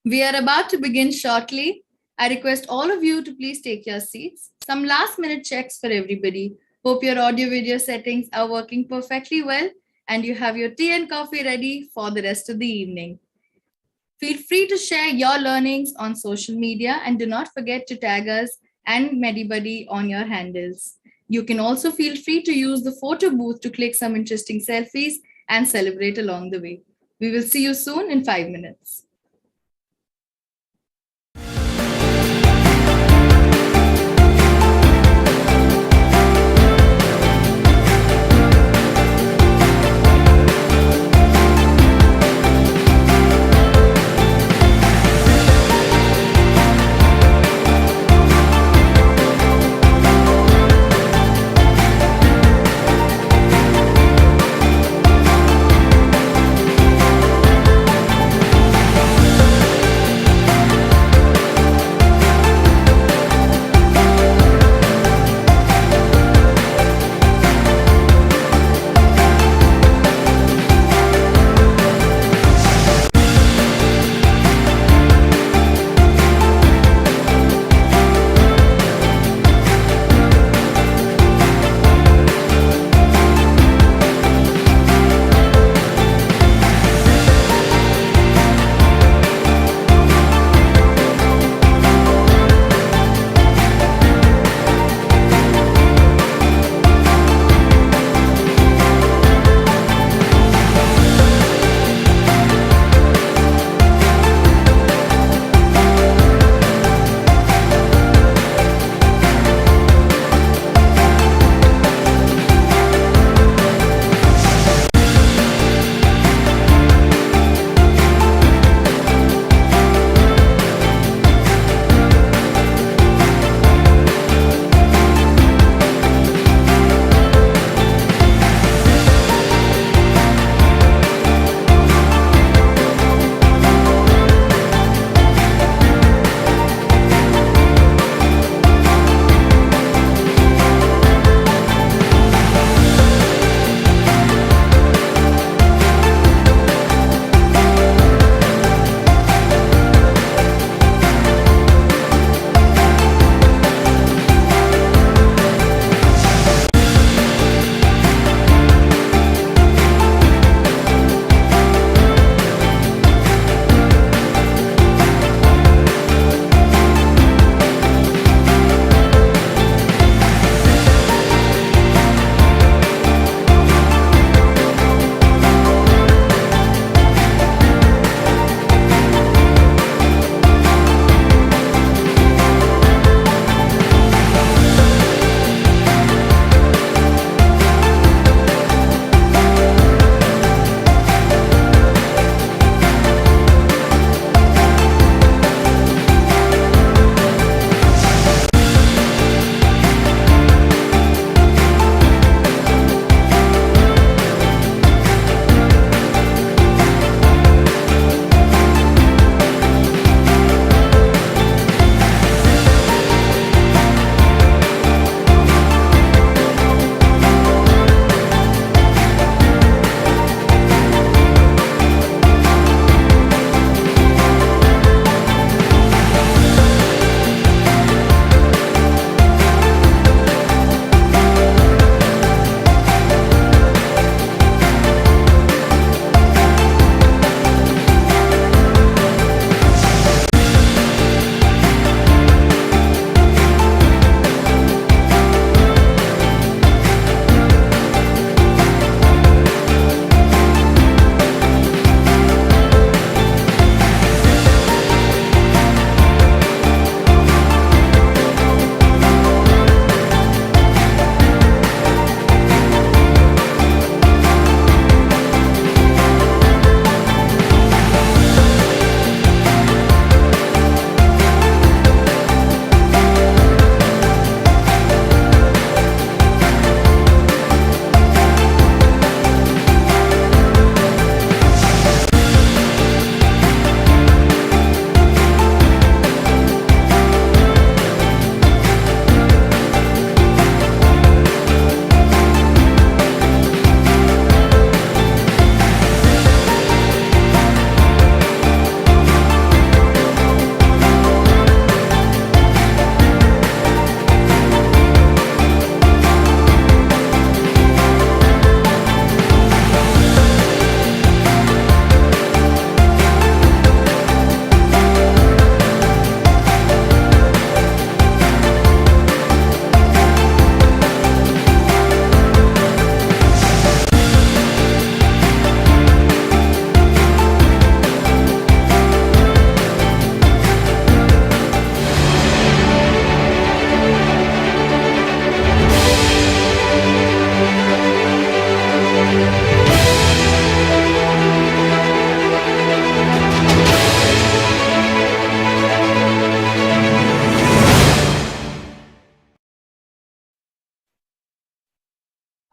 We are about to begin shortly. I request all of you to please take your seats. Some last minute checks for everybody. Hope your audio video settings are working perfectly well and you have your tea and coffee ready for the rest of the evening. Feel free to share your learnings on social media and do not forget to tag us and MediBuddy on your handles. You can also feel free to use the photo booth to click some interesting selfies and celebrate along the way. We will see you soon in 5 minutes.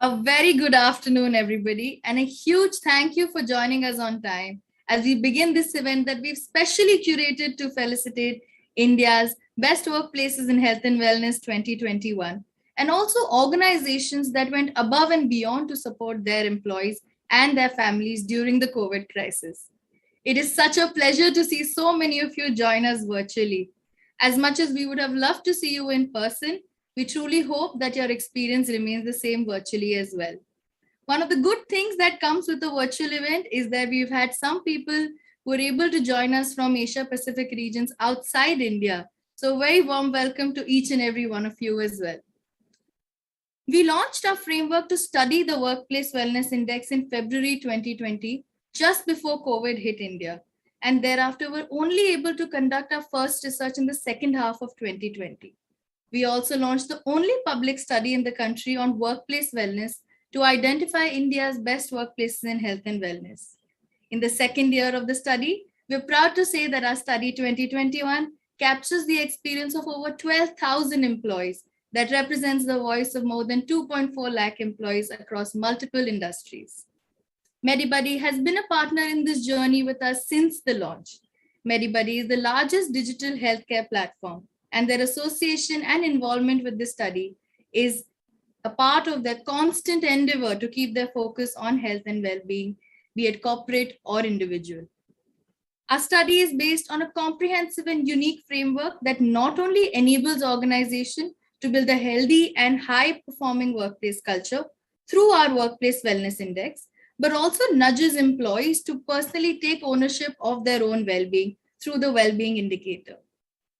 A very good afternoon, everybody, and a huge thank you for joining us on time as we begin this event that we've specially curated to felicitate India's best workplaces in health and wellness 2021, and also organizations that went above and beyond to support their employees and their families during the COVID crisis. It is such a pleasure to see so many of you join us virtually. As much as we would have loved to see you in person, we truly hope that your experience remains the same virtually as well. One of the good things that comes with a virtual event is that we've had some people who are able to join us from Asia Pacific regions outside India. So, very warm welcome to each and every one of you as well. We launched our framework to study the Workplace Wellness Index in February 2020, just before COVID hit India. And thereafter, we're only able to conduct our first research in the second half of 2020. We also launched the only public study in the country on workplace wellness to identify India's best workplaces in health and wellness. In the second year of the study, we're proud to say that our study 2021 captures the experience of over 12,000 employees that represents the voice of more than 2.4 lakh employees across multiple industries. Medibuddy has been a partner in this journey with us since the launch. Medibuddy is the largest digital healthcare platform, and their association and involvement with this study is a part of their constant endeavor to keep their focus on health and well-being, be it corporate or individual. Our study is based on a comprehensive and unique framework that not only enables organizations to build a healthy and high-performing workplace culture through our Workplace Wellness Index, but also nudges employees to personally take ownership of their own well-being through the well-being indicator.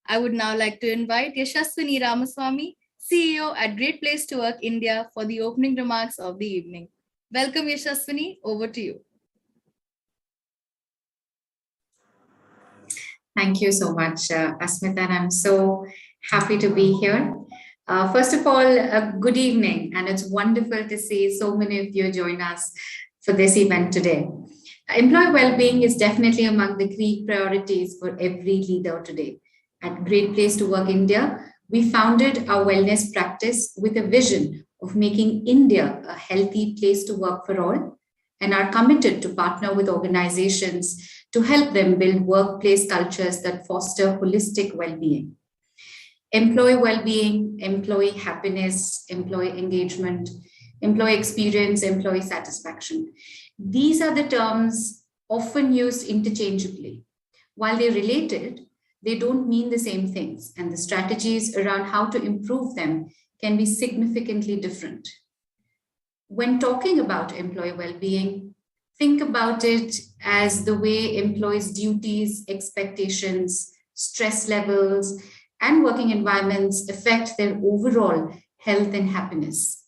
I would now like to invite Yashaswini Ramaswamy, CEO at Great Place to Work India, for the opening remarks of the evening. Welcome, Yashaswini. Over to you. Thank you so much, Asmita. I'm so happy to be here. First of all, good evening, and it's wonderful to see so many of you join us for this event today. Employee well-being is definitely among the key priorities for every leader today. At Great Place to Work India, we founded our wellness practice with a vision of making India a healthy place to work for all, and are committed to partner with organizations to help them build workplace cultures that foster holistic well-being. Employee well-being, employee happiness, employee engagement, employee experience, employee satisfaction. These are the terms often used interchangeably. While they're related, they don't mean the same things, and the strategies around how to improve them can be significantly different. When talking about employee well-being, think about it as the way employees' duties, expectations, stress levels, and working environments affect their overall health and happiness.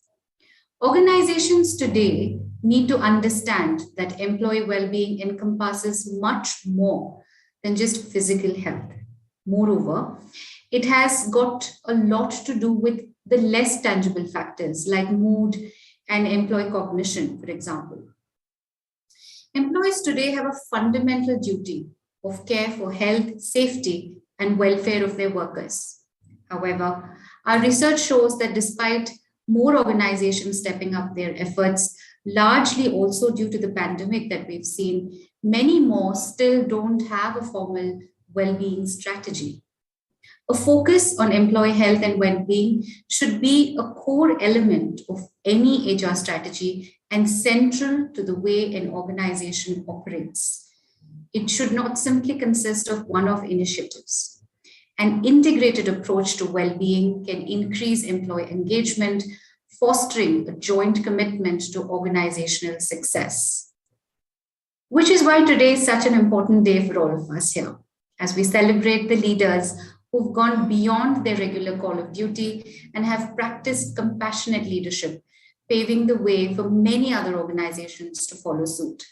Organizations today need to understand that employee well-being encompasses much more than just physical health. Moreover, it has got a lot to do with the less tangible factors like mood and employee cognition, for example. Employees today have a fundamental duty of care for health, safety, and welfare of their workers. However, our research shows that despite more organizations stepping up their efforts, largely also due to the pandemic that we've seen, many more still don't have a formal well-being strategy. A focus on employee health and well-being should be a core element of any HR strategy and central to the way an organization operates. It should not simply consist of one-off initiatives. An integrated approach to well-being can increase employee engagement, fostering a joint commitment to organizational success. Which is why today is such an important day for all of us here, as we celebrate the leaders who've gone beyond their regular call of duty and have practiced compassionate leadership, paving the way for many other organizations to follow suit.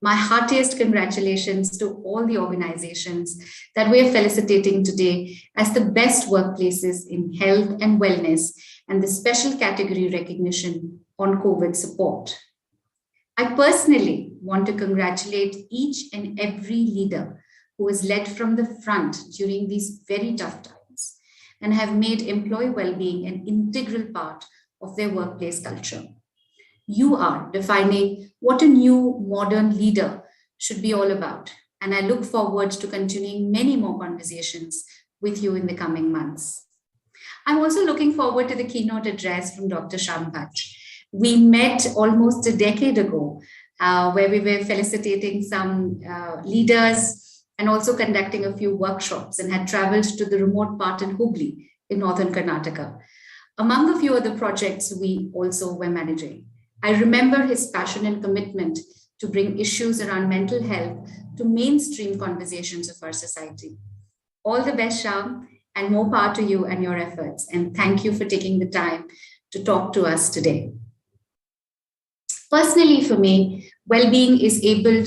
My heartiest congratulations to all the organizations that we are felicitating today as the best workplaces in health and wellness and the special category recognition on COVID support. I personally want to congratulate each and every leader who has led from the front during these very tough times and have made employee well-being an integral part of their workplace culture. You are defining what a new modern leader should be all about. And I look forward to continuing many more conversations with you in the coming months. I'm also looking forward to the keynote address from Dr. Shambhat. We met almost a decade ago, where we were felicitating some leaders and also conducting a few workshops, and had traveled to the remote part in Hubli in northern Karnataka, among a few other projects we also were managing. I remember his passion and commitment to bring issues around mental health to mainstream conversations of our society. All the best, Sham, and more power to you and your efforts. And thank you for taking the time to talk to us today. Personally, for me, well being is able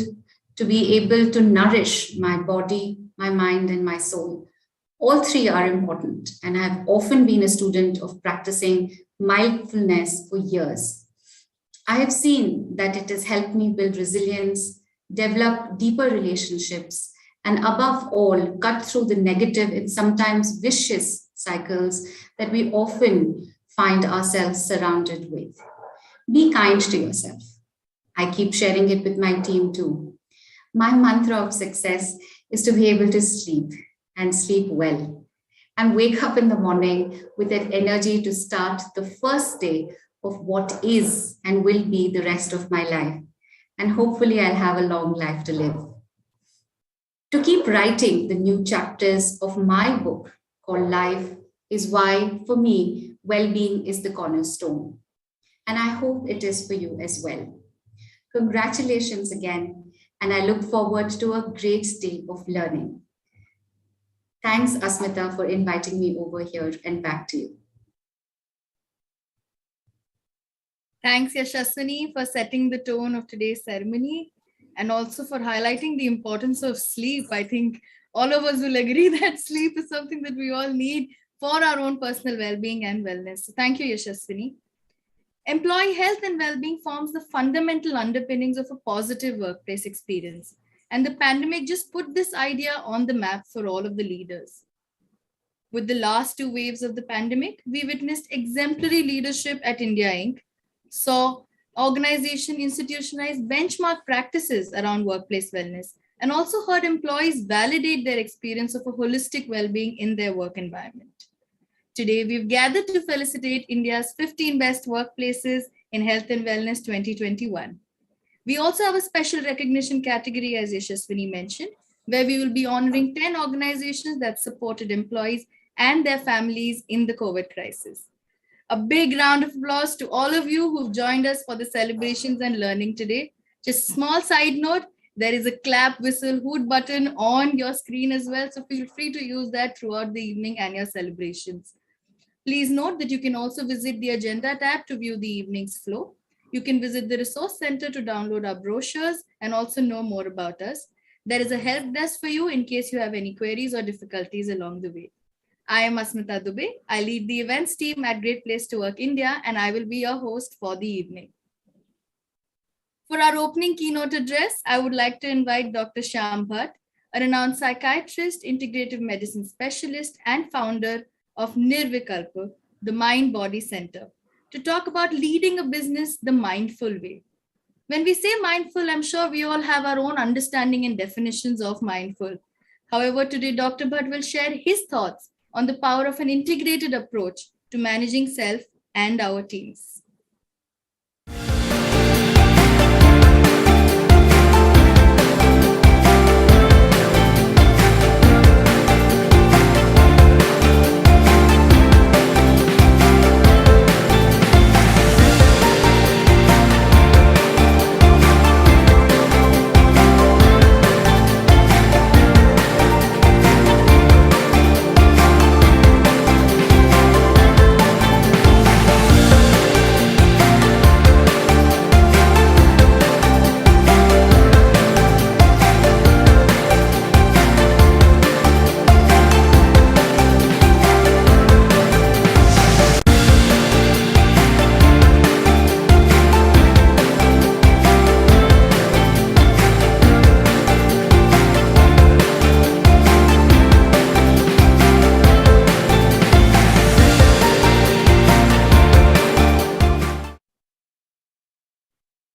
to be able to nourish my body, my mind, and my soul. All three are important, and I've often been a student of practicing mindfulness for years. I have seen that it has helped me build resilience, develop deeper relationships, and above all, cut through the negative and sometimes vicious cycles that we often find ourselves surrounded with. Be kind to yourself. I keep sharing it with my team too. My mantra of success is to be able to sleep and sleep well and wake up in the morning with that energy to start the first day of what is and will be the rest of my life. And hopefully, I'll have a long life to live. To keep writing the new chapters of my book called Life is why, for me, well being is the cornerstone. And I hope it is for you as well. Congratulations again, and I look forward to a great day of learning. Thanks, Asmita, for inviting me over here, and back to you. Thanks, Yashaswini, for setting the tone of today's ceremony and also for highlighting the importance of sleep. I think all of us will agree that sleep is something that we all need for our own personal well-being and wellness. So thank you, Yashaswini. Employee health and well-being forms the fundamental underpinnings of a positive workplace experience. And the pandemic just put this idea on the map for all of the leaders. With the last two waves of the pandemic, we witnessed exemplary leadership at India Inc., saw organization institutionalize benchmark practices around workplace wellness, and also heard employees validate their experience of a holistic well-being in their work environment. Today, we've gathered to felicitate India's 15 best workplaces in health and wellness 2021. We also have a special recognition category, as Yashaswini mentioned, where we will be honoring 10 organizations that supported employees and their families in the COVID crisis. A big round of applause to all of you who've joined us for the celebrations and learning today. Just a small side note, there is a clap, whistle, hoot button on your screen as well, so feel free to use that throughout the evening and your celebrations. Please note that you can also visit the agenda tab to view the evening's flow. You can visit the resource center to download our brochures and also know more about us. There is a help desk for you in case you have any queries or difficulties along the way. I am Asmita Dubey. I lead the events team at Great Place to Work India, and I will be your host for the evening. For our opening keynote address, I would like to invite Dr. Shyam Bhatt, a renowned psychiatrist, integrative medicine specialist, and founder of Nirvikalpa, the Mind Body Center, to talk about leading a business the mindful way. When we say mindful, I'm sure we all have our own understanding and definitions of mindful. However, today Dr. Bhatt will share his thoughts on the power of an integrated approach to managing self and our teams.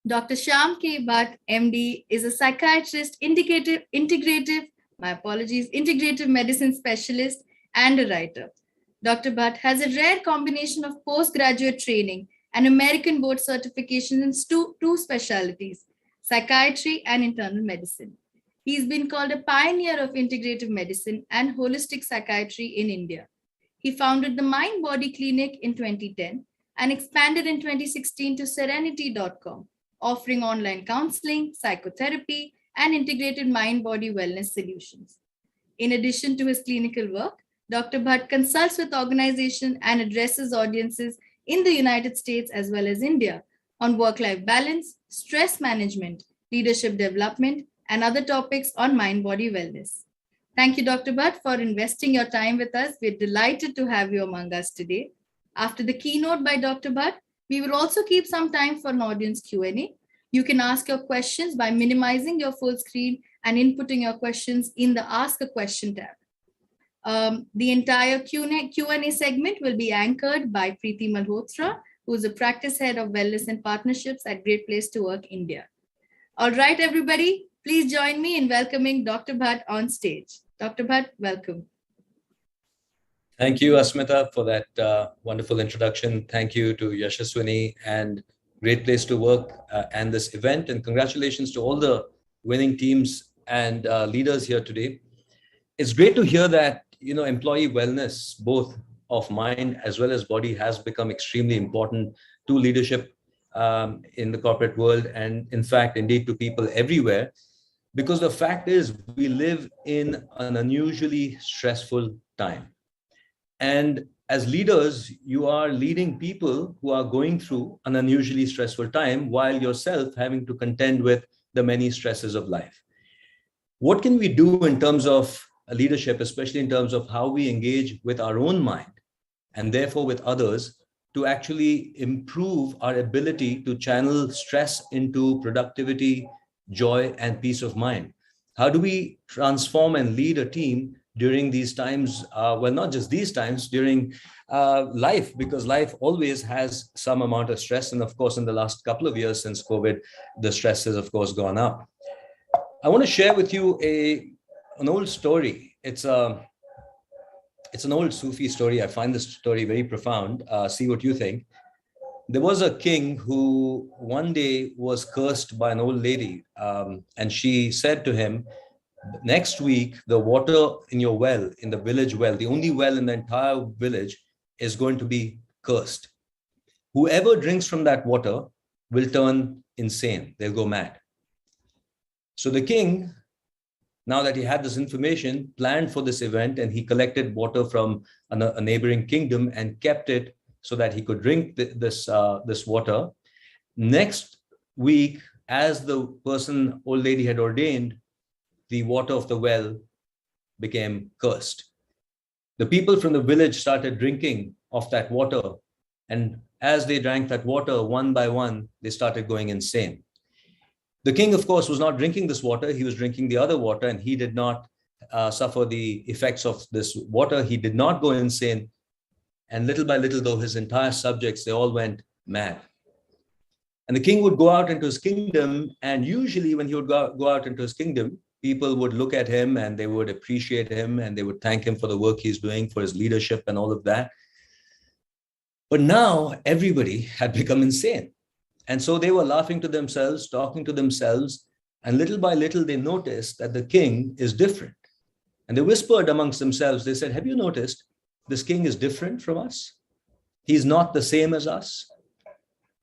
Dr. Shyam K. Bhatt, MD, is a psychiatrist, integrative medicine specialist, and a writer. Dr. Bhatt has a rare combination of postgraduate training and American board certification in two specialties, psychiatry and internal medicine. He's been called a pioneer of integrative medicine and holistic psychiatry in India. He founded the Mind Body Clinic in 2010 and expanded in 2016 to serenity.com, offering online counseling, psychotherapy, and integrated mind body wellness solutions. In addition to his clinical work, Dr. Bhatt consults with organizations and addresses audiences in the United States as well as India on work life balance, stress management, leadership development, and other topics on mind body wellness. Thank you, Dr. Bhatt, for investing your time with us. We're delighted to have you among us today. After the keynote by Dr. Bhatt, we will also keep some time for an audience Q&A. You can ask your questions by minimizing your full screen and inputting your questions in the Ask a Question tab. The entire Q&A segment will be anchored by Preeti Malhotra, who is the practice head of wellness and partnerships at Great Place to Work India. All right, everybody, please join me in welcoming Dr. Bhatt on stage. Dr. Bhatt, welcome. Thank you, Asmita, for that wonderful introduction. Thank you to Yashaswini and Great Place to Work and this event. And congratulations to all the winning teams and leaders here today. It's great to hear that, employee wellness, both of mind as well as body, has become extremely important to leadership in the corporate world, and in fact, indeed, to people everywhere. Because the fact is, we live in an unusually stressful time. And as leaders, you are leading people who are going through an unusually stressful time while yourself having to contend with the many stresses of life. What can we do in terms of leadership, especially in terms of how we engage with our own mind and therefore with others, to actually improve our ability to channel stress into productivity, joy, and peace of mind? How do we transform and lead a team during these times? Well, not just these times, during life, because life always has some amount of stress. And of course, in the last couple of years since COVID, the stress has, of course, gone up. I want to share with you an old story. It's an old Sufi story. I find this story very profound. See what you think. There was a king who one day was cursed by an old lady, and she said to him, next week, the water in your well, in the village well, the only well in the entire village, is going to be cursed. Whoever drinks from that water will turn insane. They'll go mad. So the king, now that he had this information, planned for this event, and he collected water from a neighboring kingdom and kept it so that he could drink this water. Next week, as the old lady had ordained, the water of the well became cursed. The people from the village started drinking of that water. And as they drank that water, one by one, they started going insane. The king, of course, was not drinking this water. He was drinking the other water, and he did not suffer the effects of this water. He did not go insane. And little by little, though, his entire subjects, they all went mad. And the king would go out into his kingdom. And usually when he would go out into his kingdom, people would look at him and they would appreciate him and they would thank him for the work he's doing, for his leadership and all of that. But now everybody had become insane. And so they were laughing to themselves, talking to themselves, and little by little they noticed that the king is different. And they whispered amongst themselves, they said, have you noticed this king is different from us? He's not the same as us.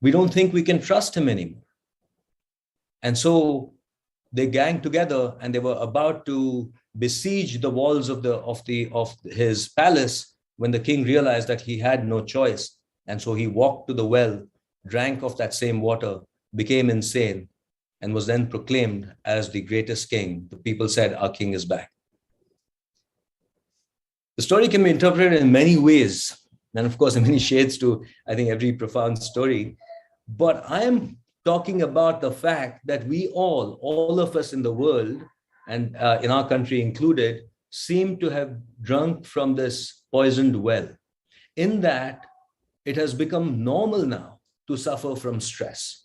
We don't think we can trust him anymore. And so they ganged together and they were about to besiege the walls of his palace when the king realized that he had no choice. And so he walked to the well, drank of that same water, became insane, and was then proclaimed as the greatest king. The people said, our king is back. The story can be interpreted in many ways, and of course, in many shades to, I think, every profound story. But I am talking about the fact that we all of us in the world, and in our country included, seem to have drunk from this poisoned well, in that it has become normal now to suffer from stress.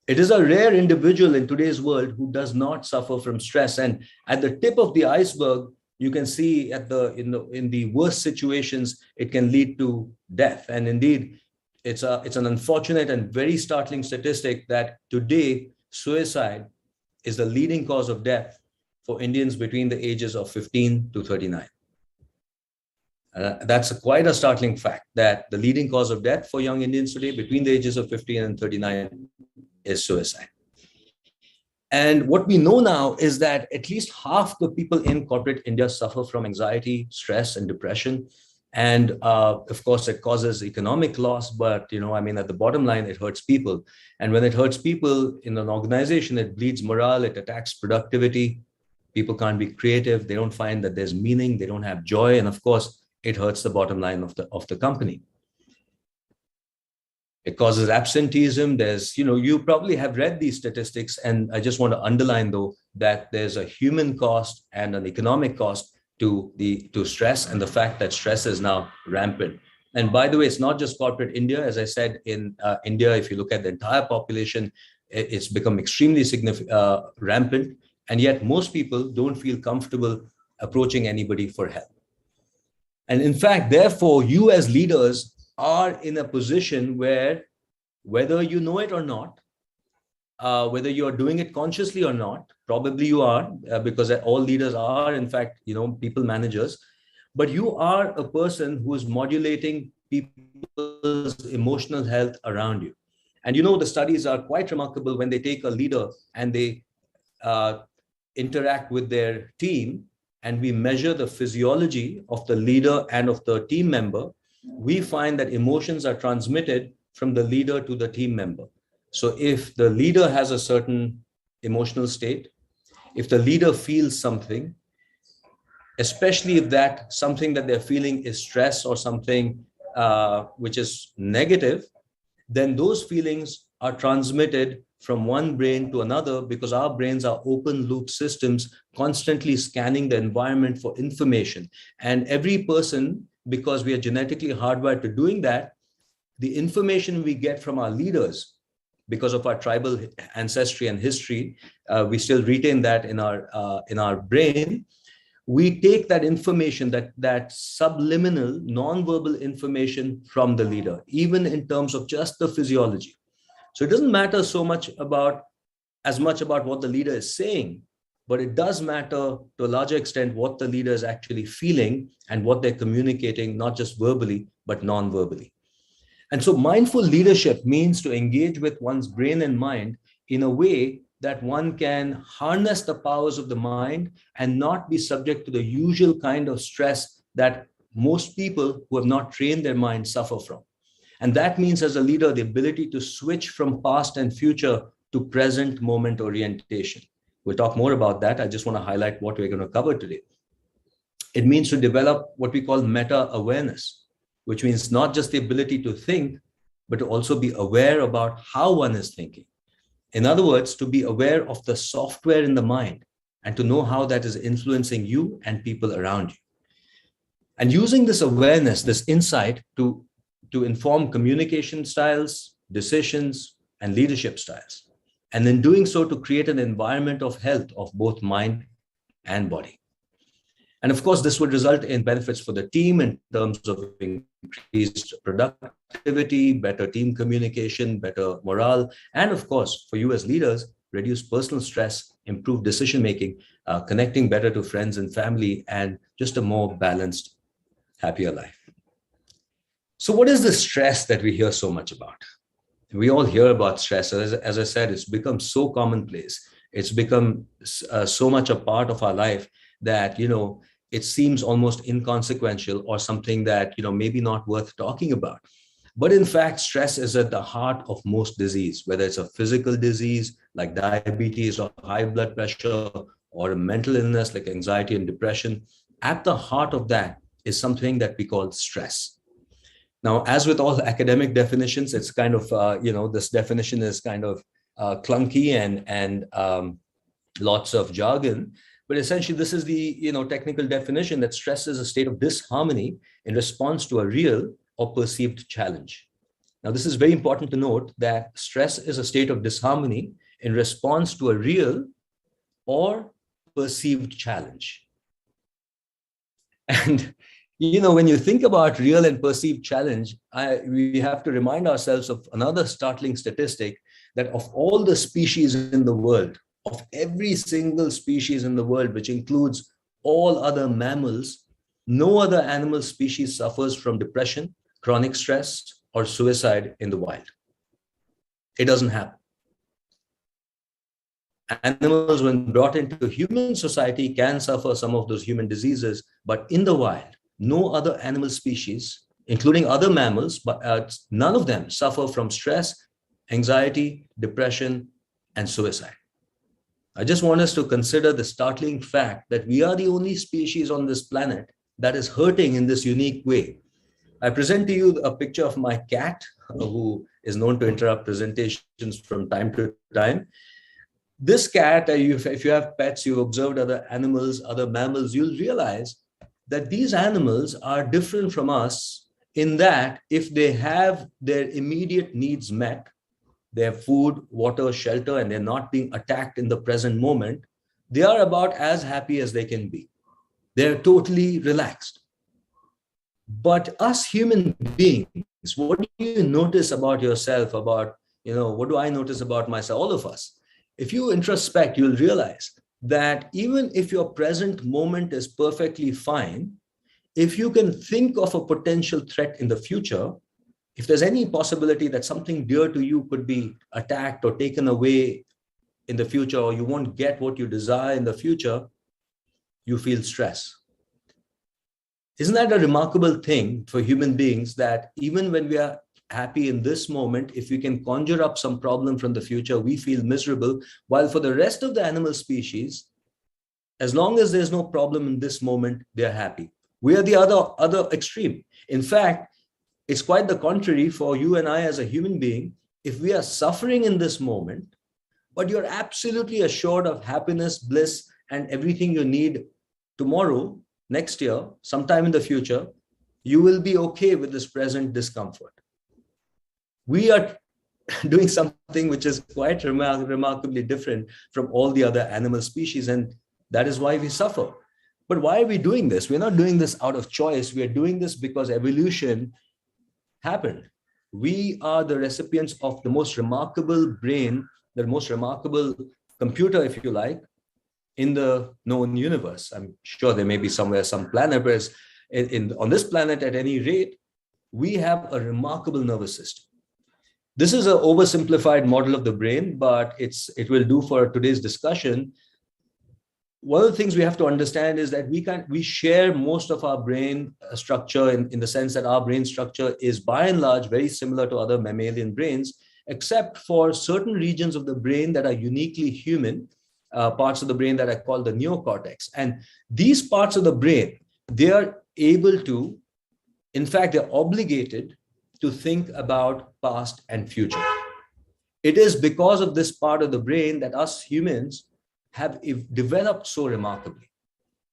It is a rare individual in today's world who does not suffer from stress. And at the tip of the iceberg, you can see in the worst situations, it can lead to death. And indeed, it's an unfortunate and very startling statistic that today suicide is the leading cause of death for Indians between the ages of 15 to 39. That's quite a startling fact that the leading cause of death for young Indians today between the ages of 15 and 39 is suicide. And what we know now is that at least half the people in corporate India suffer from anxiety, stress, and depression. And of course, it causes economic loss, but at the bottom line, it hurts people. And when it hurts people in an organization, it bleeds morale, it attacks productivity. People can't be creative. They don't find that there's meaning. They don't have joy. And of course, it hurts the bottom line of the company. It causes absenteeism. There's, you probably have read these statistics, and I just want to underline though that there's a human cost and an economic cost to stress, and the fact that stress is now rampant. And by the way, it's not just corporate India. As I said, in India, if you look at the entire population, it's become extremely rampant, and yet most people don't feel comfortable approaching anybody for help. And in fact, therefore, you as leaders are in a position where, whether you know it or not, whether you're doing it consciously or not, probably you are, because all leaders are, in fact, people managers, but you are a person who is modulating people's emotional health around you. And the studies are quite remarkable when they take a leader and they interact with their team, and we measure the physiology of the leader and of the team member. We find that emotions are transmitted from the leader to the team member. So if the leader has a certain emotional state, if the leader feels something, especially if that something that they're feeling is stress or something which is negative, then those feelings are transmitted from one brain to another, because our brains are open loop systems constantly scanning the environment for information. And every person, because we are genetically hardwired to doing that, the information we get from our leaders, because of our tribal ancestry and history, we still retain that in our brain. We take that information, that subliminal, non-verbal information from the leader, even in terms of just the physiology. So it doesn't matter as much about what the leader is saying, but it does matter to a larger extent what the leader is actually feeling and what they're communicating, not just verbally, but non-verbally. And so mindful leadership means to engage with one's brain and mind in a way that one can harness the powers of the mind and not be subject to the usual kind of stress that most people who have not trained their mind suffer from. And that means, as a leader, the ability to switch from past and future to present moment orientation. We'll talk more about that. I just want to highlight what we're going to cover today. It means to develop what we call meta-awareness, which means not just the ability to think, but to also be aware about how one is thinking. In other words, to be aware of the software in the mind and to know how that is influencing you and people around you. And using this awareness, this insight to inform communication styles, decisions, and leadership styles. And in doing so, to create an environment of health of both mind and body. And of course, this would result in benefits for the team in terms of increased productivity, better team communication, better morale, and of course, for you as leaders, reduce personal stress, improve decision-making, connecting better to friends and family, and just a more balanced, happier life. So what is the stress that we hear so much about? We all hear about stress. As I said, it's become so commonplace. It's become so much a part of our life that, it seems almost inconsequential or something that, maybe not worth talking about. But in fact, stress is at the heart of most disease, whether it's a physical disease like diabetes or high blood pressure, or a mental illness like anxiety and depression. At the heart of that is something that we call stress. Now, as with all academic definitions, it's kind of, this definition is kind of clunky and lots of jargon. But essentially, this is the technical definition that stress is a state of disharmony in response to a real or perceived challenge. Now, this is very important to note that stress is a state of disharmony in response to a real or perceived challenge. And, when you think about real and perceived challenge, we have to remind ourselves of another startling statistic that of all the species in the world, of every single species in the world, which includes all other mammals, no other animal species suffers from depression, chronic stress, or suicide in the wild. It doesn't happen. Animals, when brought into human society, can suffer some of those human diseases, but in the wild, no other animal species, including other mammals, but none of them suffer from stress, anxiety, depression, and suicide. I just want us to consider the startling fact that we are the only species on this planet that is hurting in this unique way. I present to you a picture of my cat, who is known to interrupt presentations from time to time. This cat, if you have pets, you've observed other animals, other mammals, you'll realize that these animals are different from us in that if they have their immediate needs met, they have food, water, shelter, and they're not being attacked in the present moment, they are about as happy as they can be. They're totally relaxed. But us human beings, what do you notice about yourself, what do I notice about myself, all of us? If you introspect, you'll realize that even if your present moment is perfectly fine, if you can think of a potential threat in the future, if there's any possibility that something dear to you could be attacked or taken away in the future, or you won't get what you desire in the future, you feel stress. Isn't that a remarkable thing for human beings, that even when we are happy in this moment, if we can conjure up some problem from the future, we feel miserable, while for the rest of the animal species, as long as there's no problem in this moment, they're happy. We are the other extreme. In fact, it's quite the contrary for you and I as a human being. If we are suffering in this moment, but you're absolutely assured of happiness, bliss, and everything you need tomorrow, next year, sometime in the future, you will be okay with this present discomfort. We are doing something which is quite remarkably different from all the other animal species, and that is why we suffer. But why are we doing this? We're not doing this out of choice. We are doing this because evolution happened. We are the recipients of the most remarkable brain, the most remarkable computer, if you like, in the known universe. I'm sure there may be somewhere, some planet, but on this planet, at any rate, we have a remarkable nervous system. This is an oversimplified model of the brain, but it will do for today's discussion. One of the things we have to understand is that we share most of our brain structure in the sense that our brain structure is by and large very similar to other mammalian brains, except for certain regions of the brain that are uniquely human, parts of the brain that are called the neocortex. And these parts of the brain, they are able to, in fact, they're obligated to think about past and future. It is because of this part of the brain that us humans have developed so remarkably,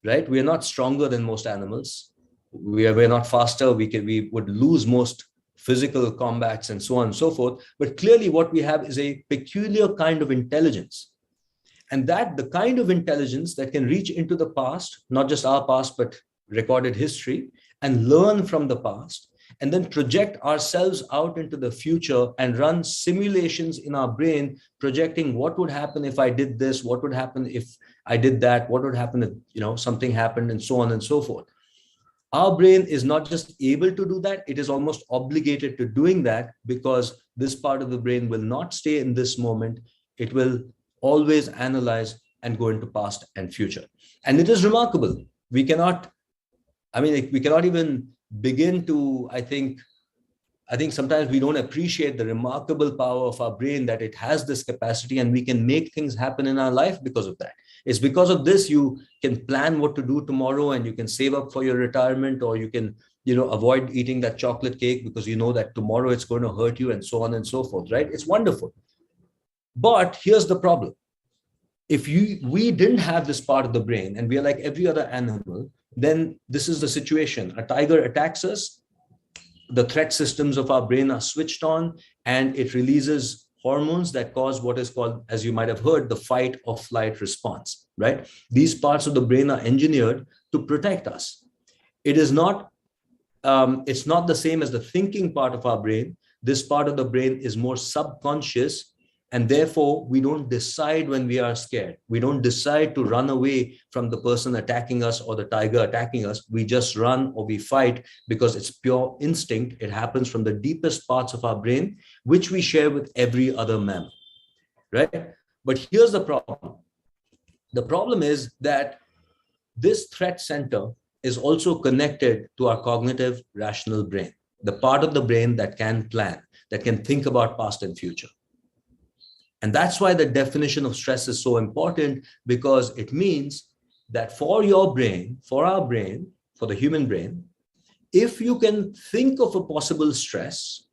right? We are not stronger than most animals. We're not faster. We would lose most physical combats and so on and so forth. But clearly what we have is a peculiar kind of intelligence. And that the kind of intelligence that can reach into the past, not just our past, but recorded history, and learn from the past, and then project ourselves out into the future and run simulations in our brain, projecting what would happen if I did this, what would happen if I did that, what would happen if something happened, and so on and so forth. Our brain is not just able to do that, it is almost obligated to doing that, because this part of the brain will not stay in this moment. It will always analyze and go into past and future. And it is remarkable. We cannot even begin to, I think sometimes we don't appreciate the remarkable power of our brain, that it has this capacity and we can make things happen in our life because of that. It's because of this you can plan what to do tomorrow, and you can save up for your retirement, or you can, avoid eating that chocolate cake because you know that tomorrow it's going to hurt you, and so on and so forth, right? It's wonderful. But here's the problem. If we didn't have this part of the brain and we are like every other animal, then this is the situation. A tiger attacks us, the threat systems of our brain are switched on, and it releases hormones that cause what is called, as you might have heard, the fight or flight response, right? These parts of the brain are engineered to protect us. It is not, it's not the same as the thinking part of our brain. This part of the brain is more subconscious, and therefore we don't decide when we are scared. We don't decide to run away from the person attacking us or the tiger attacking us. We just run or we fight because it's pure instinct. It happens from the deepest parts of our brain, which we share with every other mammal, right? But here's the problem. The problem is that this threat center is also connected to our cognitive rational brain, the part of the brain that can plan, that can think about past and future. And that's why the definition of stress is so important, because it means that for your brain, for our brain, for the human brain, if you can think of a possible stress,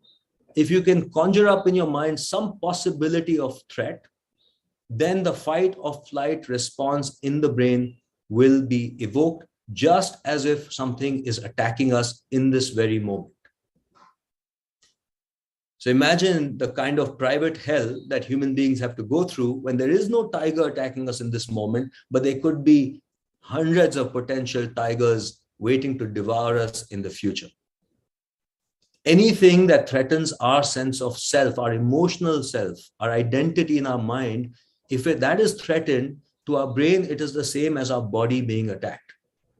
if you can conjure up in your mind some possibility of threat, then the fight or flight response in the brain will be evoked, just as if something is attacking us in this very moment. So imagine the kind of private hell that human beings have to go through when there is no tiger attacking us in this moment, but there could be hundreds of potential tigers waiting to devour us in the future. Anything that threatens our sense of self, our emotional self, our identity in our mind, if that is threatened to our brain, it is the same as our body being attacked.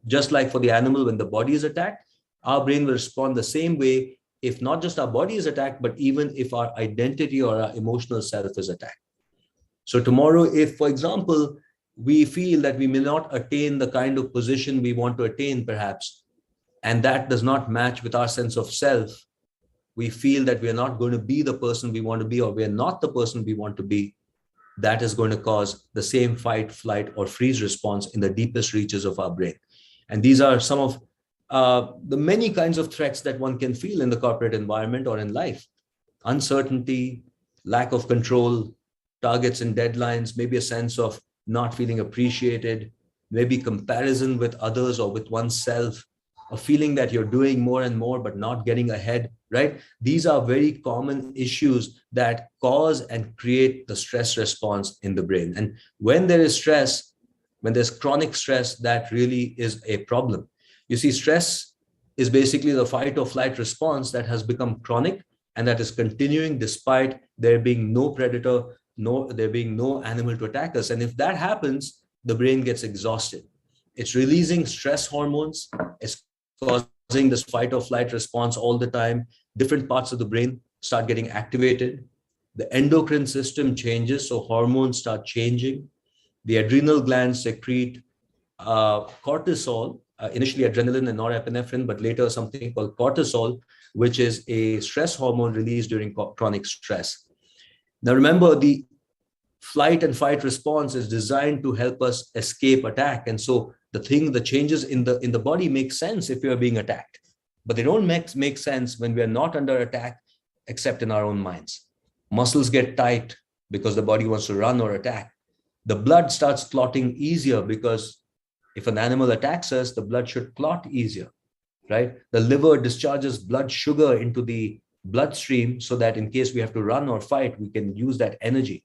Just like for the animal, when the body is attacked, our brain will respond the same way, if not just our body is attacked, but even if our identity or our emotional self is attacked. So tomorrow, if, for example, we feel that we may not attain the kind of position we want to attain, perhaps, and that does not match with our sense of self, we feel that we are not going to be the person we want to be, or we are not the person we want to be, that is going to cause the same fight, flight, or freeze response in the deepest reaches of our brain. And these are some of the many kinds of threats that one can feel in the corporate environment or in life. Uncertainty, lack of control, targets and deadlines, maybe a sense of not feeling appreciated, maybe comparison with others or with oneself, a feeling that you're doing more and more but not getting ahead, right? These are very common issues that cause and create the stress response in the brain. And when there is stress, when there's chronic stress, that really is a problem. You see, stress is basically the fight or flight response that has become chronic and that is continuing despite there being no predator, there being no animal to attack us. And if that happens, the brain gets exhausted. It's releasing stress hormones. It's causing this fight or flight response all the time. Different parts of the brain start getting activated. The endocrine system changes, so hormones start changing. The adrenal glands secrete cortisol, initially adrenaline and norepinephrine, but later something called cortisol, which is a stress hormone released during chronic stress. Now remember, the flight and fight response is designed to help us escape attack. And so the changes in the body make sense if we are being attacked, but they don't make sense when we are not under attack, except in our own minds. Muscles get tight because the body wants to run or attack. The blood starts clotting easier because if an animal attacks us, the blood should clot easier, right? The liver discharges blood sugar into the bloodstream so that in case we have to run or fight, we can use that energy.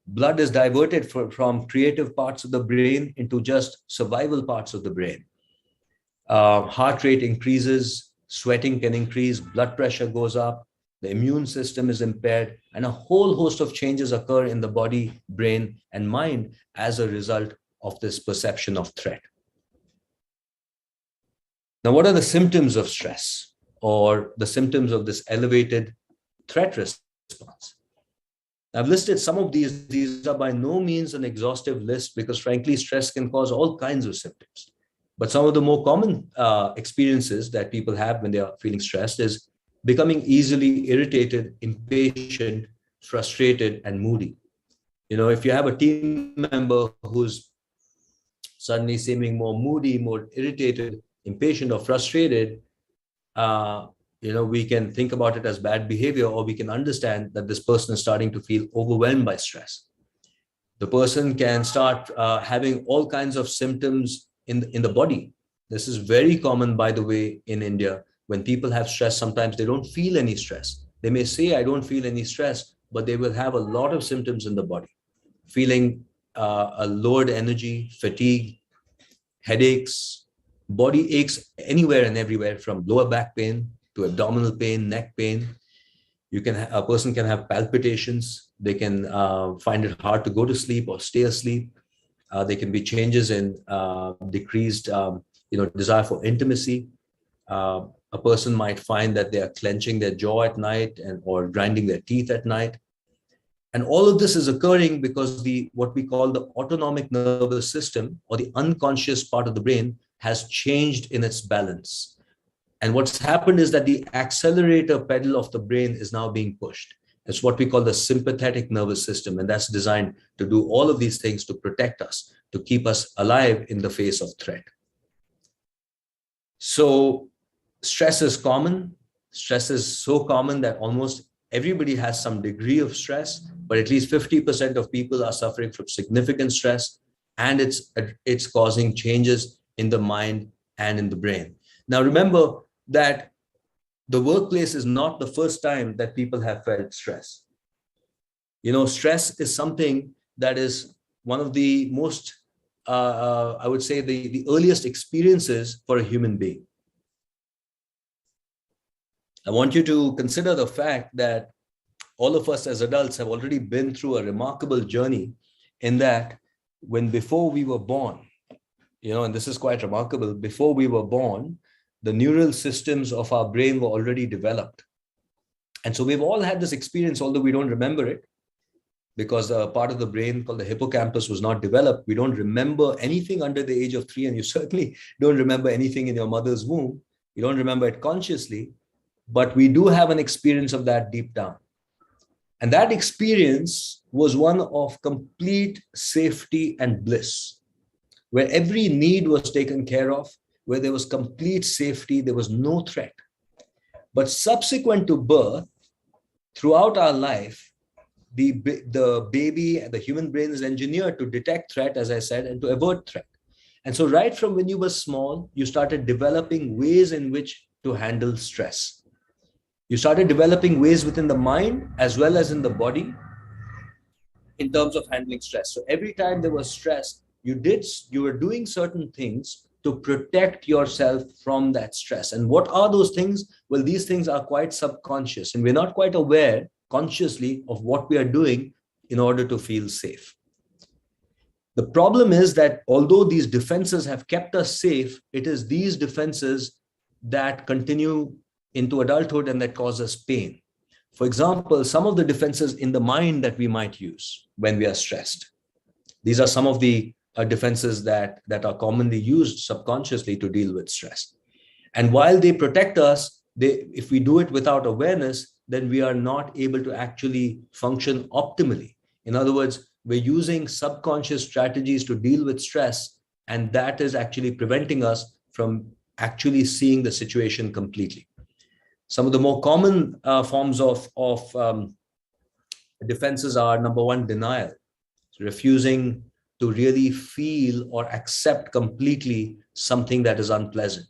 Blood is diverted from creative parts of the brain into just survival parts of the brain. Heart rate increases, sweating can increase, blood pressure goes up, the immune system is impaired, and a whole host of changes occur in the body, brain, and mind as a result of this perception of threat. Now, what are the symptoms of stress or the symptoms of this elevated threat response? I've listed some of these. These are by no means an exhaustive list because, frankly, stress can cause all kinds of symptoms. But some of the more common experiences that people have when they are feeling stressed is becoming easily irritated, impatient, frustrated, and moody. You know, if you have a team member who's suddenly seeming more moody, more irritated, impatient, or frustrated, we can think about it as bad behavior, or we can understand that this person is starting to feel overwhelmed by stress. The person can start having all kinds of symptoms in the body. This is very common, by the way, in India, when people have stress, sometimes they don't feel any stress. They may say, I don't feel any stress, but they will have a lot of symptoms in the body, feeling a lowered energy, fatigue, headaches, body aches anywhere and everywhere, from lower back pain to abdominal pain, neck pain. A person can have palpitations. They can find it hard to go to sleep or stay asleep. There can be changes in decreased, desire for intimacy. A person might find that they are clenching their jaw at night or grinding their teeth at night. And all of this is occurring because what we call the autonomic nervous system, or the unconscious part of the brain, has changed in its balance. And what's happened is that the accelerator pedal of the brain is now being pushed. It's what we call the sympathetic nervous system. And that's designed to do all of these things to protect us, to keep us alive in the face of threat. So stress is common. Stress is so common that almost everybody has some degree of stress, but at least 50% of people are suffering from significant stress, and it's causing changes in the mind and in the brain. Now, remember that the workplace is not the first time that people have felt stress. Stress is something that is one of the most, I would say, the earliest experiences for a human being. I want you to consider the fact that all of us as adults have already been through a remarkable journey, in that before we were born, and this is quite remarkable, before we were born, the neural systems of our brain were already developed. And so we've all had this experience, although we don't remember it, because a part of the brain called the hippocampus was not developed. We don't remember anything under the age of 3, and you certainly don't remember anything in your mother's womb. You don't remember it consciously, but we do have an experience of that deep down. And that experience was one of complete safety and bliss, where every need was taken care of, where there was complete safety, there was no threat. But subsequent to birth, throughout our life, the baby, the human brain is engineered to detect threat, as I said, and to avert threat. And so right from when you were small, you started developing ways in which to handle stress. You started developing ways within the mind as well as in the body in terms of handling stress. So every time there was stress, you were doing certain things to protect yourself from that stress. And what are those things? Well, these things are quite subconscious, and we're not quite aware consciously of what we are doing in order to feel safe. The problem is that although these defenses have kept us safe, it is these defenses that continue into adulthood and that cause us pain. For example, some of the defenses in the mind that we might use when we are stressed. These are some of the defenses that are commonly used subconsciously to deal with stress. And while they protect us, if we do it without awareness, then we are not able to actually function optimally. In other words, we're using subconscious strategies to deal with stress, and that is actually preventing us from actually seeing the situation completely. Some of the more common forms of defenses are, number one, denial, refusing to really feel or accept completely something that is unpleasant.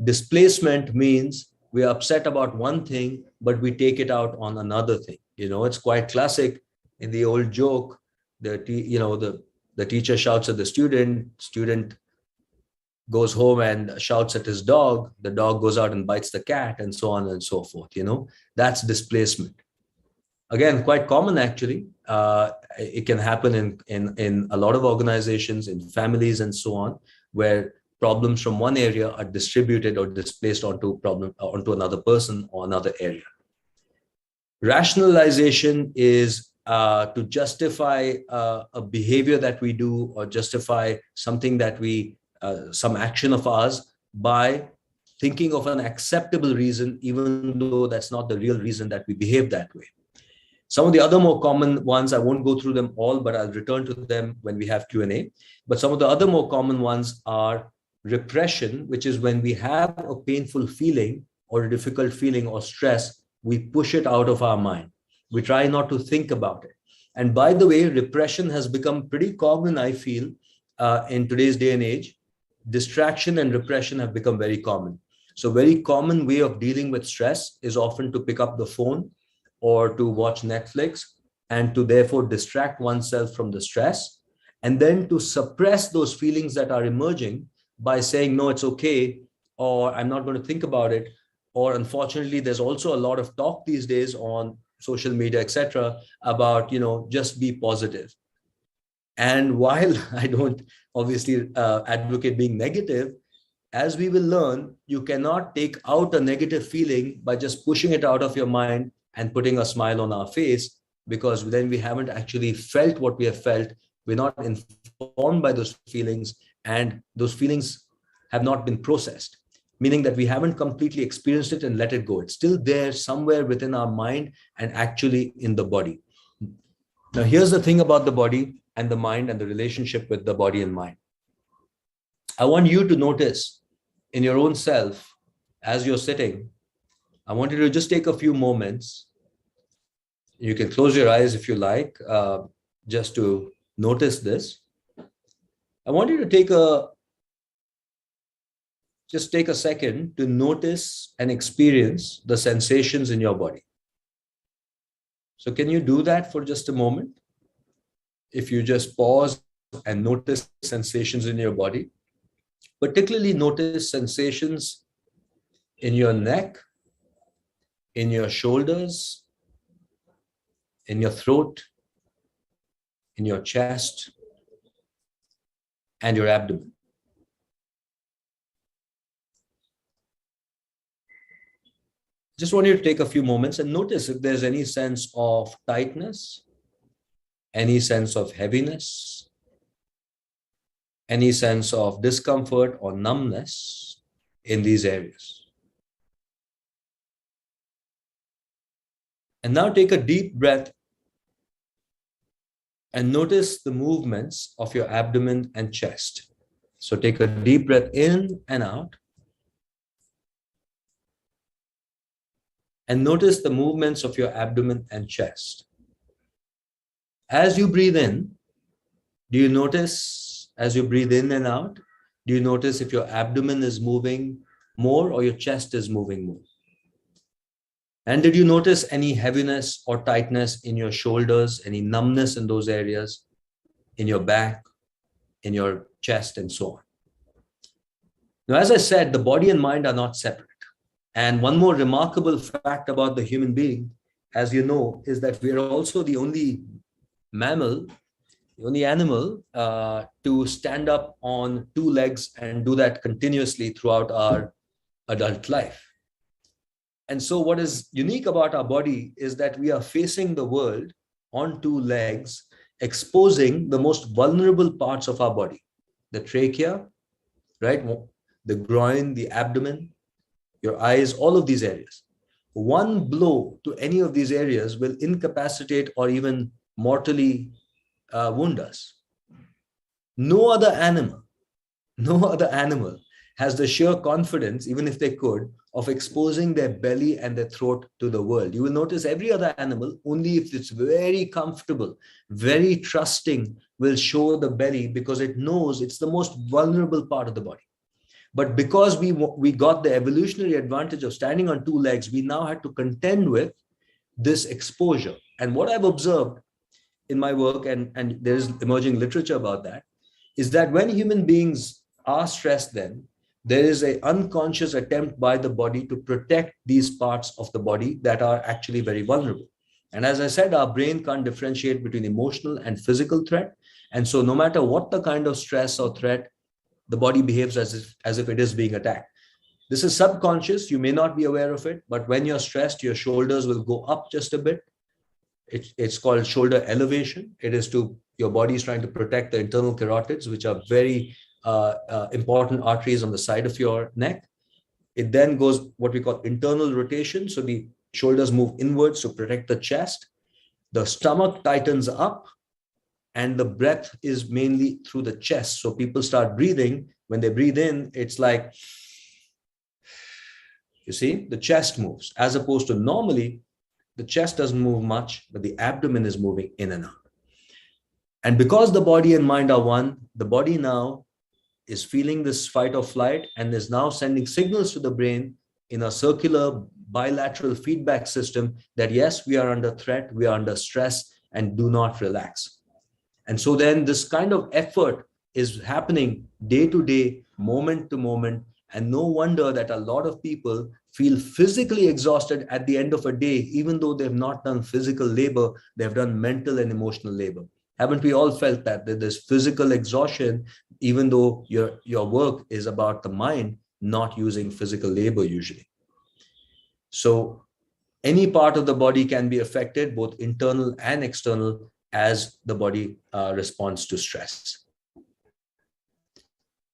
Displacement means we're upset about one thing, but we take it out on another thing. It's quite classic in the old joke. The teacher shouts at the student goes home and shouts at his dog, the dog goes out and bites the cat, and so on and so forth. That's displacement. Again, quite common actually. It can happen in a lot of organizations, in families and so on, where problems from one area are distributed or displaced onto another person or another area. Rationalization is to justify a behavior that we do, or justify something that some action of ours, by thinking of an acceptable reason, even though that's not the real reason that we behave that way. Some of the other more common ones, I won't go through them all, but I'll return to them when we have Q&A. But some of the other more common ones are repression, which is when we have a painful feeling or a difficult feeling or stress, we push it out of our mind. We try not to think about it. And by the way, repression has become pretty common, I feel, in today's day and age. Distraction and repression have become very common. So very common way of dealing with stress is often to pick up the phone or to watch Netflix and to therefore distract oneself from the stress, and then to suppress those feelings that are emerging by saying, no, it's okay, or I'm not going to think about it. Or unfortunately, there's also a lot of talk these days on social media, etc., about, just be positive. And while I don't obviously advocate being negative, as we will learn, you cannot take out a negative feeling by just pushing it out of your mind and putting a smile on our face, because then we haven't actually felt what we have felt. We're not informed by those feelings, and those feelings have not been processed, meaning that we haven't completely experienced it and let it go. It's still there somewhere within our mind and actually in the body. Now, here's the thing about the body and the mind and the relationship with the body and mind. I want you to notice in your own self, as you're sitting, I want you to just take a few moments. You can close your eyes if you like, just to notice this. I want you to just take a second to notice and experience the sensations in your body. So can you do that for just a moment? If you just pause and notice sensations in your body, particularly notice sensations in your neck, in your shoulders, in your throat, in your chest, and your abdomen. Just want you to take a few moments and notice if there's any sense of tightness, any sense of heaviness, any sense of discomfort or numbness in these areas. And now take a deep breath and notice the movements of your abdomen and chest. So take a deep breath in and out. And notice the movements of your abdomen and chest. As you breathe in, do you notice as you breathe in and out, do you notice if your abdomen is moving more or your chest is moving more? And did you notice any heaviness or tightness in your shoulders, any numbness in those areas, in your back, in your chest, and so on? Now, as I said, the body and mind are not separate. And one more remarkable fact about the human being, as you know, is that we are also the only mammal, the only animal to stand up on two legs and do that continuously throughout our adult life. And so what is unique about our body is that we are facing the world on two legs, exposing the most vulnerable parts of our body, the trachea, right? The groin, the abdomen, your eyes, all of these areas. One blow to any of these areas will incapacitate or even mortally wound us. No other animal has the sheer confidence, even if they could, of exposing their belly and their throat to the world. You will notice every other animal, only if it's very comfortable, very trusting, will show the belly because it knows it's the most vulnerable part of the body. But because we got the evolutionary advantage of standing on two legs, we now had to contend with this exposure. And what I've observed in my work, and there is emerging literature about that, is that when human beings are stressed, then there is an unconscious attempt by the body to protect these parts of the body that are actually very vulnerable. And as I said, our brain can't differentiate between emotional and physical threat. And so no matter what the kind of stress or threat, the body behaves as if it is being attacked. This is subconscious. You may not be aware of it, but when you're stressed, your shoulders will go up just a bit. It's called shoulder elevation. It is your body is trying to protect the internal carotids, which are very important arteries on the side of your neck. It then goes what we call internal rotation. So the shoulders move inwards to protect the chest. The stomach tightens up, and the breath is mainly through the chest. So people start breathing. When they breathe in, it's like, you see, the chest moves, as opposed to normally, the chest doesn't move much, but the abdomen is moving in and out. And because the body and mind are one, the body now is feeling this fight or flight and is now sending signals to the brain in a circular bilateral feedback system that yes, we are under threat, we are under stress, and do not relax. And so then this kind of effort is happening day to day, moment to moment. And no wonder that a lot of people feel physically exhausted at the end of a day, even though they've not done physical labor, they've done mental and emotional labor. Haven't we all felt that there's physical exhaustion, even though your work is about the mind, not using physical labor usually? So any part of the body can be affected, both internal and external, as the body responds to stress.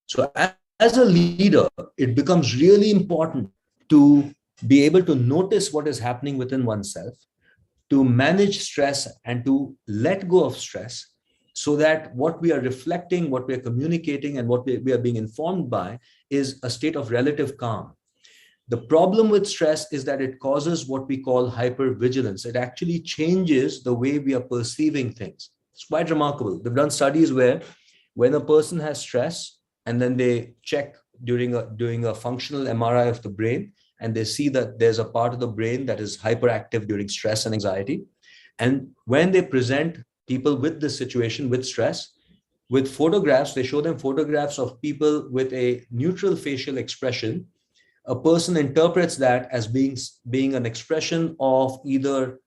So as a leader, it becomes really important to be able to notice what is happening within oneself, to manage stress and to let go of stress, so that what we are reflecting, what we are communicating, and what we are being informed by is a state of relative calm. The problem with stress is that it causes what we call hypervigilance. It actually changes the way we are perceiving things. It's quite remarkable. They've done studies where when a person has stress and then they check during a functional MRI of the brain, and they see that there's a part of the brain that is hyperactive during stress and anxiety. And when they present people with this situation, with stress, with photographs, they show them photographs of people with a neutral facial expression. A person interprets that as being an expression of either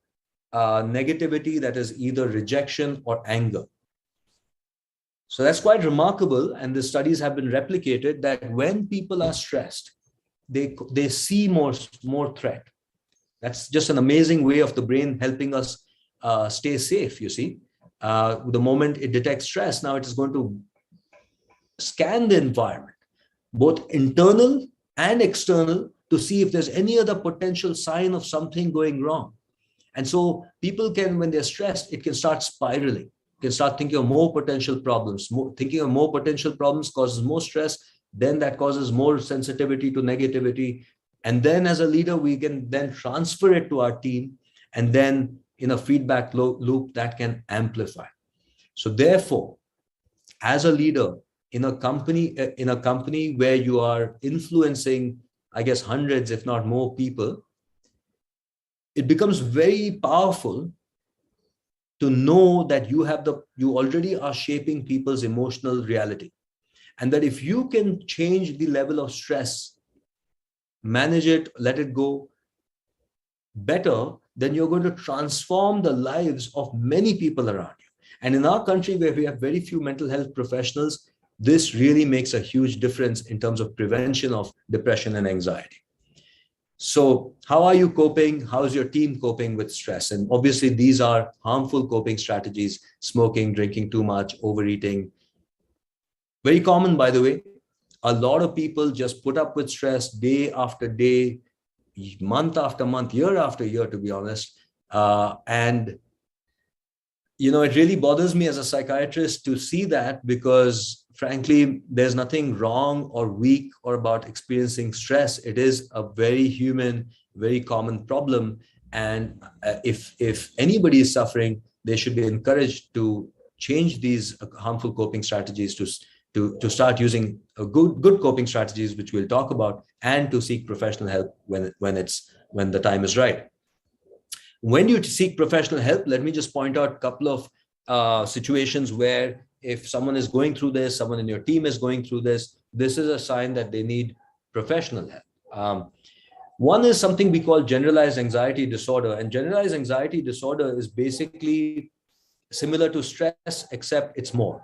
negativity, that is either rejection or anger. So that's quite remarkable. And the studies have been replicated that when people are stressed, they see more threat. That's just an amazing way of the brain helping us stay safe, you see. The moment it detects stress, now it is going to scan the environment, both internal and external, to see if there's any other potential sign of something going wrong. And so people can, when they're stressed, it can start spiraling. You can start thinking of more potential problems. Thinking of more potential problems causes more stress. Then that causes more sensitivity to negativity. And then as a leader, we can then transfer it to our team. And then in a feedback loop that can amplify. So therefore, as a leader in a company where you are influencing, I guess, hundreds, if not more people, it becomes very powerful to know that you already are shaping people's emotional reality. And that if you can change the level of stress, manage it, let it go better, then you're going to transform the lives of many people around you. And in our country, where we have very few mental health professionals, this really makes a huge difference in terms of prevention of depression and anxiety. So how are you coping? How is your team coping with stress? And obviously, these are harmful coping strategies: smoking, drinking too much, overeating. Very common, by the way. A lot of people just put up with stress day after day, month after month, year after year, to be honest. And it really bothers me as a psychiatrist to see that, because frankly, there's nothing wrong or weak or about experiencing stress. It is a very human, very common problem. And if anybody is suffering, they should be encouraged to change these harmful coping strategies to start using good coping strategies, which we'll talk about, and to seek professional help when the time is right. When you seek professional help, let me just point out a couple of situations where if someone is going through this, someone in your team is going through this is a sign that they need professional help. One is something we call generalized anxiety disorder. And generalized anxiety disorder is basically similar to stress, except it's more.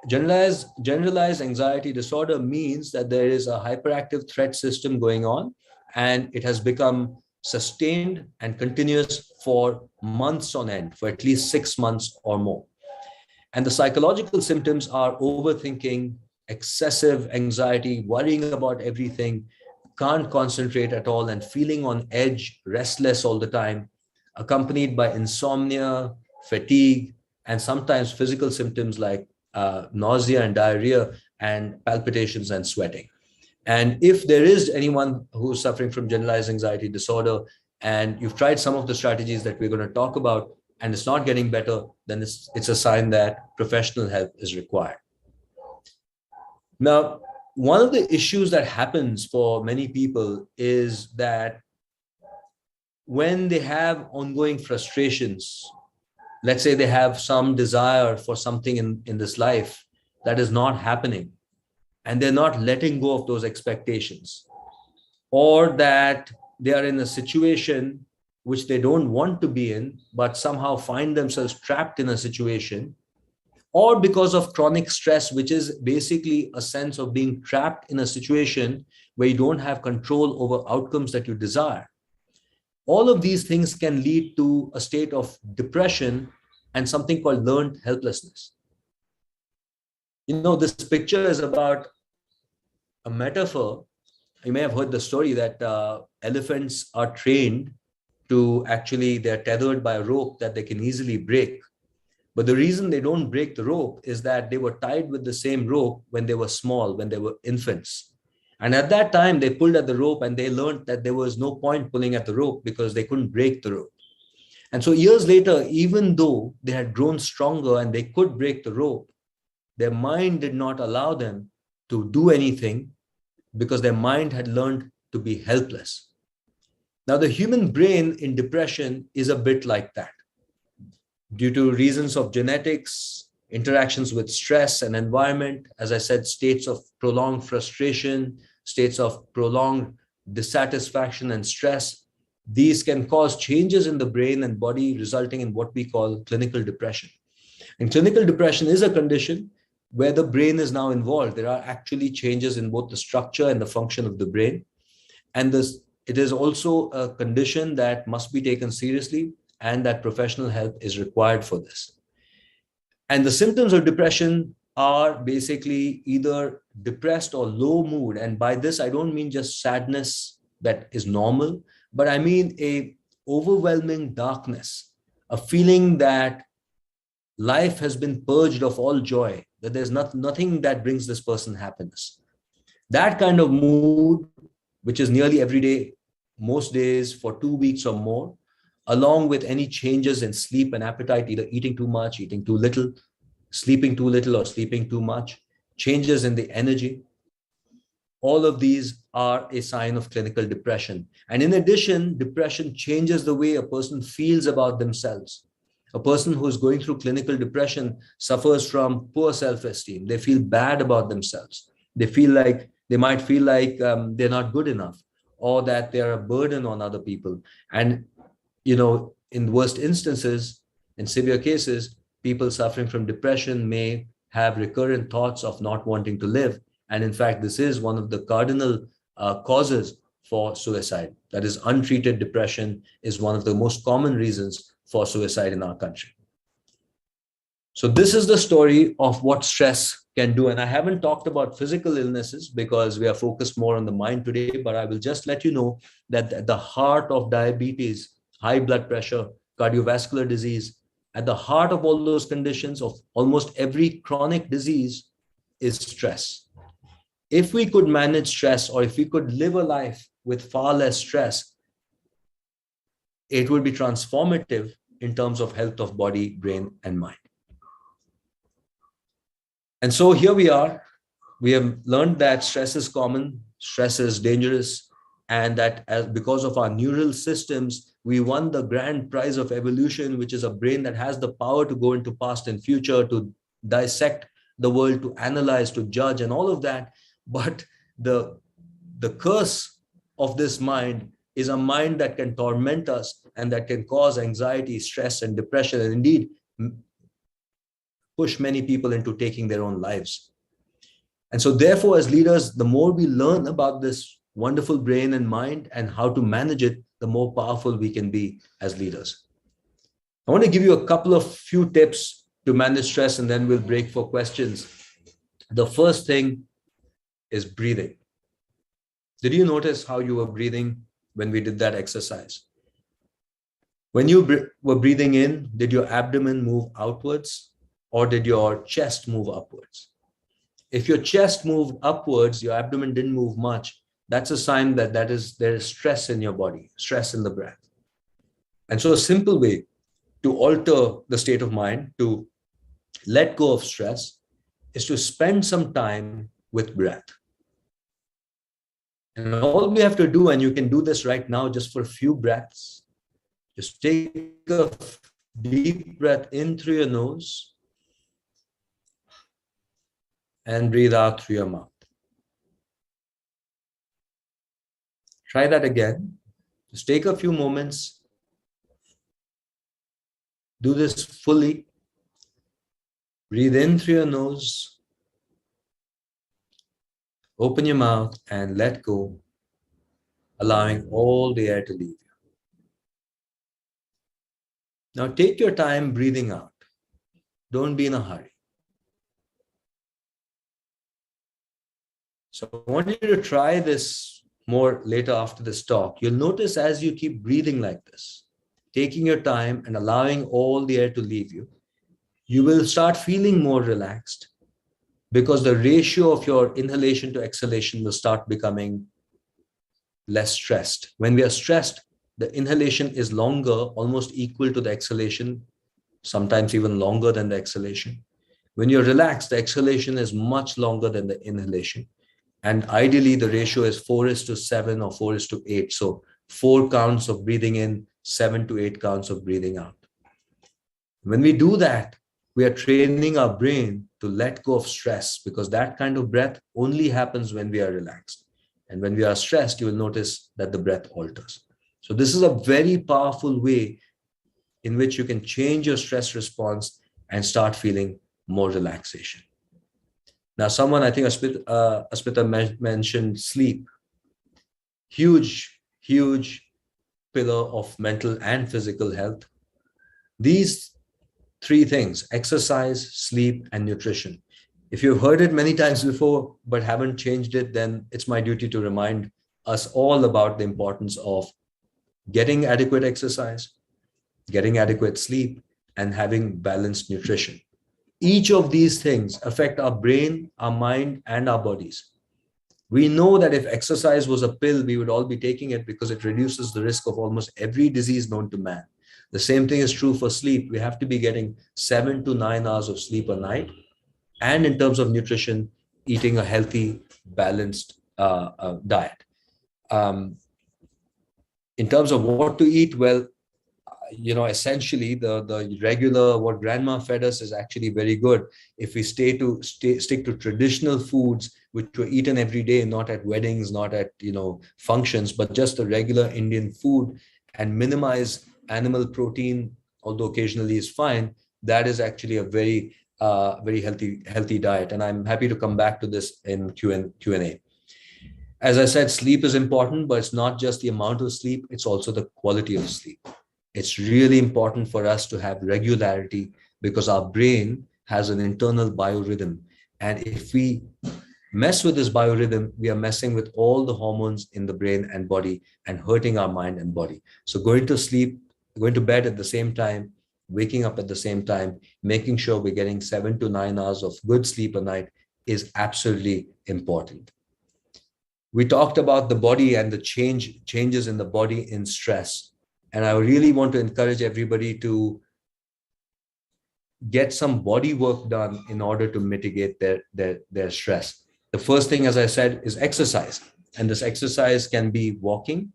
Generalized anxiety disorder means that there is a hyperactive threat system going on, and it has become sustained and continuous for months on end, for at least 6 months or more. And the psychological symptoms are overthinking, excessive anxiety, worrying about everything, can't concentrate at all, and feeling on edge, restless all the time, accompanied by insomnia, fatigue, and sometimes physical symptoms like nausea and diarrhea, and palpitations and sweating. And if there is anyone who's suffering from generalized anxiety disorder, and you've tried some of the strategies that we're going to talk about, and it's not getting better, then it's a sign that professional help is required. Now, one of the issues that happens for many people is that when they have ongoing frustrations, let's say they have some desire for something in this life that is not happening, and they're not letting go of those expectations, or that they are in a situation which they don't want to be in, but somehow find themselves trapped in a situation, or because of chronic stress, which is basically a sense of being trapped in a situation where you don't have control over outcomes that you desire. All of these things can lead to a state of depression and something called learned helplessness. This picture is about a metaphor. You may have heard the story that elephants are trained to actually, they're tethered by a rope that they can easily break. But the reason they don't break the rope is that they were tied with the same rope when they were small, when they were infants. And at that time, they pulled at the rope and they learned that there was no point pulling at the rope because they couldn't break the rope. And so years later, even though they had grown stronger and they could break the rope, their mind did not allow them to do anything because their mind had learned to be helpless. Now, the human brain in depression is a bit like that. Due to reasons of genetics, interactions with stress and environment, as I said, states of prolonged frustration, states of prolonged dissatisfaction and stress, these can cause changes in the brain and body, resulting in what we call clinical depression. And clinical depression is a condition where the brain is now involved. There are actually changes in both the structure and the function of the brain. And it is also a condition that must be taken seriously, and that professional help is required for this. And the symptoms of depression are basically either depressed or low mood. And by this, I don't mean just sadness that is normal, but I mean a overwhelming darkness, a feeling that life has been purged of all joy, that there's nothing that brings this person happiness. That kind of mood, which is nearly every day, most days for 2 weeks or more, along with any changes in sleep and appetite, either eating too much, eating too little, sleeping too little or sleeping too much, changes in the energy, all of these are a sign of clinical depression. And in addition, depression changes the way a person feels about themselves. A person who is going through clinical depression suffers from poor self-esteem. They feel bad about themselves. They might feel like they're not good enough, or that they're a burden on other people. And, in worst instances, in severe cases, people suffering from depression may have recurrent thoughts of not wanting to live. And in fact, this is one of the cardinal causes for suicide. That is, untreated depression is one of the most common reasons for suicide in our country. So this is the story of what stress can do. And I haven't talked about physical illnesses because we are focused more on the mind today, but I will just let you know that at the heart of diabetes, high blood pressure, cardiovascular disease, at the heart of all those conditions, of almost every chronic disease, is stress. If we could manage stress, or if we could live a life with far less stress, it would be transformative in terms of health of body, brain, and mind. And so here we are. We have learned that stress is common, stress is dangerous, and that because of our neural systems, we won the grand prize of evolution, which is a brain that has the power to go into past and future, to dissect the world, to analyze, to judge, and all of that. But the curse of this mind is a mind that can torment us and that can cause anxiety, stress, and depression, and indeed push many people into taking their own lives. And so therefore, as leaders, the more we learn about this wonderful brain and mind and how to manage it, the more powerful we can be as leaders. I want to give you a few tips to manage stress, and then we'll break for questions. The first thing is breathing. Did you notice how you were breathing when we did that exercise? When you were breathing in, did your abdomen move outwards, or did your chest move upwards? If your chest moved upwards, your abdomen didn't move much, that's a sign that there is stress in your body, stress in the breath. And so a simple way to alter the state of mind, to let go of stress, is to spend some time with breath. And all we have to do, and you can do this right now just for a few breaths, just take a deep breath in through your nose and breathe out through your mouth. Try that again. Just take a few moments. Do this fully. Breathe in through your nose. Open your mouth and let go, allowing all the air to leave you. Now take your time breathing out. Don't be in a hurry. So I want you to try this more later after this talk. You'll notice as you keep breathing like this, taking your time and allowing all the air to leave you, you will start feeling more relaxed because the ratio of your inhalation to exhalation will start becoming less stressed. When we are stressed, the inhalation is longer, almost equal to the exhalation, sometimes even longer than the exhalation. When you're relaxed, the exhalation is much longer than the inhalation. And ideally, the ratio is 4:7 or 4:8. So 4 counts of breathing in, 7 to 8 counts of breathing out. When we do that, we are training our brain to let go of stress, because that kind of breath only happens when we are relaxed. And when we are stressed, you will notice that the breath alters. So this is a very powerful way in which you can change your stress response and start feeling more relaxation. Now, someone, I think Asmita mentioned sleep. Huge pillar of mental and physical health. These 3 things: exercise, sleep, and nutrition. If you've heard it many times before but haven't changed it, then it's my duty to remind us all about the importance of getting adequate exercise, getting adequate sleep, and having balanced nutrition. Each of these things affect our brain, our mind, and our bodies. We know that if exercise was a pill, we would all be taking it because it reduces the risk of almost every disease known to man. The same thing is true for sleep. We have to be getting 7 to 9 hours of sleep a night. And in terms of nutrition, eating a healthy, balanced diet. In terms of what to eat, well, essentially the regular, what grandma fed us is actually very good. If we stick to traditional foods, which were eaten every day, not at weddings, not at, functions, but just the regular Indian food, and minimize animal protein, although occasionally is fine, that is actually a very healthy diet. And I'm happy to come back to this in Q&A. As I said, sleep is important, but it's not just the amount of sleep, it's also the quality of sleep. It's really important for us to have regularity because our brain has an internal biorhythm. And if we mess with this biorhythm, we are messing with all the hormones in the brain and body and hurting our mind and body. So going to bed at the same time, waking up at the same time, making sure we're getting 7 to 9 hours of good sleep a night is absolutely important. We talked about the body and the changes in the body in stress. And I really want to encourage everybody to get some body work done in order to mitigate their stress. The first thing, as I said, is exercise. And this exercise can be walking,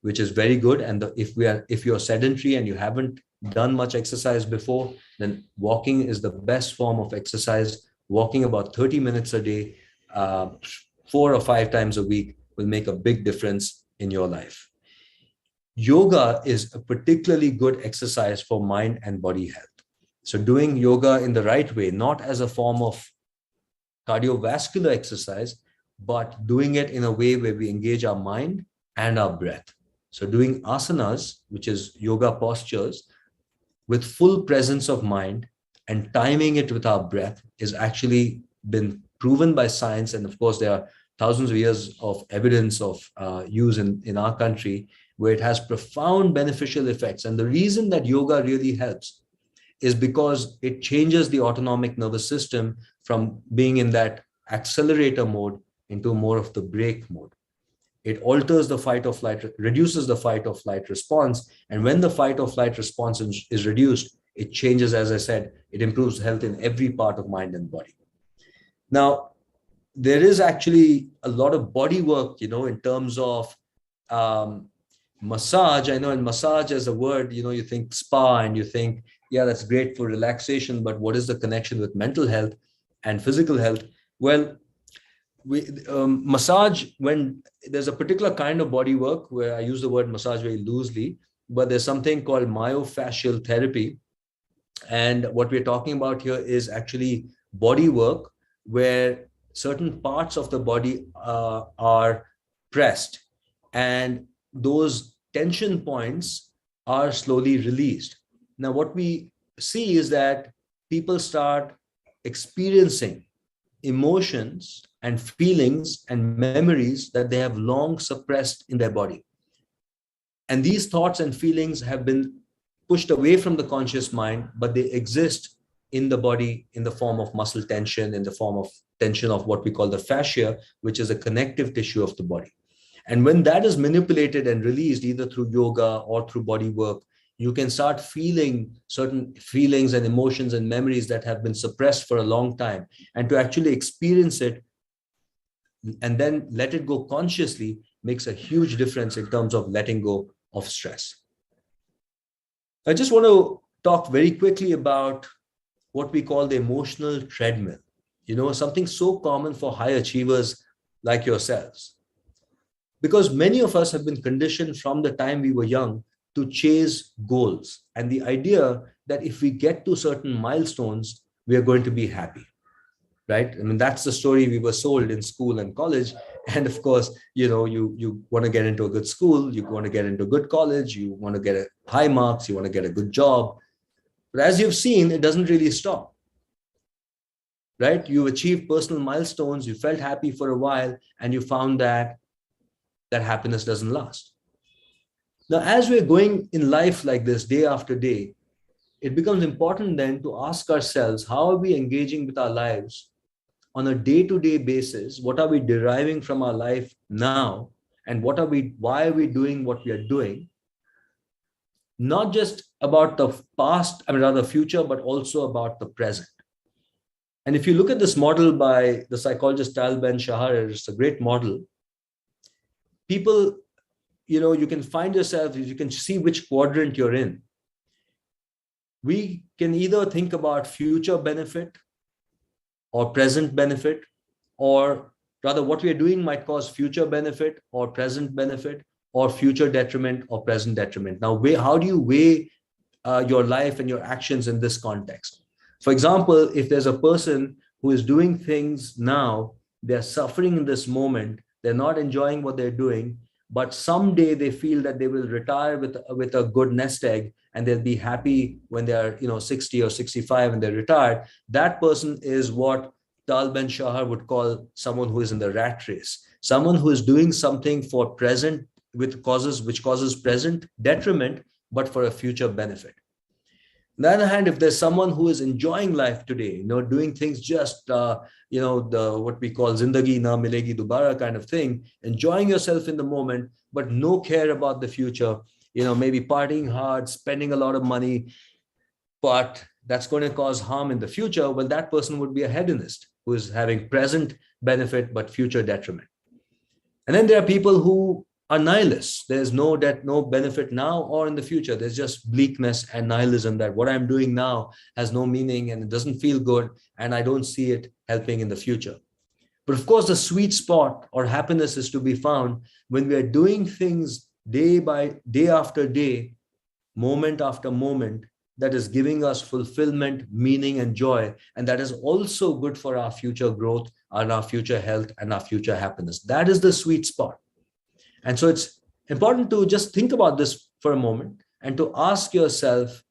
which is very good. And if you're sedentary and you haven't done much exercise before, then walking is the best form of exercise. Walking about 30 minutes a day, 4 or 5 times a week will make a big difference in your life. Yoga is a particularly good exercise for mind and body health. So doing yoga in the right way, not as a form of cardiovascular exercise, but doing it in a way where we engage our mind and our breath. So doing asanas, which is yoga postures, with full presence of mind and timing it with our breath is actually been proven by science. And of course, there are thousands of years of evidence of use in our country where it has profound beneficial effects. And the reason that yoga really helps is because it changes the autonomic nervous system from being in that accelerator mode into more of the brake mode. It alters the fight or flight, reduces the fight or flight response. And when the fight or flight response is reduced, it changes, as I said, it improves health in every part of mind and body. Now, there is actually a lot of body work, in terms of massage. I know in massage as a word, you think spa and you think, yeah, that's great for relaxation, but what is the connection with mental health and physical health? Well, massage, when there's a particular kind of body work, where I use the word massage very loosely, but there's something called myofascial therapy. And what we're talking about here is actually body work where certain parts of the body are pressed, and those tension points are slowly released. Now, what we see is that people start experiencing emotions and feelings and memories that they have long suppressed in their body. And these thoughts and feelings have been pushed away from the conscious mind, but they exist in the body in the form of muscle tension, in the form of tension of what we call the fascia, which is a connective tissue of the body. And when that is manipulated and released, either through yoga or through body work, you can start feeling certain feelings and emotions and memories that have been suppressed for a long time. And to actually experience it and then let it go consciously makes a huge difference in terms of letting go of stress. I just want to talk very quickly about what we call the emotional treadmill. Something so common for high achievers like yourselves. Because many of us have been conditioned from the time we were young to chase goals, and the idea that if we get to certain milestones, we are going to be happy, right? I mean, that's the story we were sold in school and college. And of course, you want to get into a good school, you want to get into a good college, you want to get high marks, you want to get a good job. But as you've seen, it doesn't really stop, right? You achieved personal milestones, you felt happy for a while, and you found that happiness doesn't last. Now, as we're going in life like this day after day, it becomes important then to ask ourselves, how are we engaging with our lives on a day-to-day basis? What are we deriving from our life now? And why are we doing what we are doing? Not just about the past, rather future, but also about the present. And if you look at this model by the psychologist Tal Ben-Shahar, it's a great model. People, you can find yourself, you can see which quadrant you're in. We can either think about future benefit or present benefit, or rather what we are doing might cause future benefit or present benefit, or future detriment or present detriment. Now, how do you weigh your life and your actions in this context? For example, if there's a person who is doing things now, they're suffering in this moment, they're not enjoying what they're doing, but someday they feel that they will retire with a good nest egg and they'll be happy when they're 60 or 65 and they're retired. That person is what Tal Ben-Shahar would call someone who is in the rat race, someone who is doing something for present which causes present detriment, but for a future benefit. On the other hand, if there's someone who is enjoying life today, doing things just, what we call zindagi na milegi dobara kind of thing, enjoying yourself in the moment, but no care about the future, maybe partying hard, spending a lot of money, but that's going to cause harm in the future, well, that person would be a hedonist who is having present benefit, but future detriment. And then there are people who are nihilists. There's no benefit now or in the future. There's just bleakness and nihilism that what I'm doing now has no meaning and it doesn't feel good and I don't see it helping in the future. But of course, the sweet spot or happiness is to be found when we are doing things day after day, moment after moment, that is giving us fulfillment, meaning, and joy. And that is also good for our future growth and our future health and our future happiness. That is the sweet spot. And so it's important to just think about this for a moment and to ask yourself,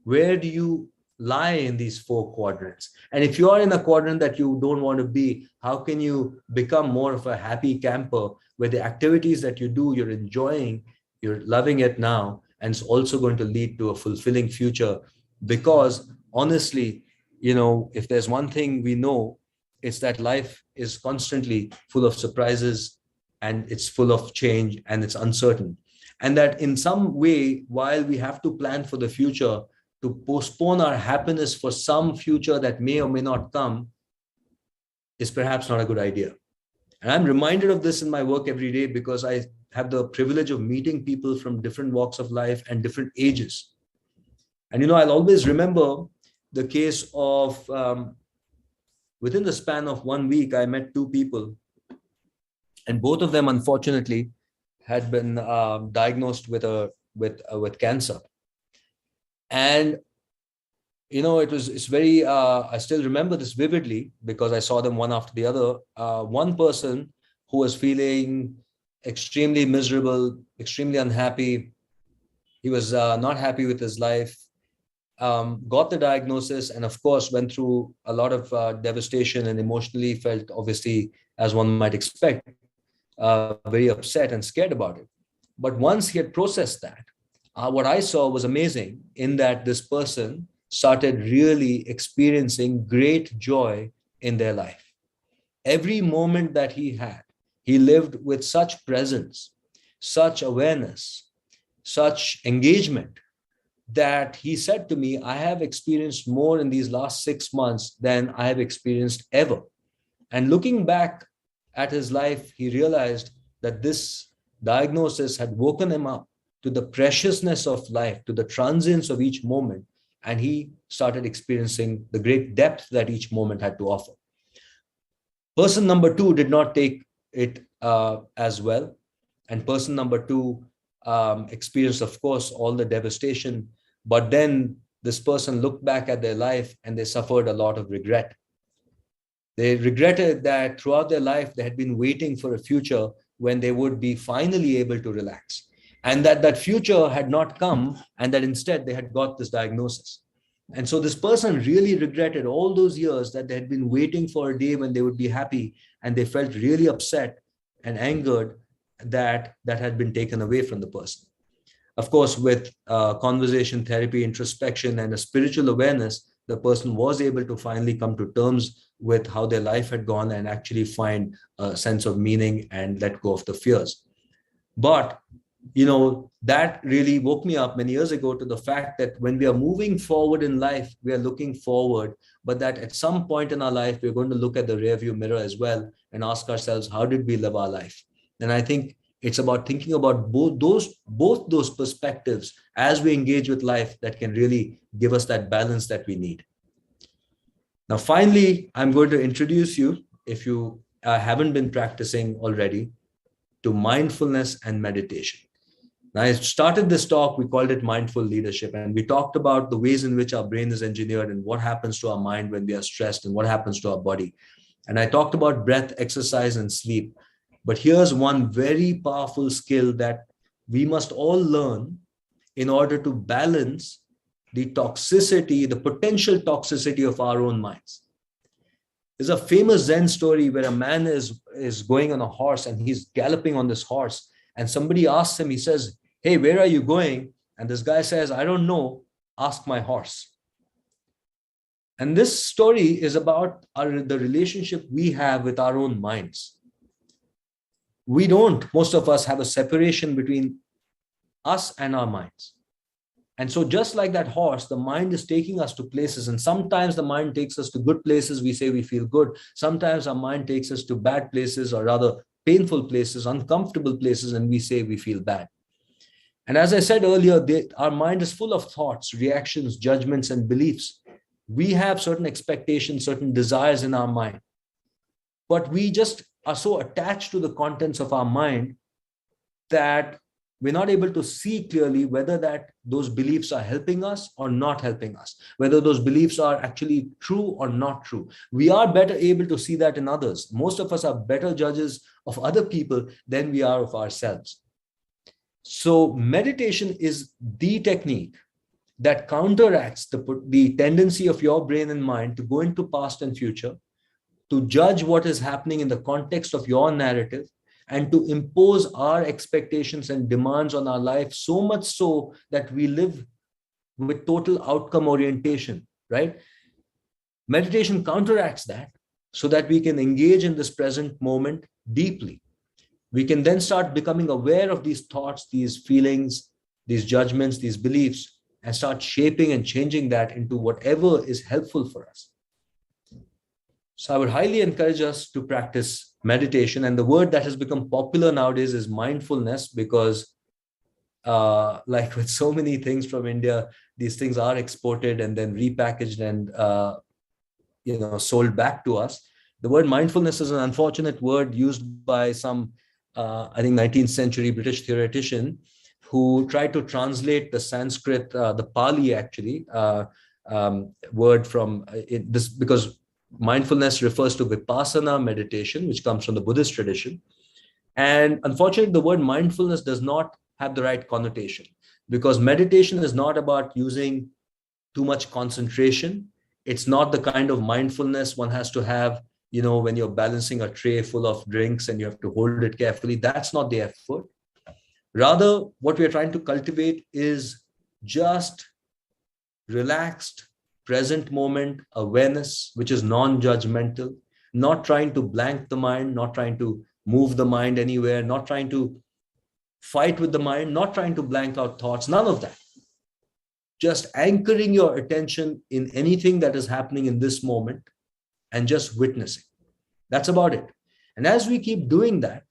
where do you lie in these 4 quadrants? And if you are in a quadrant that you don't want to be, how can you become more of a happy camper where the activities that you do, you're enjoying, you're loving it now, and it's also going to lead to a fulfilling future? Because honestly, if there's one thing we know, it's that life is constantly full of surprises and it's full of change and it's uncertain. And that in some way, while we have to plan for the future, to postpone our happiness for some future that may or may not come, is perhaps not a good idea. And I'm reminded of this in my work every day because I have the privilege of meeting people from different walks of life and different ages. And, I'll always remember the case of within the span of 1 week, I met two people, and both of them, unfortunately, had been diagnosed with cancer. And it's very, I still remember this vividly because I saw them one after the other. One person who was feeling extremely miserable, extremely unhappy. He was not happy with his life, got the diagnosis, and of course went through a lot of devastation and emotionally felt, obviously, as one might expect, very upset and scared about it. But once he had processed that, what I saw was amazing in that this person started really experiencing great joy in their life. Every moment that he had, he lived with such presence, such awareness, such engagement, that he said to me, I have experienced more in these last 6 months than I have experienced ever. And looking back at his life, he realized that this diagnosis had woken him up to the preciousness of life, to the transience of each moment, and he started experiencing the great depth that each moment had to offer. Person number two did not take it as well. And person number two experienced, of course, all the devastation. But then this person looked back at their life and they suffered a lot of regret. They regretted that throughout their life, they had been waiting for a future when they would be finally able to relax. And that future had not come, and that instead they had got this diagnosis. And so this person really regretted all those years that they had been waiting for a day when they would be happy, and they felt really upset and angered that had been taken away from the person. Of course, with conversation, therapy, introspection, and a spiritual awareness, the person was able to finally come to terms with how their life had gone and actually find a sense of meaning and let go of the fears. But that really woke me up many years ago to the fact that when we are moving forward in life, we are looking forward, but that at some point in our life, we're going to look at the rearview mirror as well and ask ourselves, how did we live our life? And I think it's about thinking about both those perspectives as we engage with life that can really give us that balance that we need. Now, finally, I'm going to introduce you, if you haven't been practicing already, to mindfulness and meditation. Now, I started this talk, we called it Mindful Leadership, and we talked about the ways in which our brain is engineered and what happens to our mind when we are stressed and what happens to our body. And I talked about breath, exercise, and sleep. But here's one very powerful skill that we must all learn in order to balance the toxicity, the potential toxicity of our own minds. There's a famous Zen story where a man is going on a horse and he's galloping on this horse. And somebody asks him, he says, hey, where are you going? And this guy says, I don't know, ask my horse. And this story is about the relationship we have with our own minds. Most of us have a separation between us and our minds. And so just like that horse, the mind is taking us to places. And sometimes the mind takes us to good places. We say we feel good. Sometimes our mind takes us to bad places, or rather painful places, uncomfortable places, and we say we feel bad. And as I said earlier, our mind is full of thoughts, reactions, judgments, and beliefs. We have certain expectations, certain desires in our mind. But we just are so attached to the contents of our mind that we're not able to see clearly whether those beliefs are helping us or not helping us, whether those beliefs are actually true or not true. We are better able to see that in others. Most of us are better judges of other people than we are of ourselves. So meditation is the technique that counteracts the tendency of your brain and mind to go into past and future, to judge what is happening in the context of your narrative, and to impose our expectations and demands on our life, so much so that we live with total outcome orientation, right? Meditation counteracts that so that we can engage in this present moment deeply. We can then start becoming aware of these thoughts, these feelings, these judgments, these beliefs, and start shaping and changing that into whatever is helpful for us. So I would highly encourage us to practice meditation. And the word that has become popular nowadays is mindfulness, because like with so many things from India, these things are exported and then repackaged and sold back to us. The word mindfulness is an unfortunate word used by some, I think, 19th century British theoretician who tried to translate the Sanskrit, the Pali actually, word from this, because mindfulness refers to vipassana meditation, which comes from the Buddhist tradition. And unfortunately, the word mindfulness does not have the right connotation, because meditation is not about using too much concentration. It's not the kind of mindfulness one has to have, when you're balancing a tray full of drinks and you have to hold it carefully. That's not the effort. Rather, what we're trying to cultivate is just relaxed, present moment awareness, which is non-judgmental, not trying to blank the mind, not trying to move the mind anywhere, not trying to fight with the mind, not trying to blank out thoughts, none of that. Just anchoring your attention in anything that is happening in this moment and just witnessing. That's about it. And as we keep doing that,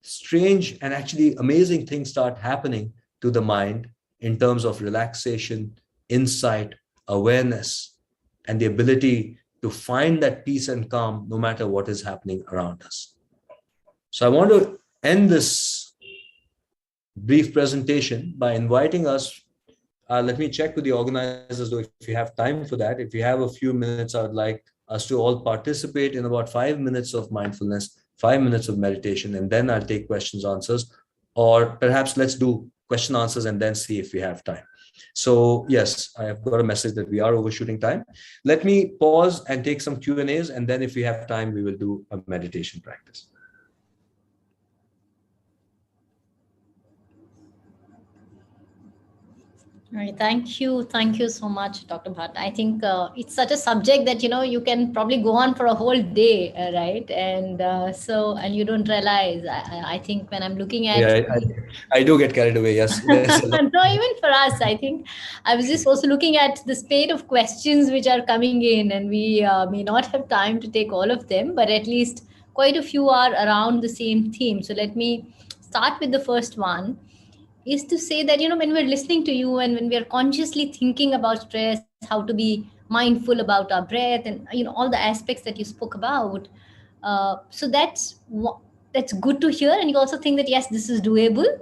strange and actually amazing things start happening to the mind in terms of relaxation, insight, awareness, and the ability to find that peace and calm no matter what is happening around us. So I want to end this brief presentation by inviting us. Let me check with the organizers, though, if you have time for that. If you have a few minutes, I would like us to all participate in about 5 minutes of mindfulness, 5 minutes of meditation, and then I'll take questions, answers, or perhaps let's do question answers and then see if we have time. So yes, I have got a message that we are overshooting time. Let me pause and take some Q&As, and then if we have time, we will do a meditation practice. All right, thank you so much, Dr. Bhatt. I think it's such a subject that you can probably go on for a whole day, right? And and you don't realize. I think when I'm looking at, yeah, I do get carried away. Yes, no, even for us, I think I was just also looking at the spate of questions which are coming in, and we may not have time to take all of them, but at least quite a few are around the same theme. So let me start with the first one. Is to say that when we're listening to you and when we are consciously thinking about stress, how to be mindful about our breath, and all the aspects that you spoke about, so that's good to hear, and you also think that yes, this is doable.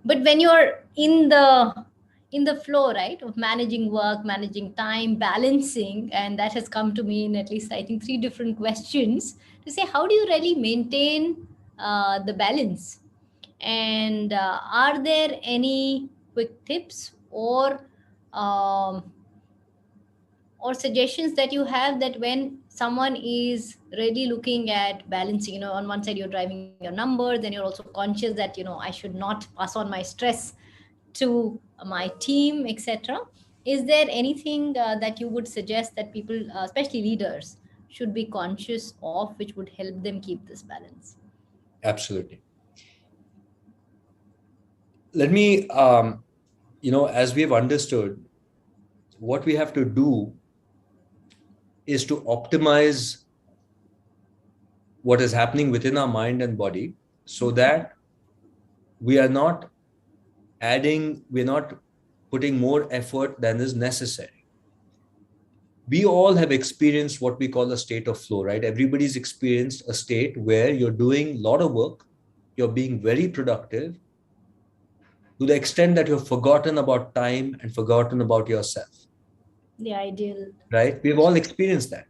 But when you're in the flow, right, of managing work, managing time, balancing, and that has come to me in at least I think 3 different questions to say, how do you really maintain the balance? And are there any quick tips um, or suggestions that you have, that when someone is really looking at balancing, on one side you're driving your number, then you're also conscious that I should not pass on my stress to my team, etc. Is there anything that you would suggest that people, especially leaders, should be conscious of, which would help them keep this balance? Absolutely. Let me, as we have understood, what we have to do is to optimize what is happening within our mind and body, so that we are not we're not putting more effort than is necessary. We all have experienced what we call a state of flow, right? Everybody's experienced a state where you're doing a lot of work, you're being very productive, to the extent that you've forgotten about time and forgotten about yourself. The ideal. Right? We've all experienced that.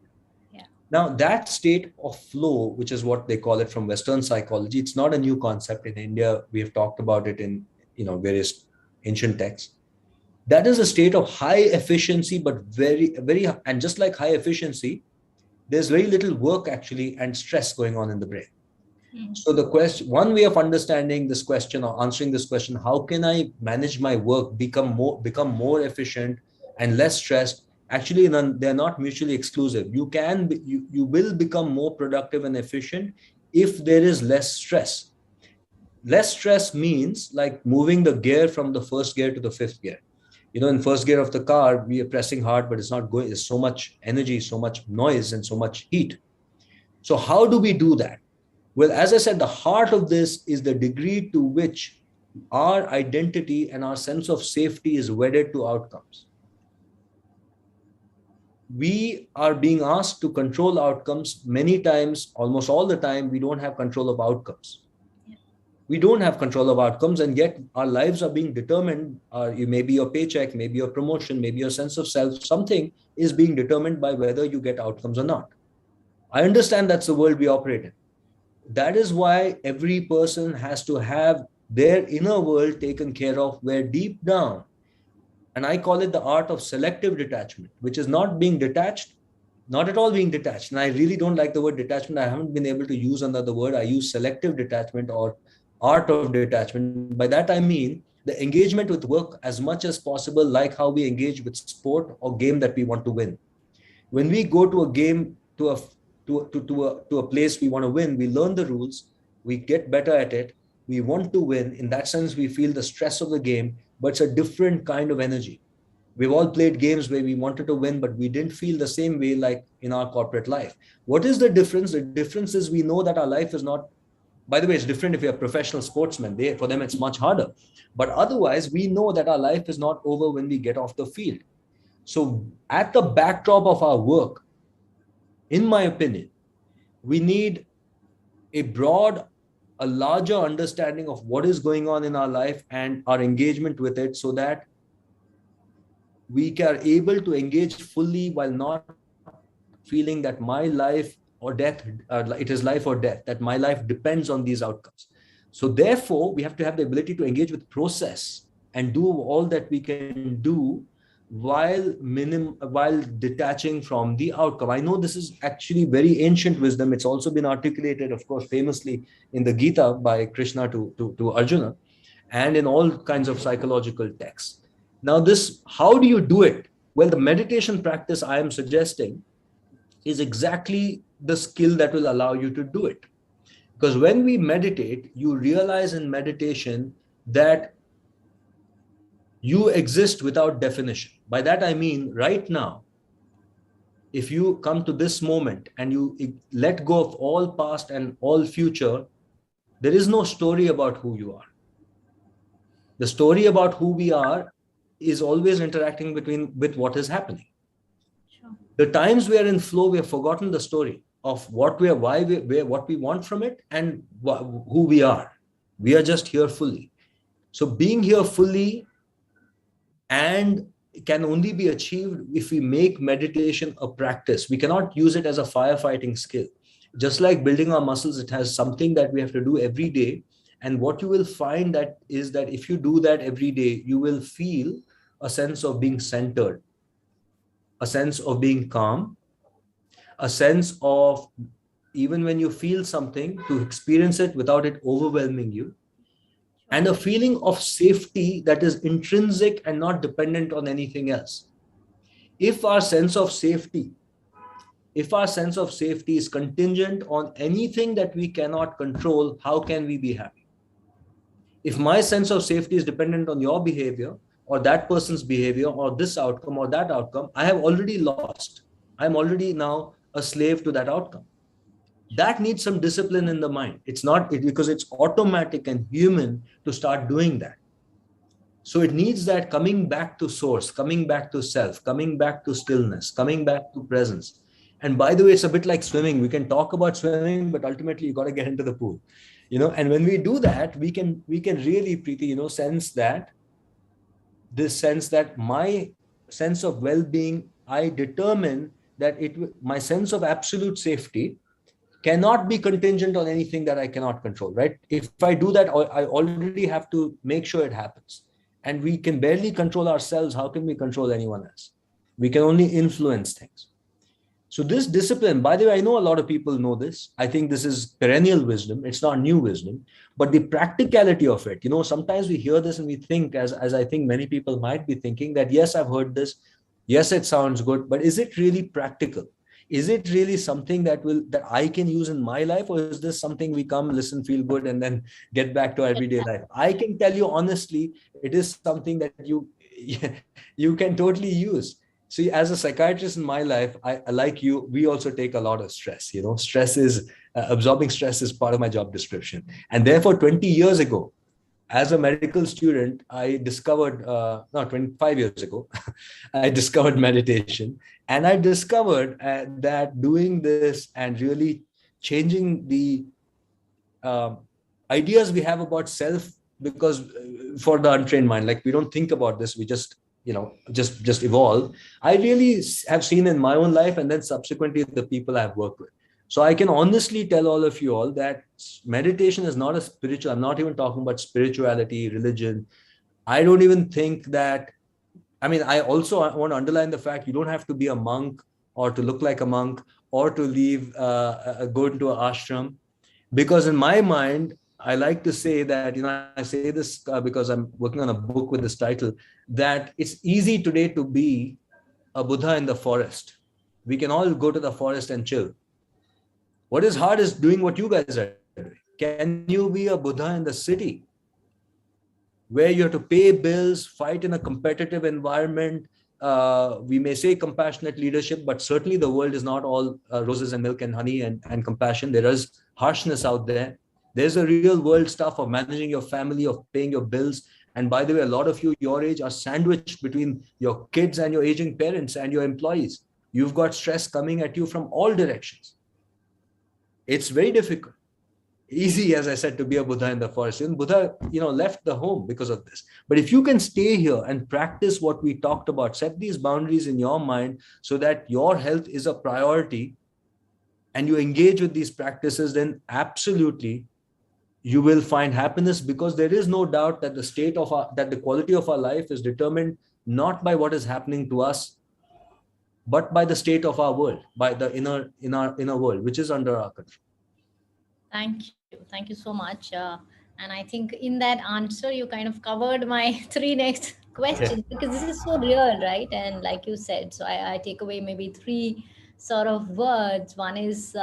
Yeah. Now, that state of flow, which is what they call it from Western psychology, it's not a new concept. In India, we have talked about it in various ancient texts. That is a state of high efficiency, but very, very, and just like high efficiency, there's very little work actually and stress going on in the brain. So the question, one way of understanding this question or answering this question, how can I manage my work, become more efficient and less stressed? Actually, they're not mutually exclusive. You will become more productive and efficient if there is less stress. Less stress means like moving the gear from the first gear to the fifth gear. In first gear of the car, we are pressing hard, but it's not going. There's so much energy, so much noise, and so much heat. So how do we do that? Well, as I said, the heart of this is the degree to which our identity and our sense of safety is wedded to outcomes. We are being asked to control outcomes many times, almost all the time. We don't have control of outcomes. We don't have control of outcomes, and yet our lives are being determined. Maybe your paycheck, maybe your promotion, maybe your sense of self, something is being determined by whether you get outcomes or not. I understand that's the world we operate in. That is why every person has to have their inner world taken care of, where deep down, and I call it the art of selective detachment, which is not being detached, not at all being detached. And I really don't like the word detachment. I haven't been able to use another word. I use selective detachment or art of detachment. By that, I mean the engagement with work as much as possible, like how we engage with sport or game that we want to win. When we go to a game, to a place we want to win, we learn the rules, we get better at it, we want to win. In that sense, we feel the stress of the game, but it's a different kind of energy. We've all played games where we wanted to win, but we didn't feel the same way like in our corporate life. What is the difference? The difference is we know that our life is not, by the way, it's different if you're a professional sportsman. For them, it's much harder. But otherwise, we know that our life is not over when we get off the field. So at the backdrop of our work, in my opinion, we need a larger understanding of what is going on in our life and our engagement with it, so that we are able to engage fully while not feeling that my life or death, it is life or death, that my life depends on these outcomes. So therefore, we have to have the ability to engage with process and do all that we can do while detaching from the outcome. I know this is actually very ancient wisdom. It's also been articulated, of course, famously in the Gita by Krishna to Arjuna, and in all kinds of psychological texts. Now, how do you do it? Well, the meditation practice I am suggesting is exactly the skill that will allow you to do it. Because when we meditate, you realize in meditation that you exist without definition. By that, I mean, right now, if you come to this moment and you let go of all past and all future, there is no story about who you are. The story about who we are is always interacting with what is happening. Sure. The times we are in flow, we have forgotten the story of what we are, what we want from it, and who we are. We are just here fully. So being here fully and can only be achieved if we make meditation a practice. We cannot use it as a firefighting skill. Just like building our muscles, it has something that we have to do every day. And what you will find is that if you do that every day, you will feel a sense of being centered, a sense of being calm, a sense of, even when you feel something, to experience it without it overwhelming you, and a feeling of safety that is intrinsic and not dependent on anything else. If our sense of safety is contingent on anything that we cannot control, how can we be happy? If my sense of safety is dependent on your behavior or that person's behavior or this outcome or that outcome, I have already lost. I'm already now a slave to that outcome. That needs some discipline in the mind. It's not because it's automatic and human to start doing that. So it needs that coming back to source, coming back to self, coming back to stillness, coming back to presence. And by the way, it's a bit like swimming. We can talk about swimming, but ultimately you got to get into the pool, and when we do that, we can really, Preeti, sense that my sense of well-being, I determine that my sense of absolute safety cannot be contingent on anything that I cannot control, right? If I do that, I already have to make sure it happens. And we can barely control ourselves. How can we control anyone else? We can only influence things. So this discipline, by the way, I know a lot of people know this. I think this is perennial wisdom. It's not new wisdom, but the practicality of it, sometimes we hear this and we think, as I think many people might be thinking, that yes, I've heard this. Yes, it sounds good, but is it really practical? Is it really something that I can use in my life, or is this something we come, listen, feel good, and then get back to everyday life? I can tell you honestly, it is something that you can totally use. See, as a psychiatrist in my life, like you, we also take a lot of stress. Stress is absorbing stress is part of my job description. And therefore, 20 years ago, as a medical student, I discovered, no, 25 years ago, I discovered meditation. And I discovered that doing this and really changing the uh, ideas we have about self, because for the untrained mind, like we don't think about this, we just just evolve. I really have seen in my own life, and then subsequently the people I've worked with. So I can honestly tell all of you all that meditation is not a spiritual, I'm not even talking about spirituality, religion. I don't even think that, I mean, I also want to underline the fact you don't have to be a monk or to look like a monk or to leave, go into an ashram. Because in my mind, I like to say that, I say this because I'm working on a book with this title, that it's easy today to be a Buddha in the forest. We can all go to the forest and chill. What is hard is doing what you guys are doing. Can you be a Buddha in the city where you have to pay bills, fight in a competitive environment? We may say compassionate leadership, but certainly the world is not all roses and milk and honey and compassion. There is harshness out there. There's a real world stuff of managing your family, of paying your bills. And by the way, a lot of you your age are sandwiched between your kids and your aging parents and your employees. You've got stress coming at you from all directions. It's very difficult. Easy, as I said, to be a Buddha in the forest. And Buddha, left the home because of this. But if you can stay here and practice what we talked about, set these boundaries in your mind so that your health is a priority, and you engage with these practices, then absolutely you will find happiness, because there is no doubt that the quality of our life is determined not by what is happening to us, but by the state of our world, by the inner world, which is under our control. Thank you. Thank you so much. And I think in that answer, you kind of covered my three next questions, because this is so real, right? And like you said, so I take away maybe three sort of words. One is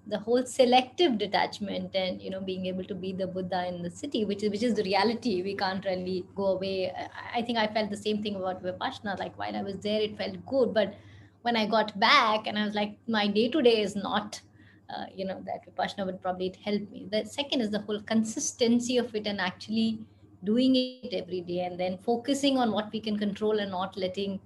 the whole selective detachment, and being able to be the Buddha in the city, which is the reality. We can't really go away. I think I felt the same thing about Vipassana. Like while I was there, it felt good, but when I got back and I was like, my day to day is not that Vipassana would probably help me. The second is the whole consistency of it and actually doing it every day, and then focusing on what we can control and not letting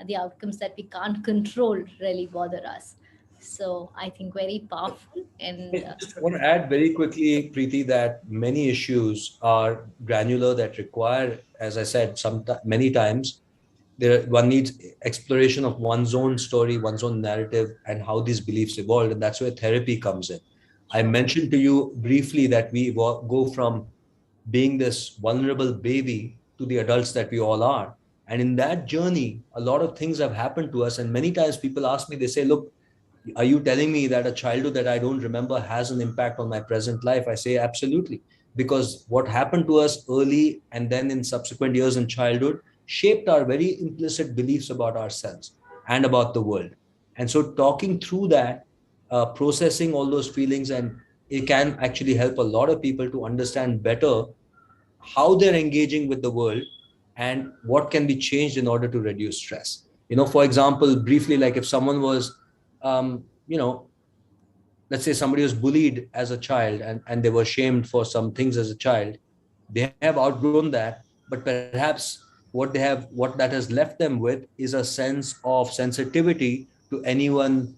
the outcomes that we can't control really bother us. So I think very powerful. And I just want to add very quickly, Preeti, that many issues are granular, that require, as I said, many times, one needs exploration of one's own story, one's own narrative, and how these beliefs evolved. And that's where therapy comes in. I mentioned to you briefly that we go from being this vulnerable baby to the adults that we all are. And in that journey, a lot of things have happened to us. And many times people ask me, they say, look, are you telling me that a childhood that I don't remember has an impact on my present life? I say absolutely, because what happened to us early and then in subsequent years in childhood shaped our very implicit beliefs about ourselves and about the world. And so talking through that, processing all those feelings, and it can actually help a lot of people to understand better how they're engaging with the world and what can be changed in order to reduce stress. For example, briefly, like if someone was, um, you know, let's say somebody was bullied as a child, and they were shamed for some things as a child, they have outgrown that, but perhaps what that has left them with is a sense of sensitivity to anyone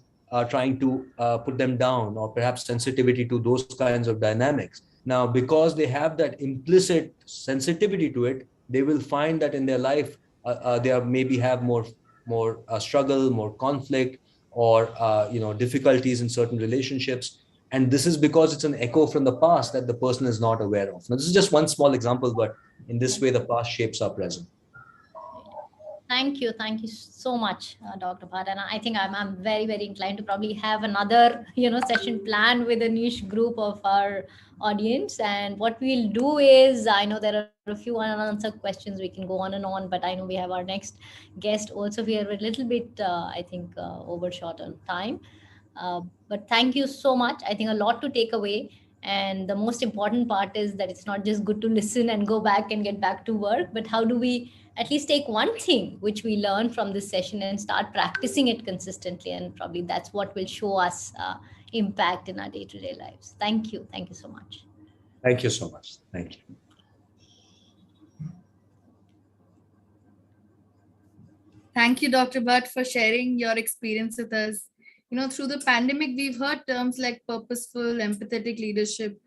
trying to put them down, or perhaps sensitivity to those kinds of dynamics. Now, because they have that implicit sensitivity to it, they will find that in their life they are maybe have more struggle, more conflict, or difficulties in certain relationships. And this is because it's an echo from the past that the person is not aware of. Now, this is just one small example, but in this way the past shapes our present. thank you. Thank you so much, Dr. Bhatt. And I think I'm very, very inclined to probably have another, session planned with a niche group of our audience. And what we'll do is, I know there are a few unanswered questions. We can go on and on, but I know we have our next guest also. We are a little bit, I think, overshot on time. But thank you so much. I think a lot to take away. And the most important part is that it's not just good to listen and go back and get back to work, but how do we at least take one thing which we learn from this session and start practicing it consistently, and probably that's what will show us impact in our day-to-day lives. Thank you so much. Thank you so much. Thank you. Thank you, Dr. Bhatt, for sharing your experience with us. Through the pandemic, we've heard terms like purposeful, empathetic leadership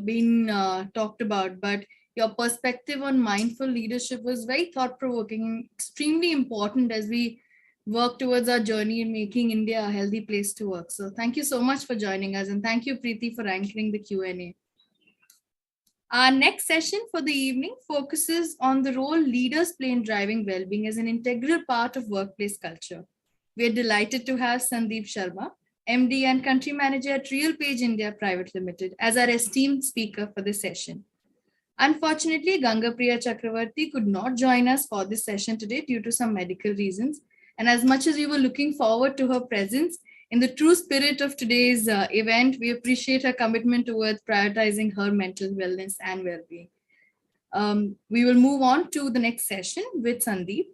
being talked about, but your perspective on mindful leadership was very thought-provoking and extremely important as we work towards our journey in making India a healthy place to work. So thank you so much for joining us, and thank you, Preeti, for anchoring the Q&A. Our next session for the evening focuses on the role leaders play in driving well-being as an integral part of workplace culture. We are delighted to have Sandeep Sharma, MD and Country Manager at RealPage India Private Limited, as our esteemed speaker for this session. Unfortunately, Gangapriya Chakravarti could not join us for this session today due to some medical reasons. And as much as we were looking forward to her presence, in the true spirit of today's event, we appreciate her commitment towards prioritizing her mental wellness and well-being. We will move on to the next session with Sandeep.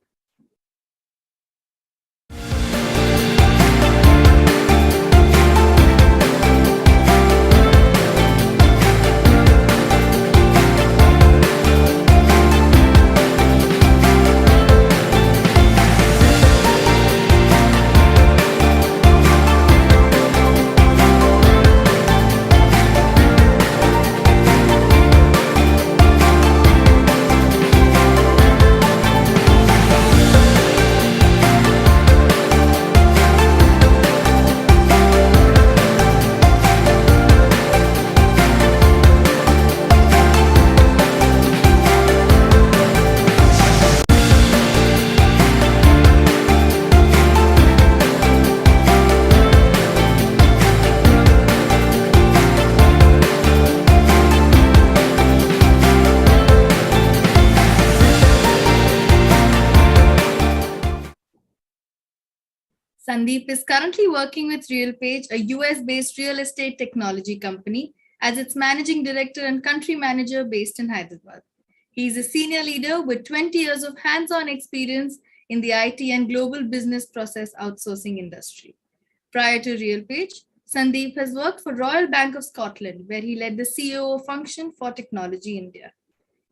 Sandeep is currently working with RealPage, a US-based real estate technology company, as its managing director and country manager based in Hyderabad. He is a senior leader with 20 years of hands-on experience in the IT and global business process outsourcing industry. Prior to RealPage, Sandeep has worked for Royal Bank of Scotland, where he led the COO function for Technology India.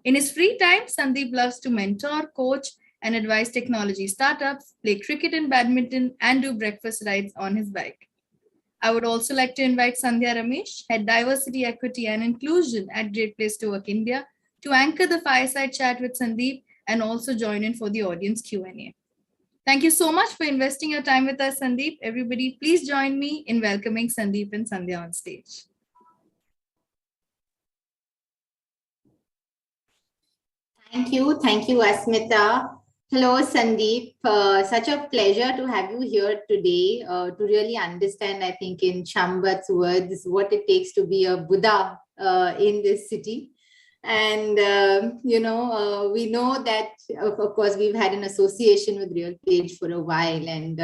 In his free time, Sandeep loves to mentor, coach, and advise technology startups, play cricket and badminton, and do breakfast rides on his bike. I would also like to invite Sandhya Ramesh, Head Diversity, Equity and Inclusion at Great Place to Work India, to anchor the fireside chat with Sandeep and also join in for the audience Q&A. Thank you so much for investing your time with us, Sandeep. Everybody, please join me in welcoming Sandeep and Sandhya on stage. Thank you, Asmita. Hello, Sandeep. Such a pleasure to have you here today to really understand, I think, in Shambhat's words, what it takes to be a Buddha in this city. And, we know that, of course, we've had an association with RealPage for a while. And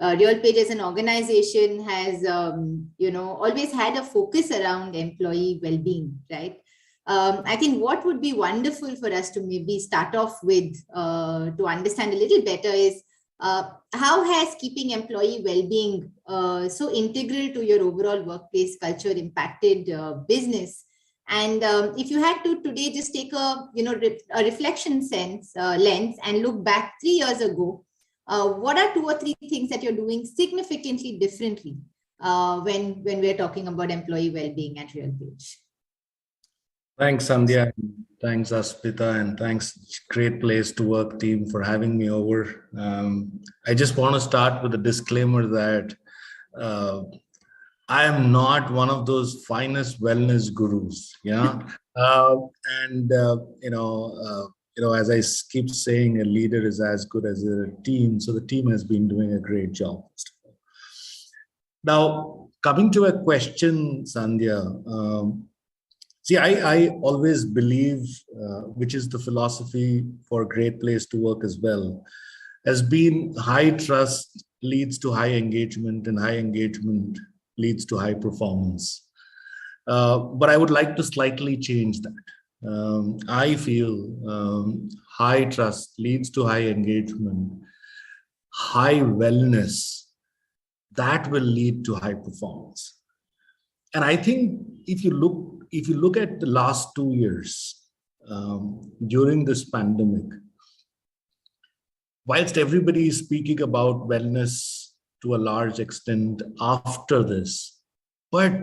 RealPage as an organization has, always had a focus around employee well-being, right? I think what would be wonderful for us to maybe start off with to understand a little better is how has keeping employee well-being so integral to your overall workplace culture impacted business? And if you had to today just take a reflection lens and look back 3 years ago, what are 2 or 3 things that you're doing significantly differently when we're talking about employee well-being at RealPage? Thanks, Sandhya. Thanks, Asmita, and thanks, Great Place to Work team, for having me over. I just want to start with a disclaimer that I am not one of those finest wellness gurus. As I keep saying, a leader is as good as a team. So the team has been doing a great job. Now, coming to a question, Sandhya. See, I always believe, which is the philosophy for Great Place to Work as well, has been high trust leads to high engagement, and high engagement leads to high performance. But I would like to slightly change that, I feel high trust leads to high engagement, high wellness, that will lead to high performance. And I think if you look at the last 2 years during this pandemic, whilst everybody is speaking about wellness to a large extent after this, but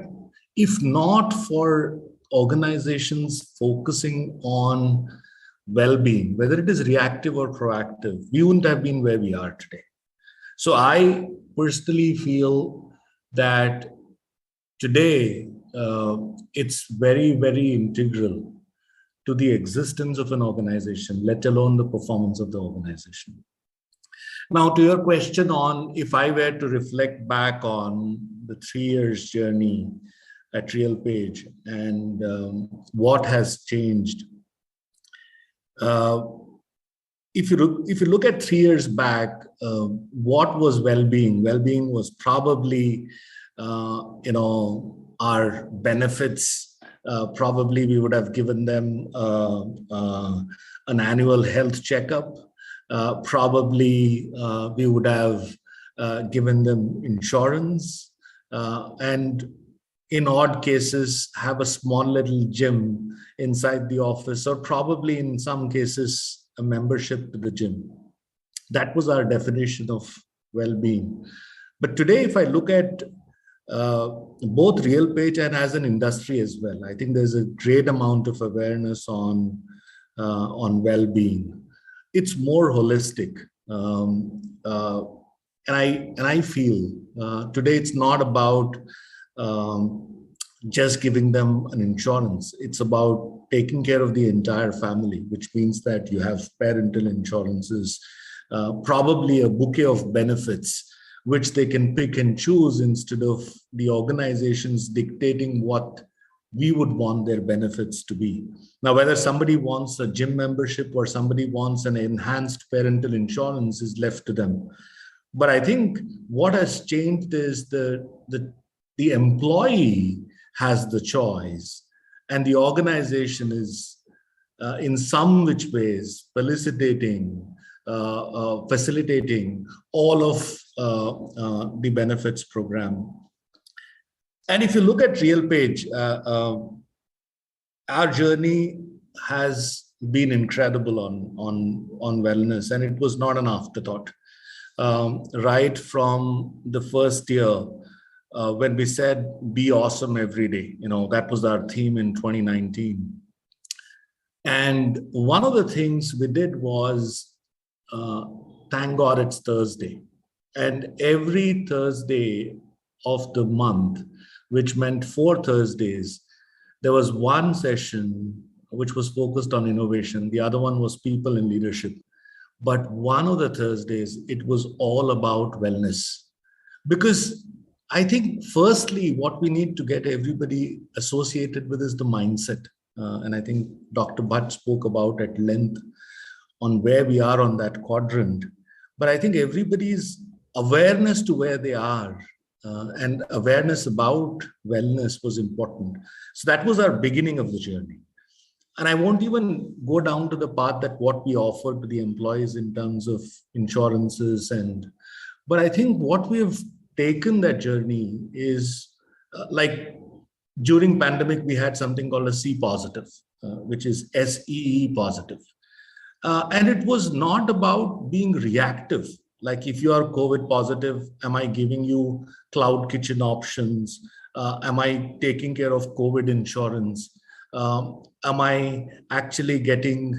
if not for organizations focusing on well-being, whether it is reactive or proactive, we wouldn't have been where we are today. So I personally feel that today it's very, very integral to the existence of an organization, let alone the performance of the organization. Now, to your question on if I were to reflect back on the 3 years journey at RealPage and what has changed. If you look at 3 years back, what was well-being? Well-being was probably our benefits. Probably we would have given them an annual health checkup. Probably we would have given them insurance, and in odd cases have a small little gym inside the office, or probably in some cases a membership to the gym. That was our definition of well-being. But today, if I look at both RealPage and as an industry as well, I think there's a great amount of awareness on well-being. It's more holistic, and I feel today it's not about just giving them an insurance. It's about taking care of the entire family, which means that you have parental insurances, probably a bouquet of benefits, which they can pick and choose instead of the organizations dictating what we would want their benefits to be. Now, whether somebody wants a gym membership or somebody wants an enhanced parental insurance is left to them. But I think what has changed is the employee has the choice, and the organization is in some which ways facilitating all of the benefits program. And if you look at RealPage, our journey has been incredible on wellness, and it was not an afterthought. Right from the first year, when we said, be awesome every day, that was our theme in 2019. And one of the things we did was, thank God it's Thursday. And every Thursday of the month, which meant 4 Thursdays, there was one session which was focused on innovation. The other one was people and leadership. But one of the Thursdays, it was all about wellness. Because I think, firstly, what we need to get everybody associated with is the mindset. And I think Dr. Bhatt spoke about at length on where we are on that quadrant. But I think everybody's awareness to where they are and awareness about wellness was important. So that was our beginning of the journey. And I won't even go down to the path that what we offer to the employees in terms of insurances. But I think what we have taken that journey is like during pandemic, we had something called a C positive, which is SEE positive. And it was not about being reactive. Like if you are COVID positive, am I giving you cloud kitchen options? Am I taking care of COVID insurance? Am I actually getting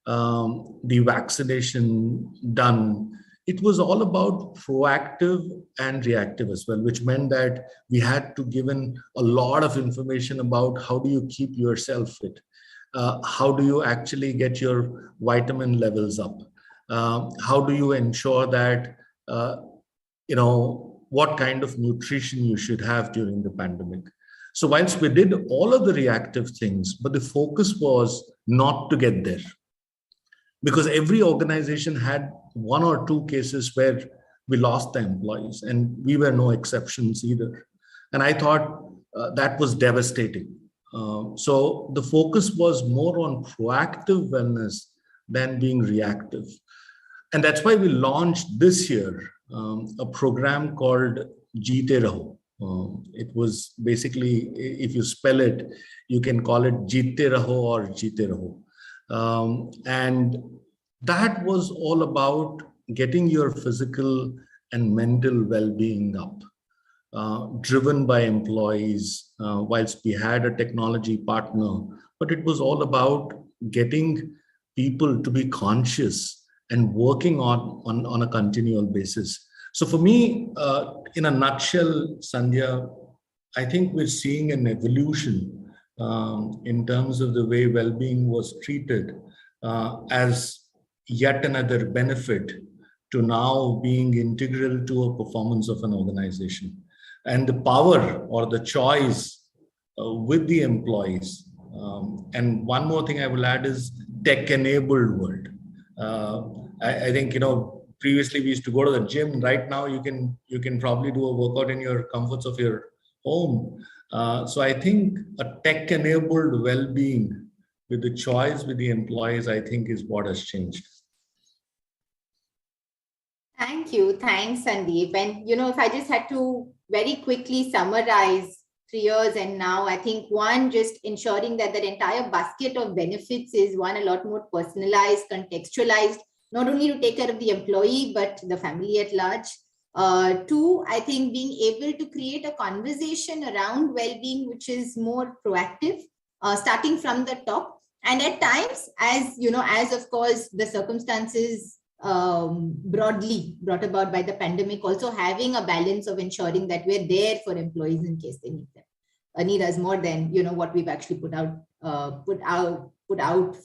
the vaccination done? It was all about proactive and reactive as well, which meant that we had to give in a lot of information about how do you keep yourself fit? How do you actually get your vitamin levels up? How do you ensure that, what kind of nutrition you should have during the pandemic? So whilst we did all of the reactive things, but the focus was not to get there. Because every organization had 1 or 2 cases where we lost the employees, and we were no exceptions either. And I thought that was devastating. So the focus was more on proactive wellness than being reactive. And that's why we launched this year a program called Jeete Raho. It was basically, if you spell it, you can call it Jeete Raho or Jeete Raho. And that was all about getting your physical and mental well-being up, driven by employees, whilst we had a technology partner, but it was all about getting people to be conscious and working on a continual basis. So for me, in a nutshell, Sandhya, I think we're seeing an evolution in terms of the way well-being was treated as yet another benefit to now being integral to a performance of an organization. And the power or the choice with the employees. And one more thing I will add is tech-enabled world. I think, previously we used to go to the gym. Right now you can probably do a workout in your comforts of your home. So I think a tech-enabled well-being with the choice with the employees, I think, is what has changed. Thank you. Thanks, Sandeep. And, if I just had to very quickly summarize 3 years and now, I think one, just ensuring that the entire basket of benefits is one, a lot more personalized, contextualized, not only to take care of the employee, but the family at large. Two, I think being able to create a conversation around well-being, which is more proactive, starting from the top. And at times, as of course, the circumstances broadly brought about by the pandemic, also having a balance of ensuring that we're there for employees in case they need them, need us more than what we've actually put out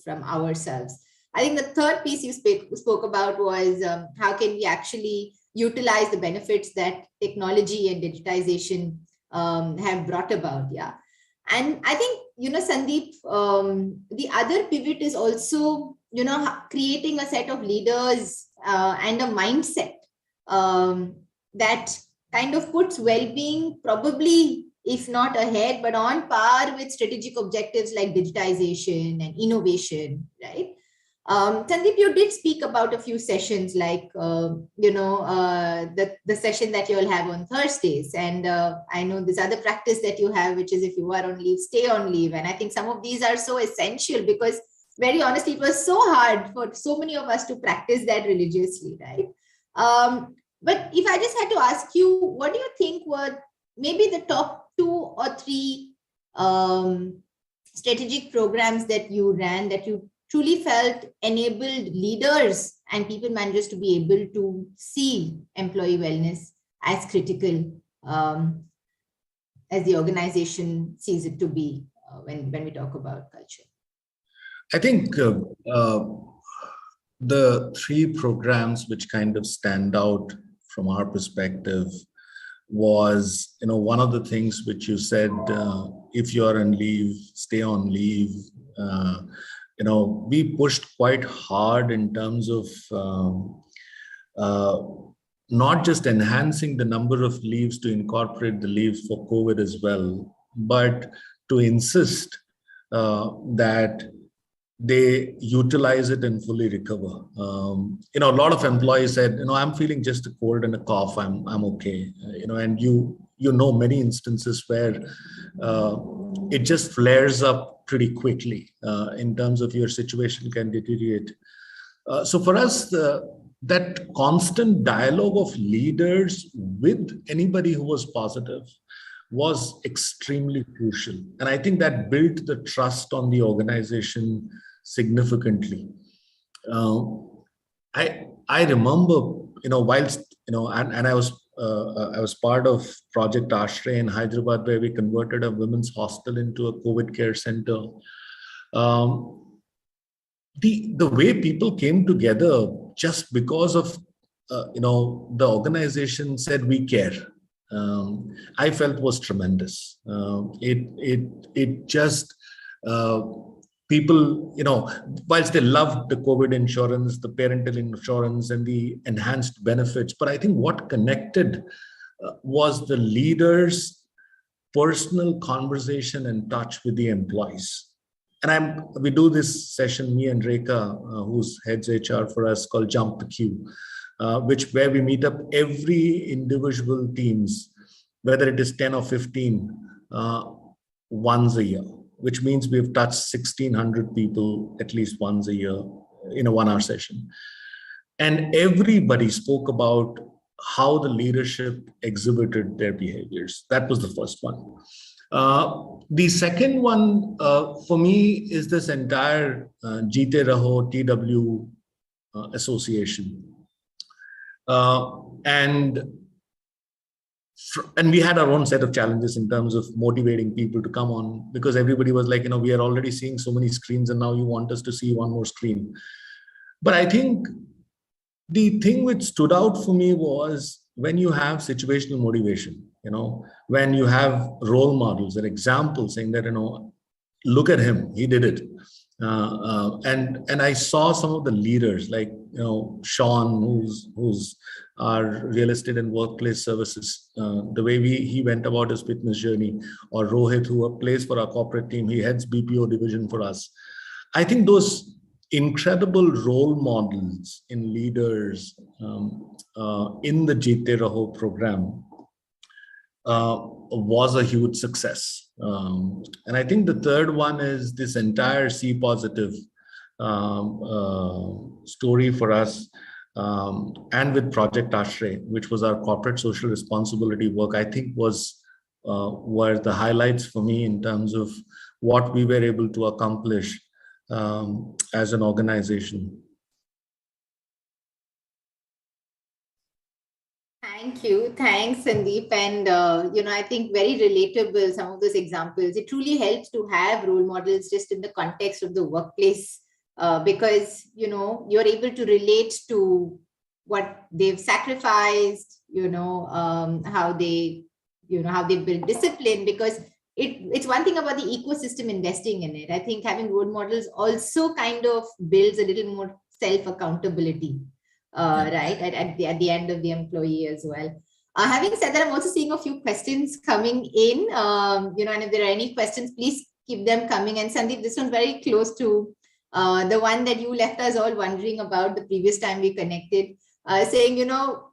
from ourselves. I think the third piece you spoke about was how can we actually utilize the benefits that technology and digitization have brought about. Yeah. And I think, Sandeep, the other pivot is also, creating a set of leaders and a mindset that kind of puts well-being probably, if not ahead, but on par with strategic objectives like digitization and innovation, right? Sandeep, you did speak about a few sessions like, the session that you'll have on Thursdays. And I know this other practice that you have, which is if you are on leave, stay on leave. And I think some of these are so essential because very honestly, it was so hard for so many of us to practice that religiously, right? But if I just had to ask you, what do you think were maybe the top 2 or 3 strategic programs that you ran that you truly felt enabled leaders and people managers to be able to see employee wellness as critical as the organization sees it to be when we talk about culture? I think the 3 programs which kind of stand out from our perspective was, one of the things which you said, if you're on leave, stay on leave. We pushed quite hard in terms of not just enhancing the number of leaves to incorporate the leaves for COVID as well, but to insist that they utilize it and fully recover. A lot of employees said, I'm feeling just a cold and a cough, I'm okay. And many instances where it just flares up pretty quickly in terms of your situation can deteriorate. So for us, that constant dialogue of leaders with anybody who was positive was extremely crucial. And I think that built the trust on the organization significantly. I remember, whilst, and I was part of Project Ashray in Hyderabad, where we converted a women's hostel into a COVID care center. The way people came together just because of, the organization said we care. I felt was tremendous. It just people, whilst they loved the COVID insurance, the parental insurance, and the enhanced benefits, but I think what connected was the leaders personal conversation and touch with the employees. And we do this session, me and Rekha, who's heads HR for us, called Jump the Queue, where we meet up every individual teams, whether it is 10 or 15, once a year, which means we've touched 1,600 people at least once a year in a 1-hour session. And everybody spoke about how the leadership exhibited their behaviors. That was the first one. The second one for me is this entire Jeete Raho TW association. And we had our own set of challenges in terms of motivating people to come on, because everybody was like, we are already seeing so many screens and now you want us to see one more screen. But I think the thing which stood out for me was when you have situational motivation, when you have role models and examples saying that, look at him, he did it. And I saw some of the leaders like, Sean, who's our real estate and workplace services, the way he went about his fitness journey, or Rohit, who plays for our corporate team, he heads BPO division for us. I think those incredible role models in leaders in the Jeete Raho program was a huge success. And I think the third one is this entire C positive story for us, and with Project Ashray, which was our corporate social responsibility work, I think were the highlights for me in terms of what we were able to accomplish as an organization. Thank you. Thanks, Sandeep. And, I think very relatable, some of those examples. It truly helps to have role models just in the context of the workplace, because, you're able to relate to what they've sacrificed, how they build discipline, because it's one thing about the ecosystem investing in it. I think having role models also kind of builds a little more self-accountability. Right, at the end of the employee as well. Having said that, I'm also seeing a few questions coming in, and if there are any questions, please keep them coming. And Sandeep, this one's very close to the one that you left us all wondering about the previous time we connected, saying,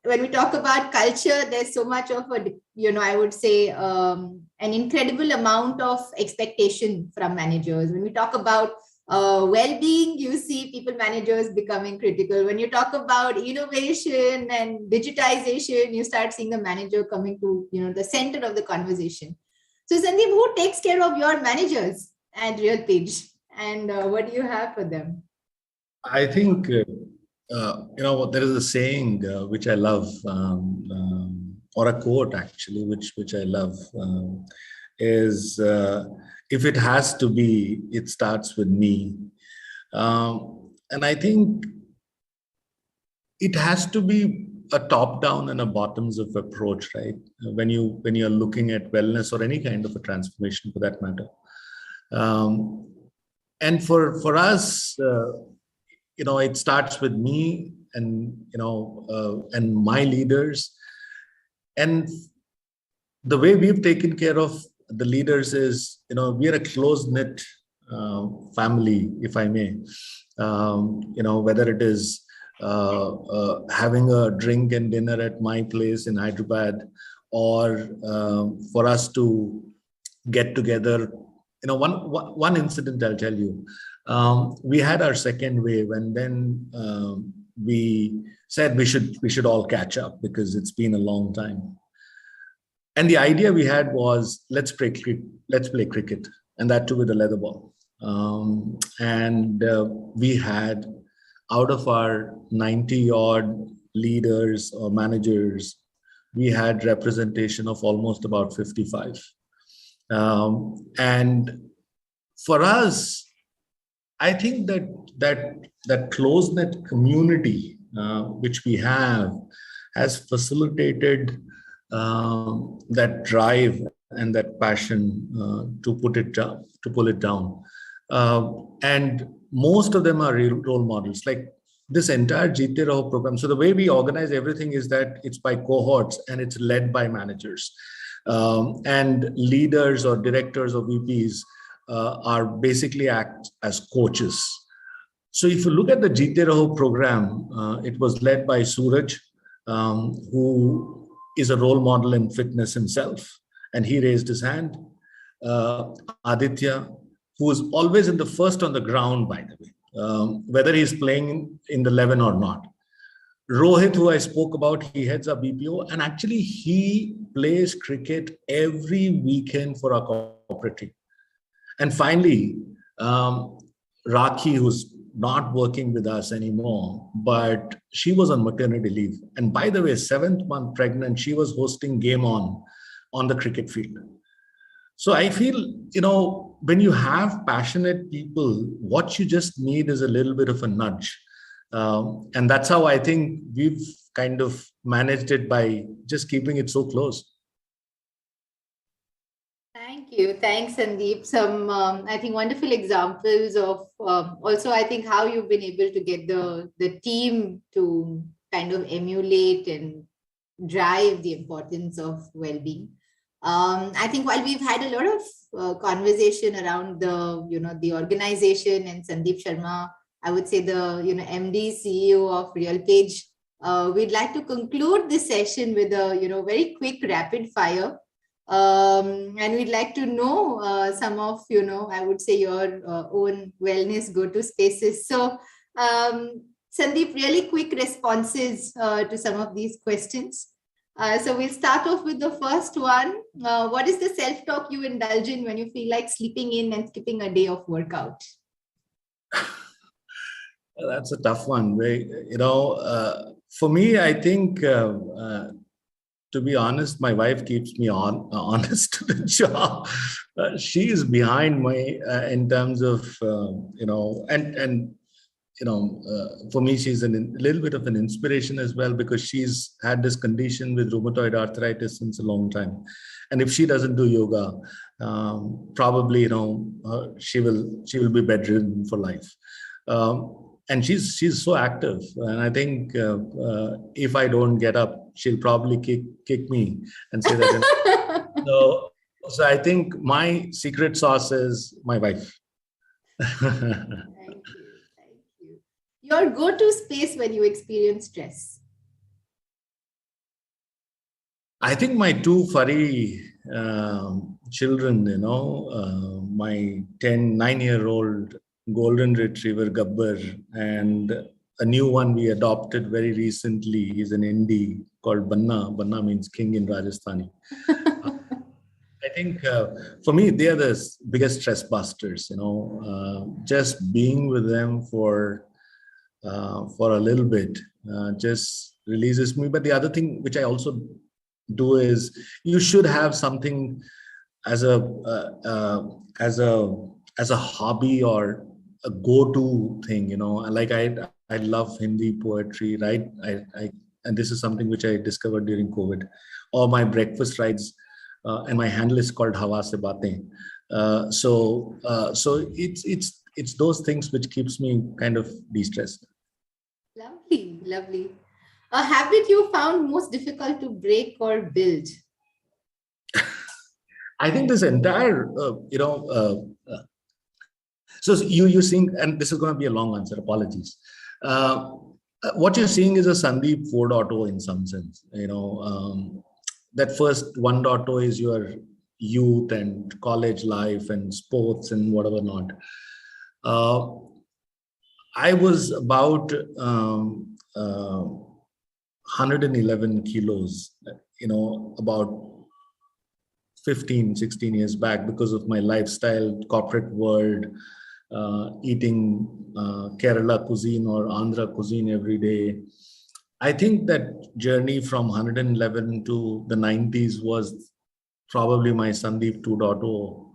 when we talk about culture, there's so much of I would say an incredible amount of expectation from managers. When we talk about well-being, you see people managers becoming critical. When you talk about innovation and digitization, you start seeing the manager coming to the center of the conversation. So Sandeep, who takes care of your managers at RealPage, and what do you have for them? I think there is a saying which I love, or a quote actually, which I love, is if it has to be, it starts with me. And I think it has to be a top-down and a bottoms-up approach, right? When you're looking at wellness or any kind of a transformation for that matter. And for us, it starts with me and and my leaders. And the way we've taken care of the leaders is, we are a close-knit family, if I may. Whether it is having a drink and dinner at my place in Hyderabad, or for us to get together. One incident I'll tell you. We had our second wave, and then we said we should all catch up because it's been a long time. And the idea we had was, let's play cricket, and that too with a leather ball. And we had, out of our 90-odd leaders or managers, we had representation of almost about 55. And for us, I think that close-knit community which we have has facilitated that drive and that passion to pull it down. And most of them are real role models. Like this entire Jeete Raho program, so the way we organize everything is that it's by cohorts and it's led by managers. And leaders or directors or VPs are basically act as coaches. So if you look at the Jeete Raho program, it was led by Suraj, who is a role model in fitness himself, and he raised his hand. Aditya, who is always in the first on the ground, by the way, whether he's playing in the 11 or not. Rohit, who I spoke about, he heads up BPO, and actually he plays cricket every weekend for our corporate team. And finally, Rakhi, who's not working with us anymore, but she was on maternity leave. And by the way, 7th month pregnant, she was hosting Game On the cricket field. So I feel, when you have passionate people, what you just need is a little bit of a nudge. And that's how I think we've kind of managed it, by just keeping it so close. Thank you. Thanks, Sandeep. Some, I think, wonderful examples of also, I think, how you've been able to get the team to kind of emulate and drive the importance of well-being. I think while we've had a lot of conversation around the organization, and Sandeep Sharma, I would say the MD, CEO of RealPage, we'd like to conclude this session with a very quick rapid fire. And we'd like to know some of, I would say, your own wellness go-to spaces. So, Sandeep, really quick responses to some of these questions. So we'll start off with the first one. What is the self-talk you indulge in when you feel like sleeping in and skipping a day of workout? That's a tough one. For me, I think, to be honest, my wife keeps me honest to the job. She is behind me in terms of, for me, she's a little bit of an inspiration as well, because she's had this condition with rheumatoid arthritis since a long time. And if she doesn't do yoga, probably, she will be bedridden for life. And she's so active. And I think if I don't get up, she'll probably kick me and say that. So I think my secret sauce is my wife. Thank you. Your go-to space when you experience stress? I think my two furry children, my 9-year-old golden retriever Gabbar, and a new one we adopted very recently. He's an Indie called Banna. Banna means king in Rajasthani. I think for me, they are the biggest stress busters. Just being with them for a little bit just releases me. But the other thing which I also do is, you should have something as a hobby or a go-to thing. Like I love Hindi poetry, right? And this is something which I discovered during COVID. Or my breakfast rides, and my handle is called Hawa Se Baatein. So it's those things which keeps me kind of de-stressed. Lovely. A habit you found most difficult to break or build? I think this entire, so you're seeing, and this is going to be a long answer, apologies. What you're seeing is a Sandeep 4.0 in some sense. That first 1.0 is your youth and college life and sports and whatever not. I was about 111 kilos, about 15, 16 years back, because of my lifestyle, corporate world, eating Kerala cuisine or Andhra cuisine every day. I think that journey from 111 to the 90s was probably my Sandeep 2.0.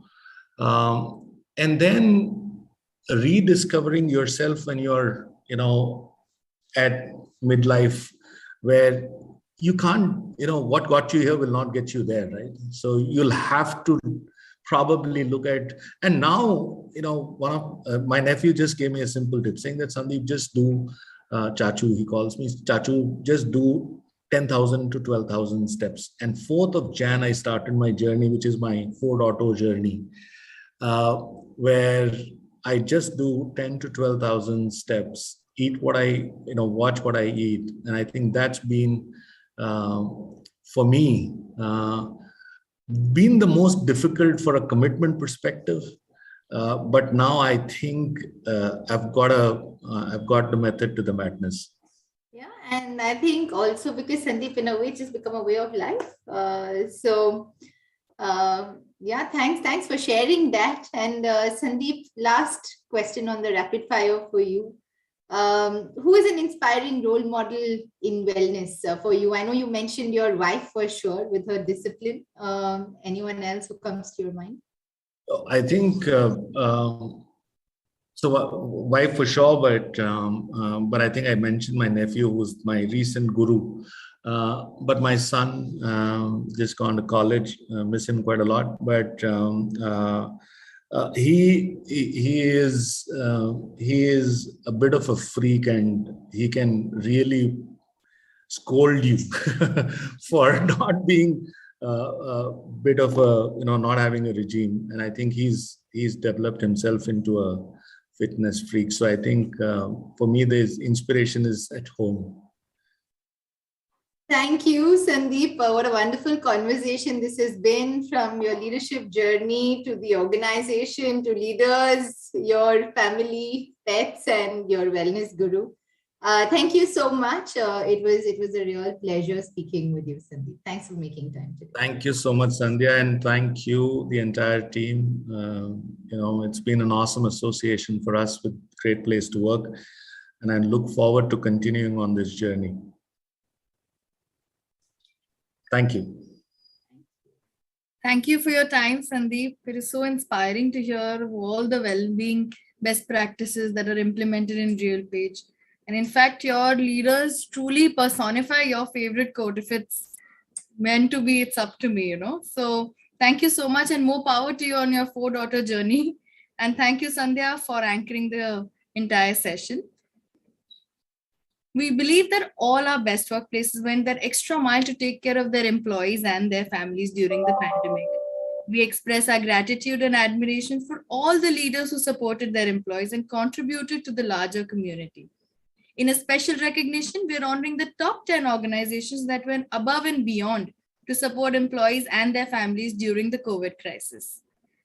And then rediscovering yourself when you're, at midlife, where you can't, what got you here will not get you there, right? So you'll have to probably look at, and now, one of my nephew just gave me a simple tip saying that, Sandeep, just do Chachu, he calls me, Chachu, just do 10,000 to 12,000 steps. And 4th of Jan, I started my journey, which is my Ford Auto journey, where I just do 10 to 12,000 steps, eat what I, watch what I eat. And I think that's been, for me, been the most difficult for a commitment perspective. But now I think I've got the method to the madness. Yeah, and I think also because Sandeep, in a way, it's just become a way of life. Yeah, thanks for sharing that. And Sandeep, last question on the rapid fire for you. Who is an inspiring role model in wellness for you? I know you mentioned your wife for sure with her discipline. Anyone else who comes to your mind? I think wife for sure, but I think I mentioned my nephew, who's my recent guru. But my son just gone to college. Miss him quite a lot. But he is a bit of a freak, and he can really scold you for not being a bit of a not having a regime. And I think he's developed himself into a fitness freak. So I think for me, the inspiration is at home. Thank you, Sandeep. What a wonderful conversation this has been, from your leadership journey to the organization, to leaders, your family, pets, and your wellness guru. Thank you so much. It was a real pleasure speaking with you, Sandeep. Thanks for making time today. Thank you so much, Sandhya, and thank you, the entire team. It's been an awesome association for us with Great Place to Work, and I look forward to continuing on this journey. Thank you. Thank you for your time, Sandeep. It is so inspiring to hear all the well-being best practices that are implemented in RealPage. And in fact, your leaders truly personify your favorite quote. If it's meant to be, it's up to me, So thank you so much, and more power to you on your 4-daughter journey. And thank you, Sandhya, for anchoring the entire session. We believe that all our best workplaces went that extra mile to take care of their employees and their families during the pandemic. We express our gratitude and admiration for all the leaders who supported their employees and contributed to the larger community. In a special recognition, we are honoring the top 10 organizations that went above and beyond to support employees and their families during the COVID crisis.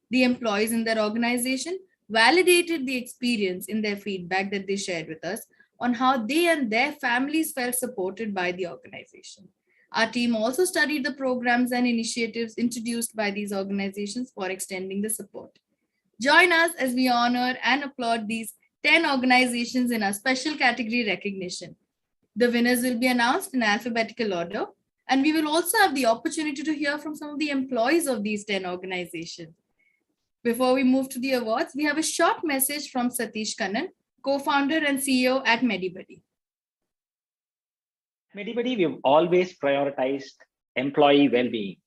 The employees in their organization validated the experience in their feedback that they shared with us on how they and their families felt supported by the organization. Our team also studied the programs and initiatives introduced by these organizations for extending the support. Join us as we honor and applaud these 10 organizations in our special category recognition. The winners will be announced in alphabetical order, and we will also have the opportunity to hear from some of the employees of these 10 organizations. Before we move to the awards, we have a short message from Satish Kannan, co-founder and CEO at MediBuddy. MediBuddy, we've always prioritized employee well-being.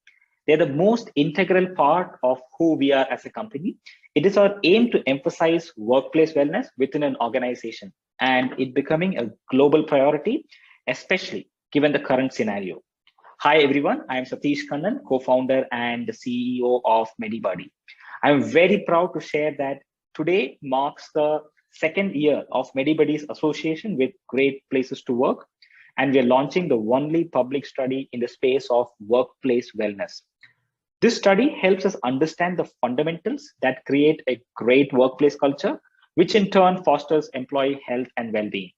They're the most integral part of who we are as a company. It is our aim to emphasize workplace wellness within an organization, and it becoming a global priority, especially given the current scenario. Hi, everyone. I am Satish Kannan, co-founder and CEO of MediBuddy. I'm very proud to share that today marks the second year of MediBuddy's association with Great Places to Work, and we're launching the only public study in the space of workplace wellness. This study helps us understand the fundamentals that create a great workplace culture, which in turn fosters employee health and well-being.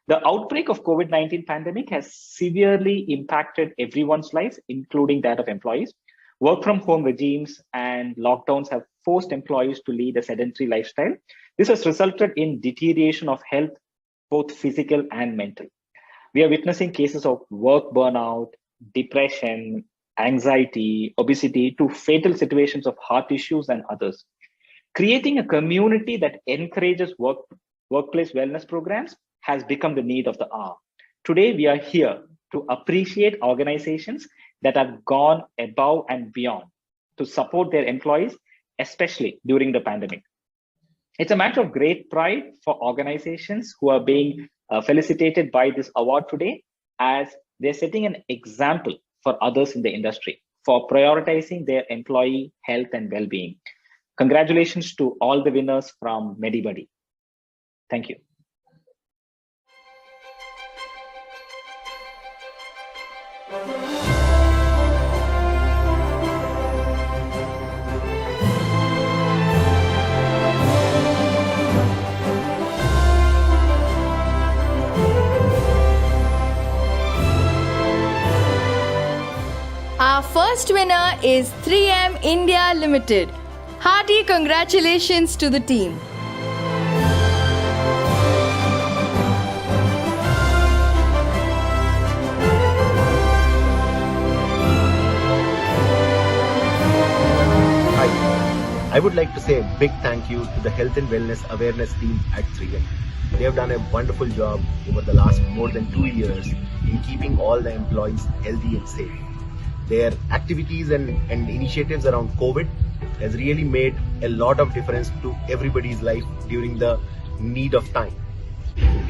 The outbreak of COVID-19 pandemic has severely impacted everyone's life, including that of employees. Work from home regimes and lockdowns have forced employees to lead a sedentary lifestyle. This has resulted in deterioration of health, both physical and mental. We are witnessing cases of work burnout, depression, anxiety, obesity, to fatal situations of heart issues and others. Creating a community that encourages workplace wellness programs has become the need of the hour. Today, we are here to appreciate organizations that have gone above and beyond to support their employees, especially during the pandemic. It's a matter of great pride for organizations who are being felicitated by this award today, as they're setting an example for others in the industry for prioritizing their employee health and well-being. Congratulations to all the winners from MediBuddy. Thank you. Our first winner is 3M India Limited. Hearty congratulations to the team. I would like to say a big thank you to the Health and Wellness Awareness team at 3M. They have done a wonderful job over the last more than 2 years in keeping all the employees healthy and safe. Their activities and initiatives around COVID has really made a lot of difference to everybody's life during the need of time.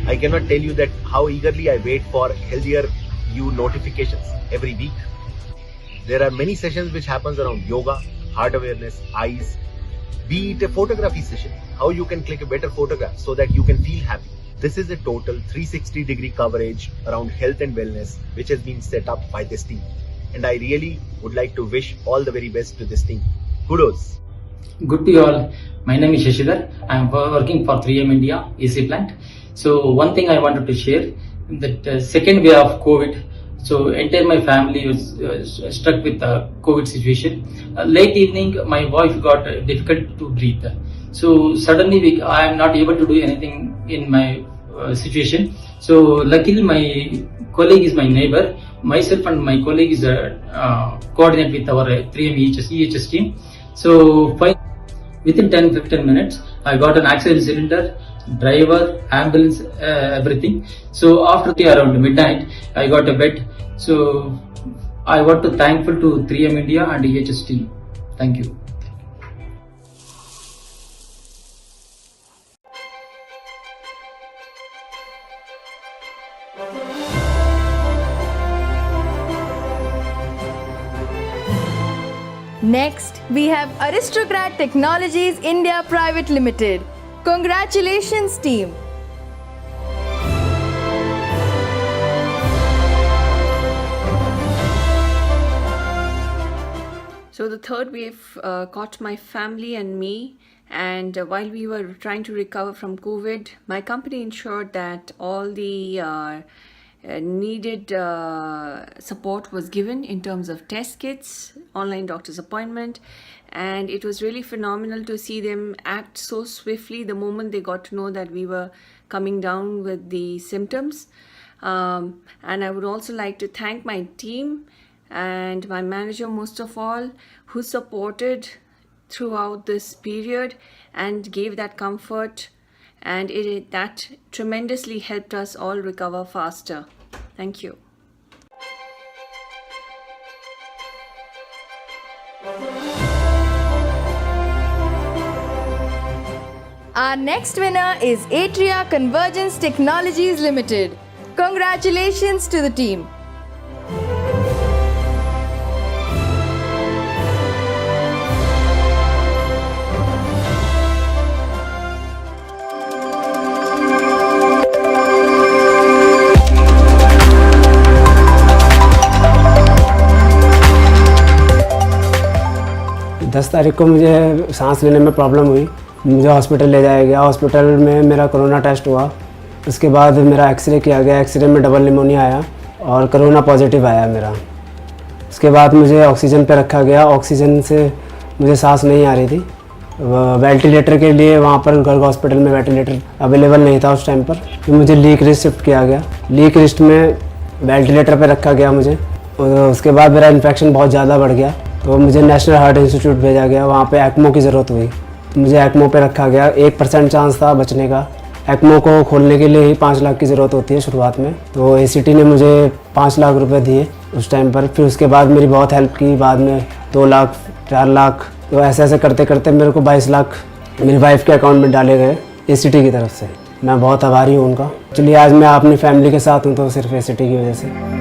I cannot tell you that how eagerly I wait for Healthier You notifications every week. There are many sessions which happens around yoga, heart awareness, eyes, be it a photography session, how you can click a better photograph so that you can feel happy. This is a total 360-degree coverage around health and wellness which has been set up by this team. And I really would like to wish all the very best to this team. Kudos. Good to you all. My name is Shashidhar. I am working for 3M India AC plant. So one thing I wanted to share, that second wave of COVID, so entire my family was struck with the COVID situation. Late evening, my wife got difficult to breathe. So suddenly I am not able to do anything in my situation. So luckily my colleague is my neighbor. Myself and my colleague is coordinate with our 3M EHS team. So within 10-15 minutes, I got an oxygen cylinder, driver, ambulance, everything. So after around midnight, I got a bed. So I want to thankful to 3M India and EHS team. Thank you. Next, we have Aristocrat Technologies India Private Limited. Congratulations, team. So the third wave caught my family and me, and while we were trying to recover from COVID, my company ensured that all the needed support was given in terms of test kits, online doctor's appointment, and it was really phenomenal to see them act so swiftly the moment they got to know that we were coming down with the symptoms. And I would also like to thank my team and my manager most of all, who supported throughout this period and gave that comfort, and that tremendously helped us all recover faster. Thank you. Our next winner is Atria Convergence Technologies Limited. Congratulations to the team. दस तारीख को मुझे सांस लेने में problem हुई, मुझे hospital ले जाया गया। हॉस्पिटल में मेरा कोरोना टेस्ट हुआ, उसके बाद मेरा एक्सरे किया गया। एक्सरे में डबल निमोनिया आया और कोरोना पॉजिटिव आया मेरा। उसके बाद मुझे ऑक्सीजन पे रखा गया। ऑक्सीजन से मुझे सांस नहीं आ रही थी। वेंटिलेटर के लिए वहाँ पर गर्ग हॉस्पिटल में वेंटिलेटर अवेलेबल नहीं था उस टाइम पर, तो मुझे लीक रिस्ट शिफ्ट किया गया। लीक रिस्ट में वेंटिलेटर पर रखा गया मुझे। उसके बाद मेरा इन्फेक्शन बहुत ज़्यादा बढ़ गया, तो मुझे नेशनल हार्ट इंस्टीट्यूट भेजा गया। वहाँ पे एक्मो की ज़रूरत हुई, मुझे एक्मो पे रखा गया। 1% चांस था बचने का। एक्मो को खोलने के लिए ही 5 लाख की ज़रूरत होती है शुरुआत में, तो एसीटी ने मुझे 5 लाख रुपए दिए उस टाइम पर। फिर उसके बाद मेरी बहुत हेल्प की, बाद में 2 लाख 4 लाख, तो ऐसे ऐसे करते करते मेरे को 22 लाख मेरी वाइफ के अकाउंट में डाले गए एसीटी की तरफ से। मैं बहुत आभारी हूँ उनका। चलिए आज मैं अपनी फैमिली के साथ हूँ तो सिर्फ एसीटी की वजह से।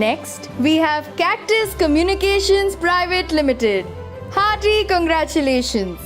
Next, we have Cactus Communications Private Limited. Hearty congratulations!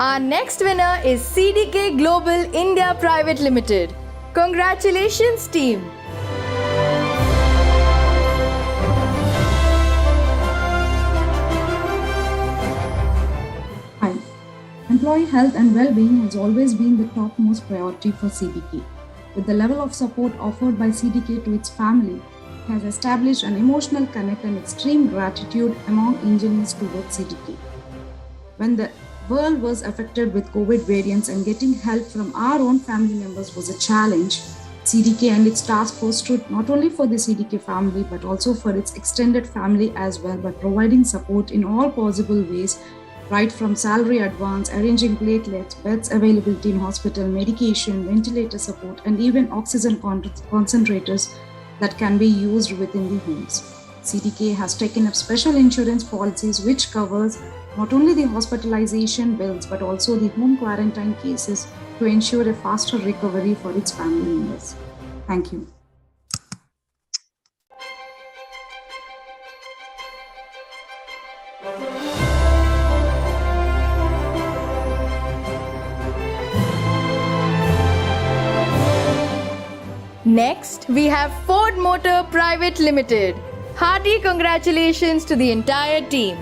Our next winner is CDK Global India Private Limited. Congratulations, team! Hi. Employee health and well-being has always been the topmost priority for CDK. With the level of support offered by CDK to its family, it has established an emotional connect and extreme gratitude among engineers towards CDK. When the world was affected with COVID variants and getting help from our own family members was a challenge, CDK and its task force stood not only for the CDK family but also for its extended family as well by providing support in all possible ways, right from salary advance, arranging platelets, beds availability in hospital, medication, ventilator support, and even oxygen concentrators that can be used within the homes. CDK has taken up special insurance policies which covers not only the hospitalization bills but also the home quarantine cases to ensure a faster recovery for its family members. Thank you. Next, we have Ford Motor Private Limited. Hearty congratulations to the entire team.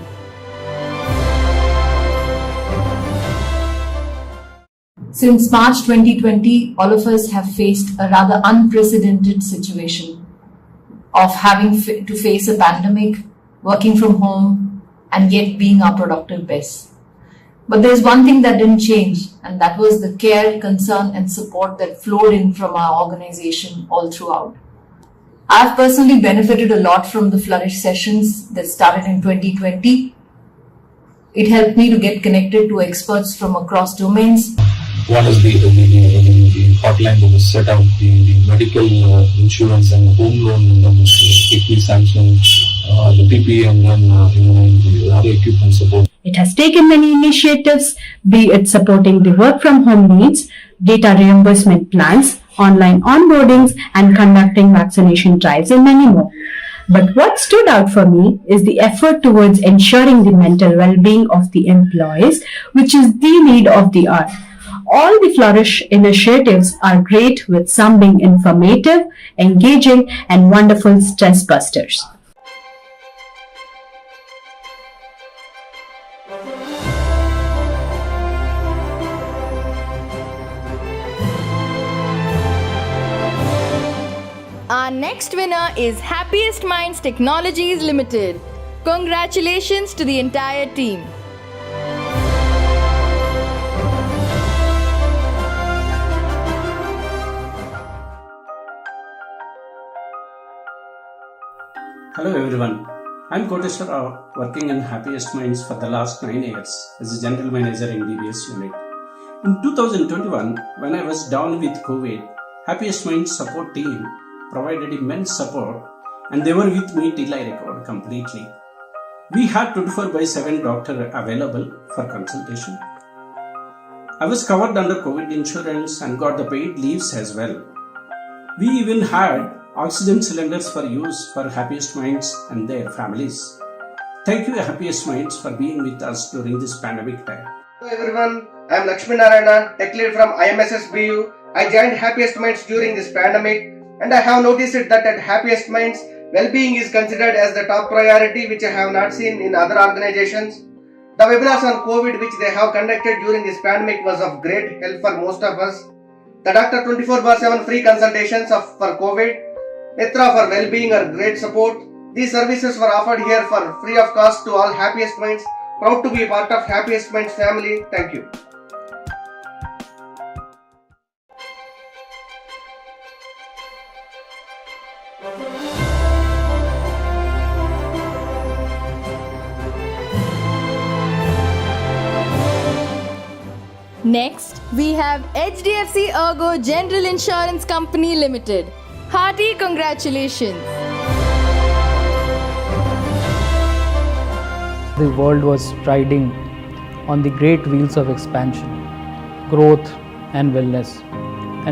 Since March 2020, all of us have faced a rather unprecedented situation of having to face a pandemic, working from home, and yet being our productive best. But there's one thing that didn't change, and that was the care, concern, and support that flowed in from our organization all throughout. I've personally benefited a lot from the Flourish sessions that started in 2020. It helped me to get connected to experts from across domains. One is the hotline that was set up, the medical insurance and home loan that was quickly sanctioned, the PPE and then the other equipment support. It has taken many initiatives, be it supporting the work from home needs, data reimbursement plans, online onboardings, and conducting vaccination drives and many more. But what stood out for me is the effort towards ensuring the mental well-being of the employees, which is the need of the hour. All the Flourish initiatives are great, with some being informative, engaging, and wonderful stress busters. Our next winner is Happiest Minds Technologies Limited. Congratulations to the entire team. Hello everyone, I'm Koteshwar Rao, working in Happiest Minds for the last 9 years as a General Manager in DBS unit. In 2021, when I was down with COVID, Happiest Minds support team provided immense support and they were with me till I recovered completely. We had 24/7 doctor available for consultation. I was covered under COVID insurance and got the paid leaves as well. We even had oxygen cylinders for use for Happiest Minds and their families. Thank you, Happiest Minds, for being with us during this pandemic time. Hello everyone, I am Lakshmi Narayana, tech lead from IMSS BU. I joined Happiest Minds during this pandemic and I have noticed that at Happiest Minds, well-being is considered as the top priority, which I have not seen in other organizations. The webinars on COVID which they have conducted during this pandemic was of great help for most of us. The Doctor 24/7 free consultations for COVID, Mitra for well-being are great support. These services were offered here for free of cost to all Happiest Minds. Proud to be part of Happiest Minds family. Thank you. Next, we have HDFC Ergo General Insurance Company Limited. Hearty congratulations! The world was riding on the great wheels of expansion, growth and wellness.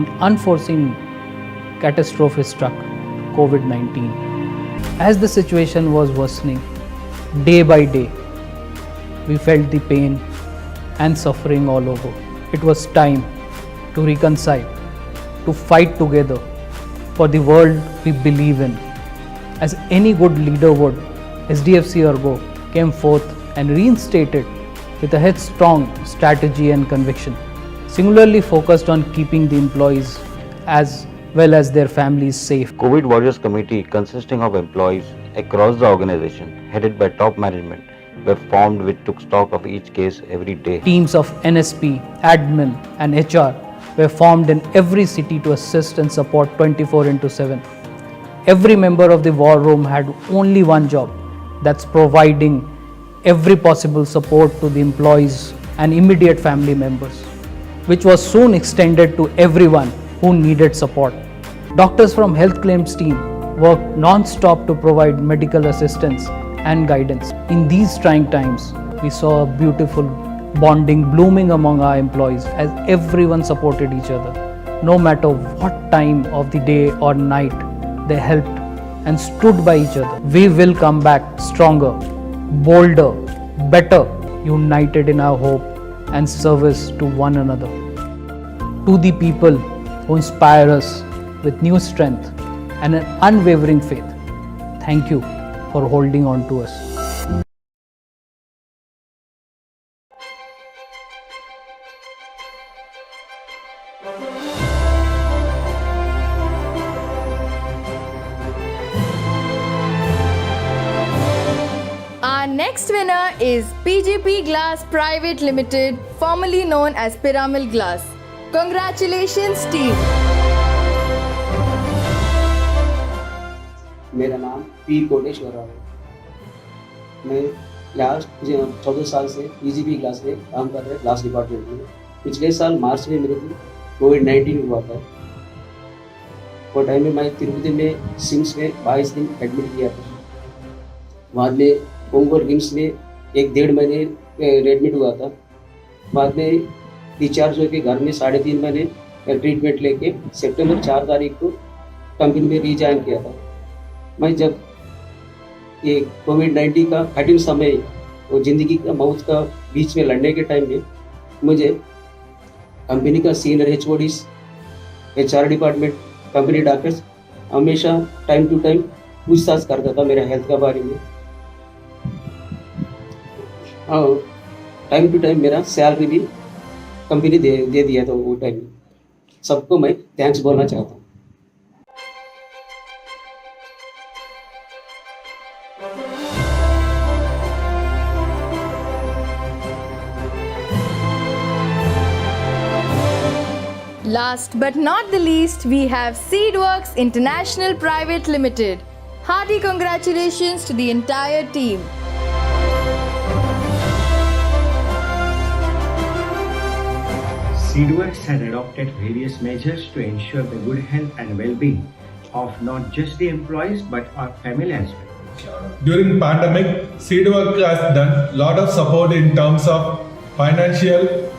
An unforeseen catastrophe struck, COVID-19. As the situation was worsening, day by day, we felt the pain and suffering all over. It was time to reconcile, to fight together for the world we believe in. As any good leader would, HDFC Ergo came forth and reinstated with a headstrong strategy and conviction, singularly focused on keeping the employees as well as their families safe. COVID Warriors Committee, consisting of employees across the organization, headed by top management, were formed which took stock of each case every day. Teams of NSP, admin and HR were formed in every city to assist and support 24/7. Every member of the war room had only one job, that's providing every possible support to the employees and immediate family members, which was soon extended to everyone who needed support. Doctors from health claims team worked non-stop to provide medical assistance and guidance. In these trying times, we saw a beautiful bonding blooming among our employees as everyone supported each other. No matter what time of the day or night, they helped and stood by each other. We will come back stronger, bolder, better, united in our hope and service to one another. To the people who inspire us with new strength and an unwavering faith, thank you for holding on to us. Our next winner is PGP Glass Private Limited, formerly known as Piramal Glass. Congratulations team! मेरा नाम P Koteshwar Rao है। मैं last 14 साल से PGP glass में काम कर रहा है, ग्लास डिपार्टमेंट में। पिछले साल मार्च में मेरे को कोविड-19 हुआ था। वो टाइम में मैं तिरुपति में सिम्स में 22 दिन एडमिट किया था। बाद में ओंगोर रिम्स में 1-1.5 महीने एडमिट हुआ था। बाद में डिस्चार्ज होकर घर में 3.5 महीने ट्रीटमेंट लेके सितंबर 4 तारीख को कंपनी में रिजाइन किया था। मैं जब ये कोविड-19 का कठिन समय और ज़िंदगी का मौत का बीच में लड़ने के टाइम में मुझे कंपनी का senior HODs, HR department, company doctors हमेशा टाइम टू टाइम पूछताछ करता था मेरे हेल्थ के बारे में। और टाइम टू टाइम मेरा सैलरी भी कंपनी दे दिया था वो टाइम में। सबको मैं थैंक्स बोलना चाहता हूँ। Last but not the least, we have Seedworks International Private Limited. Hearty congratulations to the entire team. Seedworks has adopted various measures to ensure the good health and well-being of not just the employees but our family as well. During pandemic, Seedwork has done lot of support in terms of financial,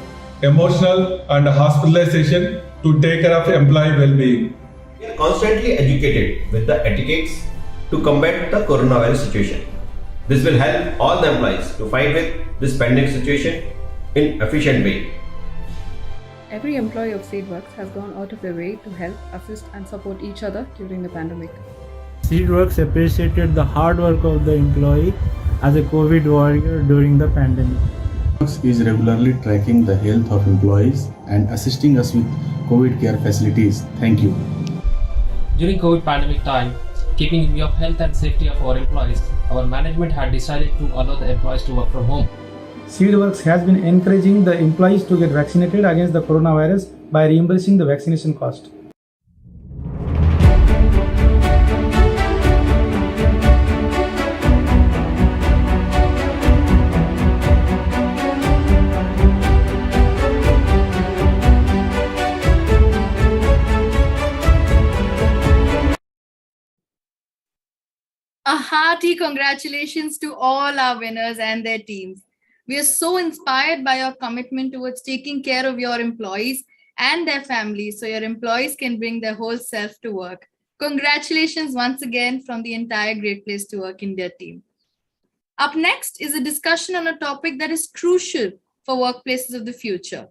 emotional, and hospitalization to take care of employee well-being. We are constantly educated with the etiquettes to combat the coronavirus situation. This will help all the employees to fight with this pandemic situation in efficient way. Every employee of Seedworks has gone out of their way to help, assist, and support each other during the pandemic. Seedworks appreciated the hard work of the employee as a COVID warrior during the pandemic. Seedworks is regularly tracking the health of employees and assisting us with COVID care facilities. Thank you. During COVID pandemic time, keeping in view of health and safety of our employees, our management had decided to allow the employees to work from home. Seedworks has been encouraging the employees to get vaccinated against the coronavirus by reimbursing the vaccination cost. A hearty congratulations to all our winners and their teams. We are so inspired by your commitment towards taking care of your employees and their families so your employees can bring their whole self to work. Congratulations once again from the entire Great Place to Work India team. Up next is a discussion on a topic that is crucial for workplaces of the future.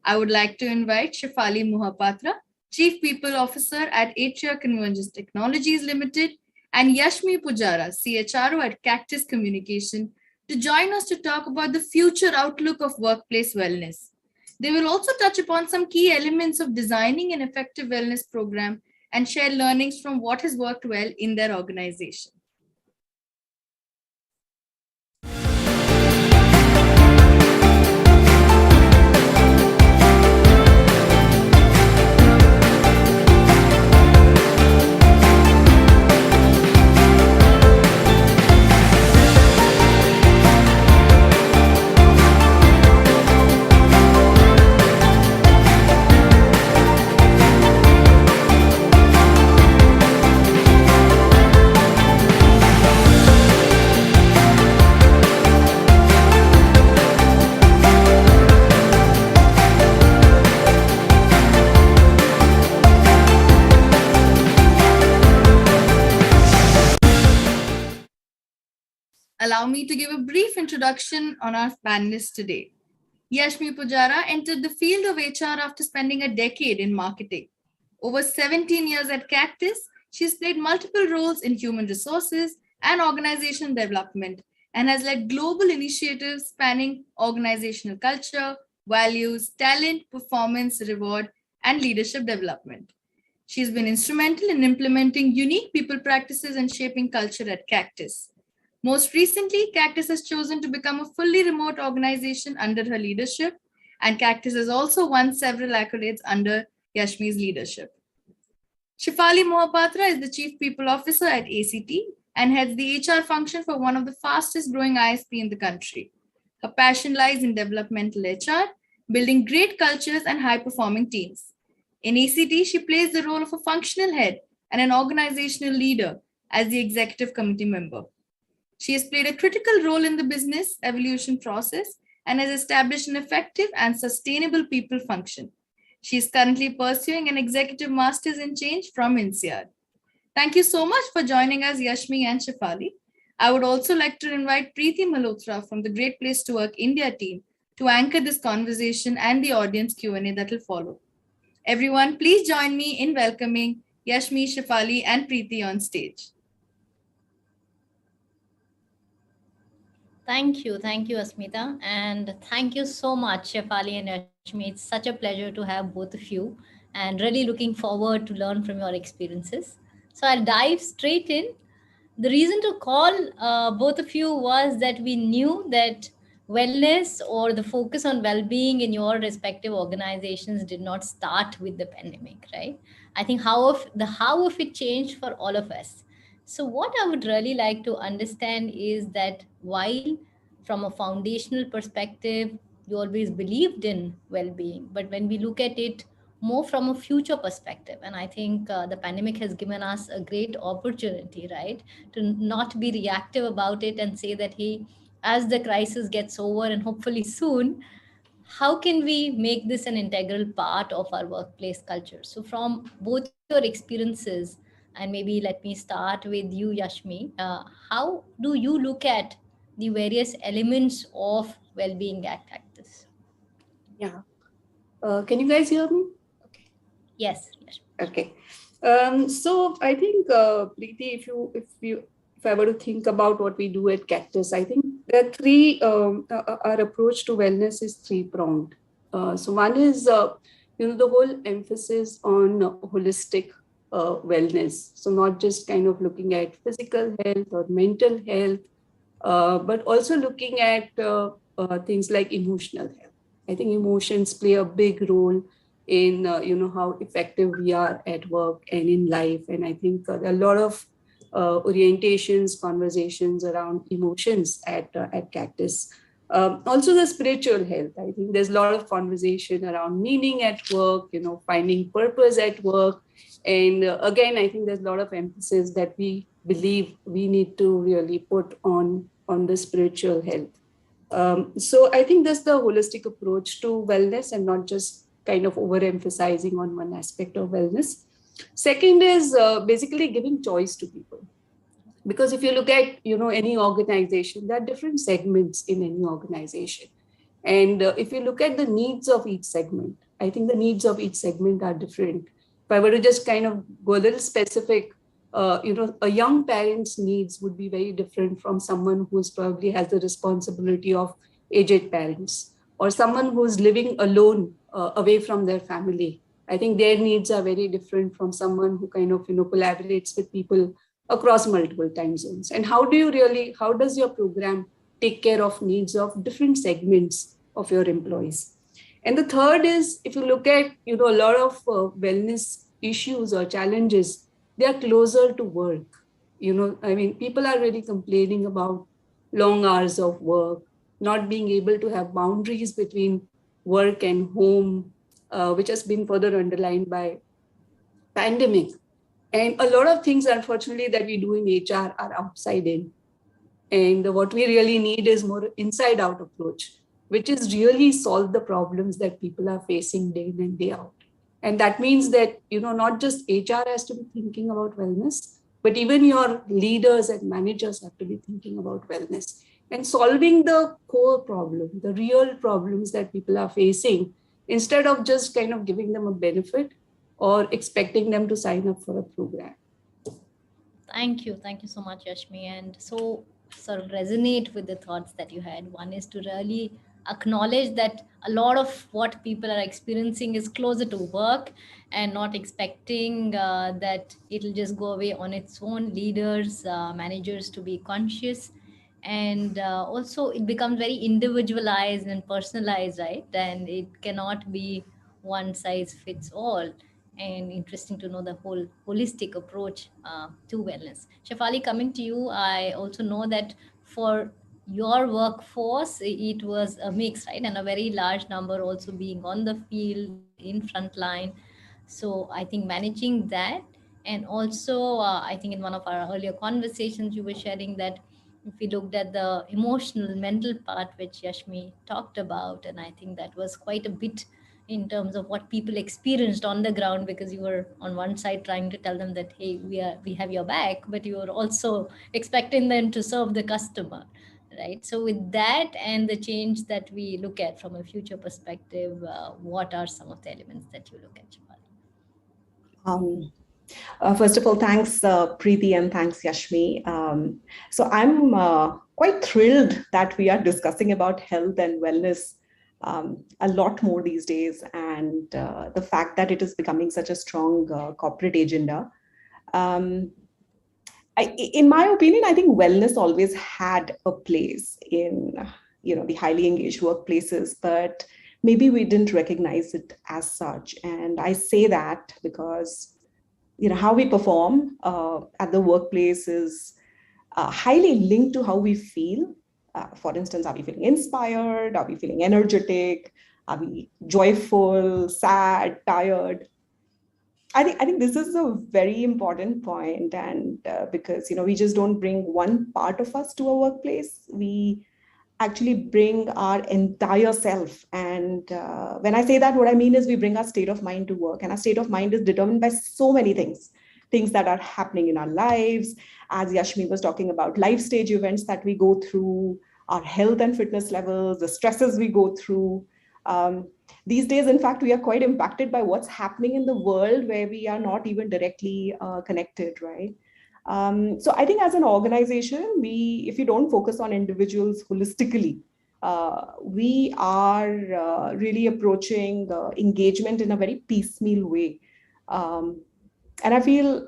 I would like to invite Shefali Mohapatra, Chief People Officer at HR Convergence Technologies Limited, and Yashmi Pujara, CHRO at Cactus Communication, to join us to talk about the future outlook of workplace wellness. They will also touch upon some key elements of designing an effective wellness program and share learnings from what has worked well in their organization. Allow me to give a brief introduction on our panelists today. Yashmi Pujara entered the field of HR after spending a decade in marketing. Over 17 years at Cactus, she's played multiple roles in human resources and organizational development and has led global initiatives spanning organizational culture, values, talent, performance, reward, and leadership development. She's been instrumental in implementing unique people practices and shaping culture at Cactus. Most recently, Cactus has chosen to become a fully remote organization under her leadership, and Cactus has also won several accolades under Yashmi's leadership. Shefali Mohapatra is the Chief People Officer at ACT and heads the HR function for one of the fastest growing ISP in the country. Her passion lies in developmental HR, building great cultures and high-performing teams. In ACT, she plays the role of a functional head and an organizational leader as the executive committee member. She has played a critical role in the business evolution process and has established an effective and sustainable people function. She is currently pursuing an executive master's in change from INSEAD. Thank you so much for joining us, Yashmi and Shefali. I would also like to invite Preeti Malhotra from the Great Place to Work India team to anchor this conversation and the audience Q&A that will follow. Everyone, please join me in welcoming Yashmi, Shefali, and Preeti on stage. Thank you, Asmita, and thank you so much, Shefali and Rashmi. It's such a pleasure to have both of you, and really looking forward to learn from your experiences. So I'll dive straight in. The reason to call both of you was that we knew that wellness or the focus on well-being in your respective organizations did not start with the pandemic, right? I think how of it changed for all of us. So what I would really like to understand is that while from a foundational perspective, you always believed in well-being, but when we look at it more from a future perspective, and I think the pandemic has given us a great opportunity, right, to not be reactive about it and say that, hey, as the crisis gets over and hopefully soon, how can we make this an integral part of our workplace culture? So from both your experiences, and maybe let me start with you, Yashmi, how do you look at the various elements of well-being at Cactus? Yeah. Can you guys hear me? Yes, yes. Okay. So I think, Preeti, if I were to think about what we do at Cactus, I think there are three. Our approach to wellness is three-pronged. So one is, the whole emphasis on holistic wellness. So not just kind of looking at physical health or mental health, but also looking at things like emotional health. I think emotions play a big role in how effective we are at work and in life. And I think there are a lot of orientations, conversations around emotions at Cactus. Also the spiritual health. I think there's a lot of conversation around meaning at work, finding purpose at work. And again, I think there's a lot of emphasis that we believe we need to really put on the spiritual health. So I think that's the holistic approach to wellness and not just kind of overemphasizing on one aspect of wellness. Second is basically giving choice to people. Because if you look at, any organization, there are different segments in any organization. And if you look at the needs of each segment, I think the needs of each segment are different. If I were to just kind of go a little specific, a young parent's needs would be very different from someone who's probably has the responsibility of aged parents, or someone who's living alone away from their family. I think their needs are very different from someone who kind of, collaborates with people across multiple time zones. And how does your program take care of needs of different segments of your employees? And the third is, if you look at, a lot of wellness issues or challenges, they are closer to work. People are really complaining about long hours of work, not being able to have boundaries between work and home, which has been further underlined by pandemic. And a lot of things, unfortunately, that we do in HR are outside in. And what we really need is more inside out approach, which is really solve the problems that people are facing day in and day out. And that means that, not just HR has to be thinking about wellness, but even your leaders and managers have to be thinking about wellness and solving the core problem, the real problems that people are facing, instead of just kind of giving them a benefit or expecting them to sign up for a program. Thank you so much, Yashmi, and so sort of resonate with the thoughts that you had. One is to really acknowledge that a lot of what people are experiencing is closer to work, and not expecting that it'll just go away on its own. Leaders, managers to be conscious, and also it becomes very individualized and personalized, right? And it cannot be one size fits all. And interesting to know the whole holistic approach to wellness. Shafali, coming to you, I also know that for your workforce, it was a mix, right? And a very large number also being on the field in frontline. So I think managing that, and also I think in one of our earlier conversations, you were sharing that if we looked at the emotional, mental part, which Yashmi talked about, and I think that was quite a bit in terms of what people experienced on the ground, because you were on one side trying to tell them that, hey, we have your back, but you were also expecting them to serve the customer, right? So with that and the change that we look at from a future perspective, what are some of the elements that you look at, Shafali? First of all, thanks, Preeti, and thanks, Yashmi. So I'm quite thrilled that we are discussing about health and wellness a lot more these days, and the fact that it is becoming such a strong corporate agenda. In my opinion, I think wellness always had a place in the highly engaged workplaces, but maybe we didn't recognize it as such. And I say that because how we perform at the workplace is highly linked to how we feel For instance, are we feeling inspired? Are we feeling energetic? Are we joyful, sad, tired? I think this is a very important point, and because we just don't bring one part of us to a workplace. We actually bring our entire self. And when I say that, what I mean is we bring our state of mind to work, and our state of mind is determined by so many things that are happening in our lives. As Yashmi was talking about, life stage events that we go through, our health and fitness levels, the stresses we go through. These days, in fact, we are quite impacted by what's happening in the world where we are not even directly connected, right? So I think as an organization, if you don't focus on individuals holistically, we are really approaching engagement in a very piecemeal way. And I feel,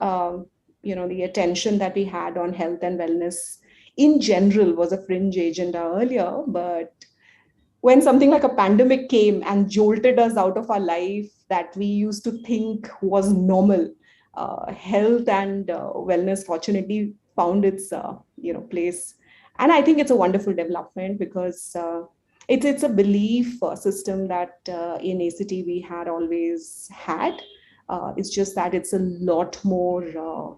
the attention that we had on health and wellness in general was a fringe agenda earlier, but when something like a pandemic came and jolted us out of our life that we used to think was normal, health and wellness fortunately found its place. And I think it's a wonderful development because it's a belief system that in ACT we had always had. It's just that it's a lot more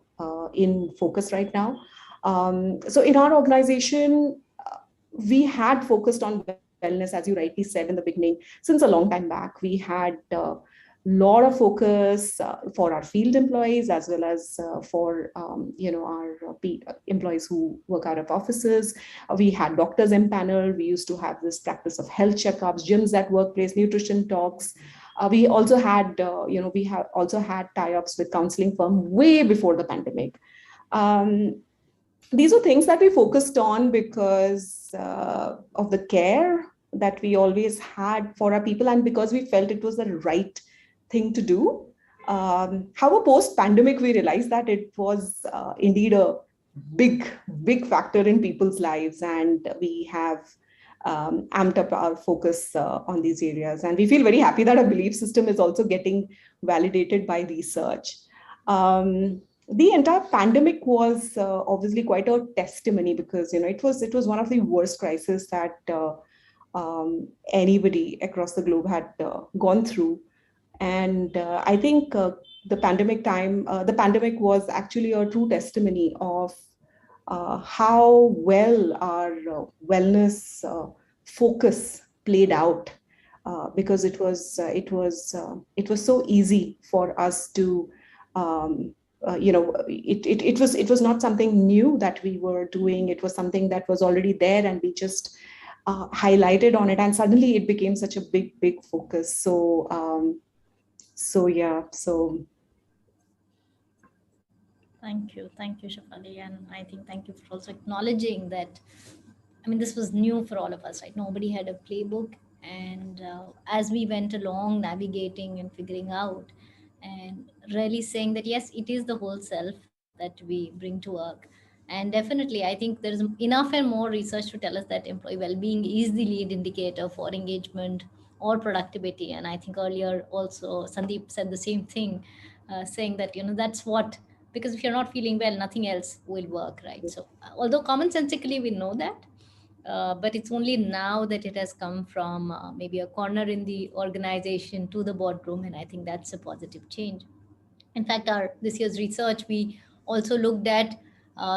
in focus right now. So in our organization, we had focused on wellness, as you rightly said in the beginning, since a long time back. We had lot of focus for our field employees as well as for our employees who work out of offices. We had doctors in panel. We used to have this practice of health checkups, gyms at workplace, nutrition talks. We also had tie-ups with counseling firm way before the pandemic. These are things that we focused on because of the care that we always had for our people, and because we felt it was the right thing to do. However, post-pandemic, we realized that it was indeed a big factor in people's lives, and we have amped up our focus on these areas. And we feel very happy that our belief system is also getting validated by research. The entire pandemic was obviously quite a testimony because it was one of the worst crises that anybody across the globe had gone through. And I think the pandemic was actually a true testimony of how well our wellness focus played out, because it was so easy for us to it was not something new that we were doing. It was something that was already there, and we just highlighted on it, and suddenly it became such a big focus. So Thank you, Shafali, and I think thank you for also acknowledging that. I mean, this was new for all of us, right? Nobody had a playbook, and as we went along, navigating and figuring out, and really saying that yes, it is the whole self that we bring to work. And definitely, I think there is enough and more research to tell us that employee well-being is the lead indicator for engagement or productivity. And I think earlier also Sandeep said the same thing, saying that that's what, because if you're not feeling well, nothing else will work, right? So although commonsensically we know that, but it's only now that it has come from maybe a corner in the organization to the boardroom, and I think that's a positive change. In fact, our this year's research, we also looked at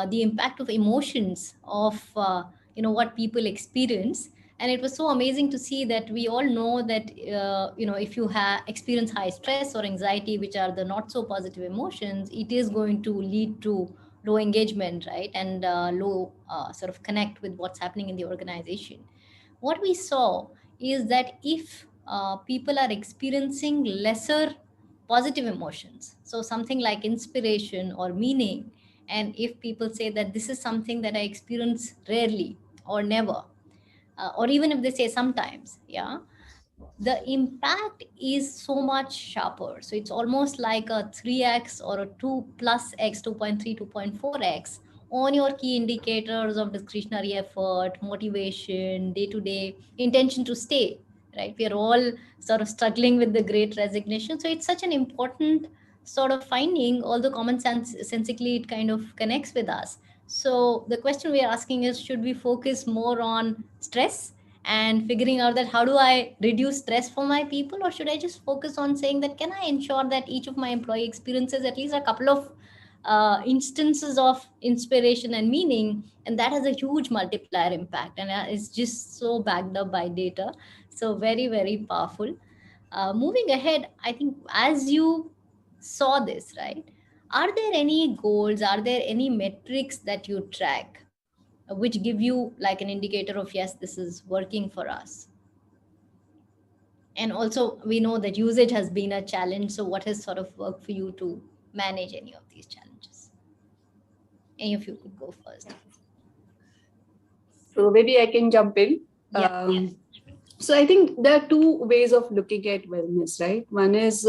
the impact of emotions of what people experience, and it was so amazing to see that we all know that if you experience high stress or anxiety, which are the not so positive emotions, it is going to lead to low engagement, right, and low sort of connect with what's happening in the organization. What we saw is that if people are experiencing lesser positive emotions, so something like inspiration or meaning, and if people say that this is something that I experience rarely or never, or even if they say sometimes, yeah, the impact is so much sharper. So it's almost like a 3x or a 2 plus x, 2.3, 2.4x on your key indicators of discretionary effort, motivation, day-to-day intention to stay, right? We are all sort of struggling with the great resignation. So it's such an important sort of finding, although common sense sensically it kind of connects with us. So the question we are asking is, should we focus more on stress and figuring out that how do I reduce stress for my people, or should I just focus on saying that can I ensure that each of my employee experiences at least a couple of instances of inspiration and meaning, and that has a huge multiplier impact, and it's just so backed up by data. So very, very powerful. Moving ahead, I think as you saw this, right, are there any goals, are there any metrics that you track which give you like an indicator of yes, this is working for us? And also we know that usage has been a challenge, so what has sort of worked for you to manage any of these challenges? Any of you could go first. So maybe I can jump in. Yeah. So I think there are two ways of looking at wellness, right? One is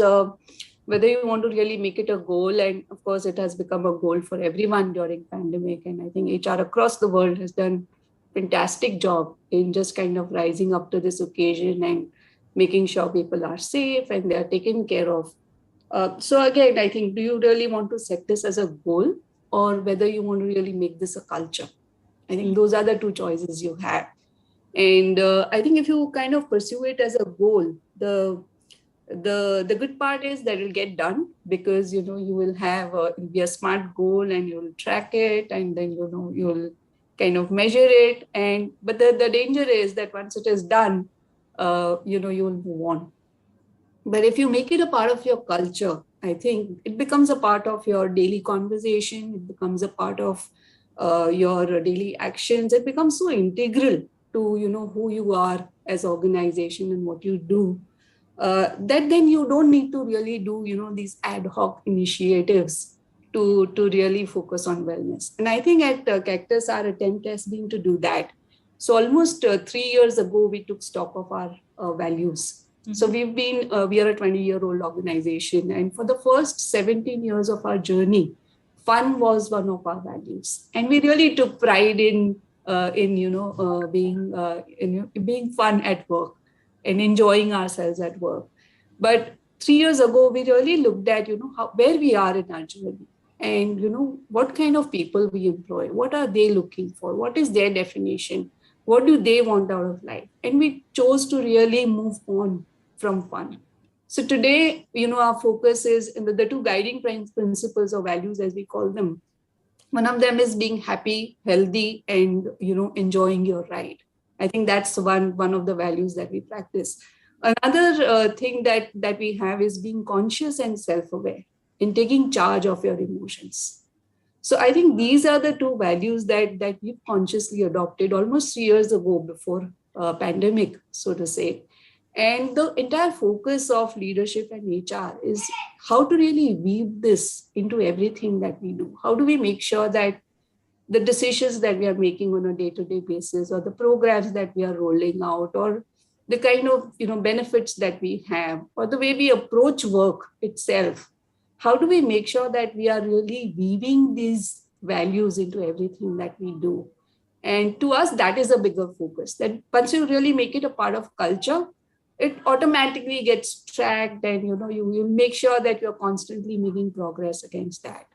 whether you want to really make it a goal, and of course it has become a goal for everyone during pandemic, and I think HR across the world has done fantastic job in just kind of rising up to this occasion and making sure people are safe and they are taken care of. So again, I think, do you really want to set this as a goal, or whether you want to really make this a culture? I think those are the two choices you have. And I think if you kind of pursue it as a goal, the good part is that it'll get done, because you will have it'll be a smart goal and you'll track it, and then you'll kind of measure it. And but the danger is that once it is done, you'll move on. But if you make it a part of your culture, I think it becomes a part of your daily conversation. It becomes a part of your daily actions. It becomes so integral to who you are as organization and what you do, that then you don't need to really do these ad hoc initiatives to really focus on wellness. And I think at Cactus, our attempt has been to do that. So almost 3 years ago, we took stock of our values. Mm-hmm. So we are a 20-year-old organization, and for the first 17 years of our journey, fun was one of our values, and we really took pride in being fun at work and enjoying ourselves at work. But 3 years ago, we really looked at where we are in our journey, and what kind of people we employ, what are they looking for, what is their definition, what do they want out of life, and we chose to really move on from fun. So today, our focus is in the two guiding principles or values, as we call them. One of them is being happy, healthy, and enjoying your ride. I think that's one of the values that we practice. Another thing that we have is being conscious and self-aware in taking charge of your emotions. So I think these are the two values that we've consciously adopted almost 3 years ago, before pandemic, so to say. And the entire focus of leadership and HR is how to really weave this into everything that we do. How do we make sure that the decisions that we are making on a day-to-day basis, or the programs that we are rolling out, or the kind of benefits that we have, or the way we approach work itself, how do we make sure that we are really weaving these values into everything that we do? And to us, that is a bigger focus, that once you really make it a part of culture, it automatically gets tracked, and you make sure that you're constantly making progress against that.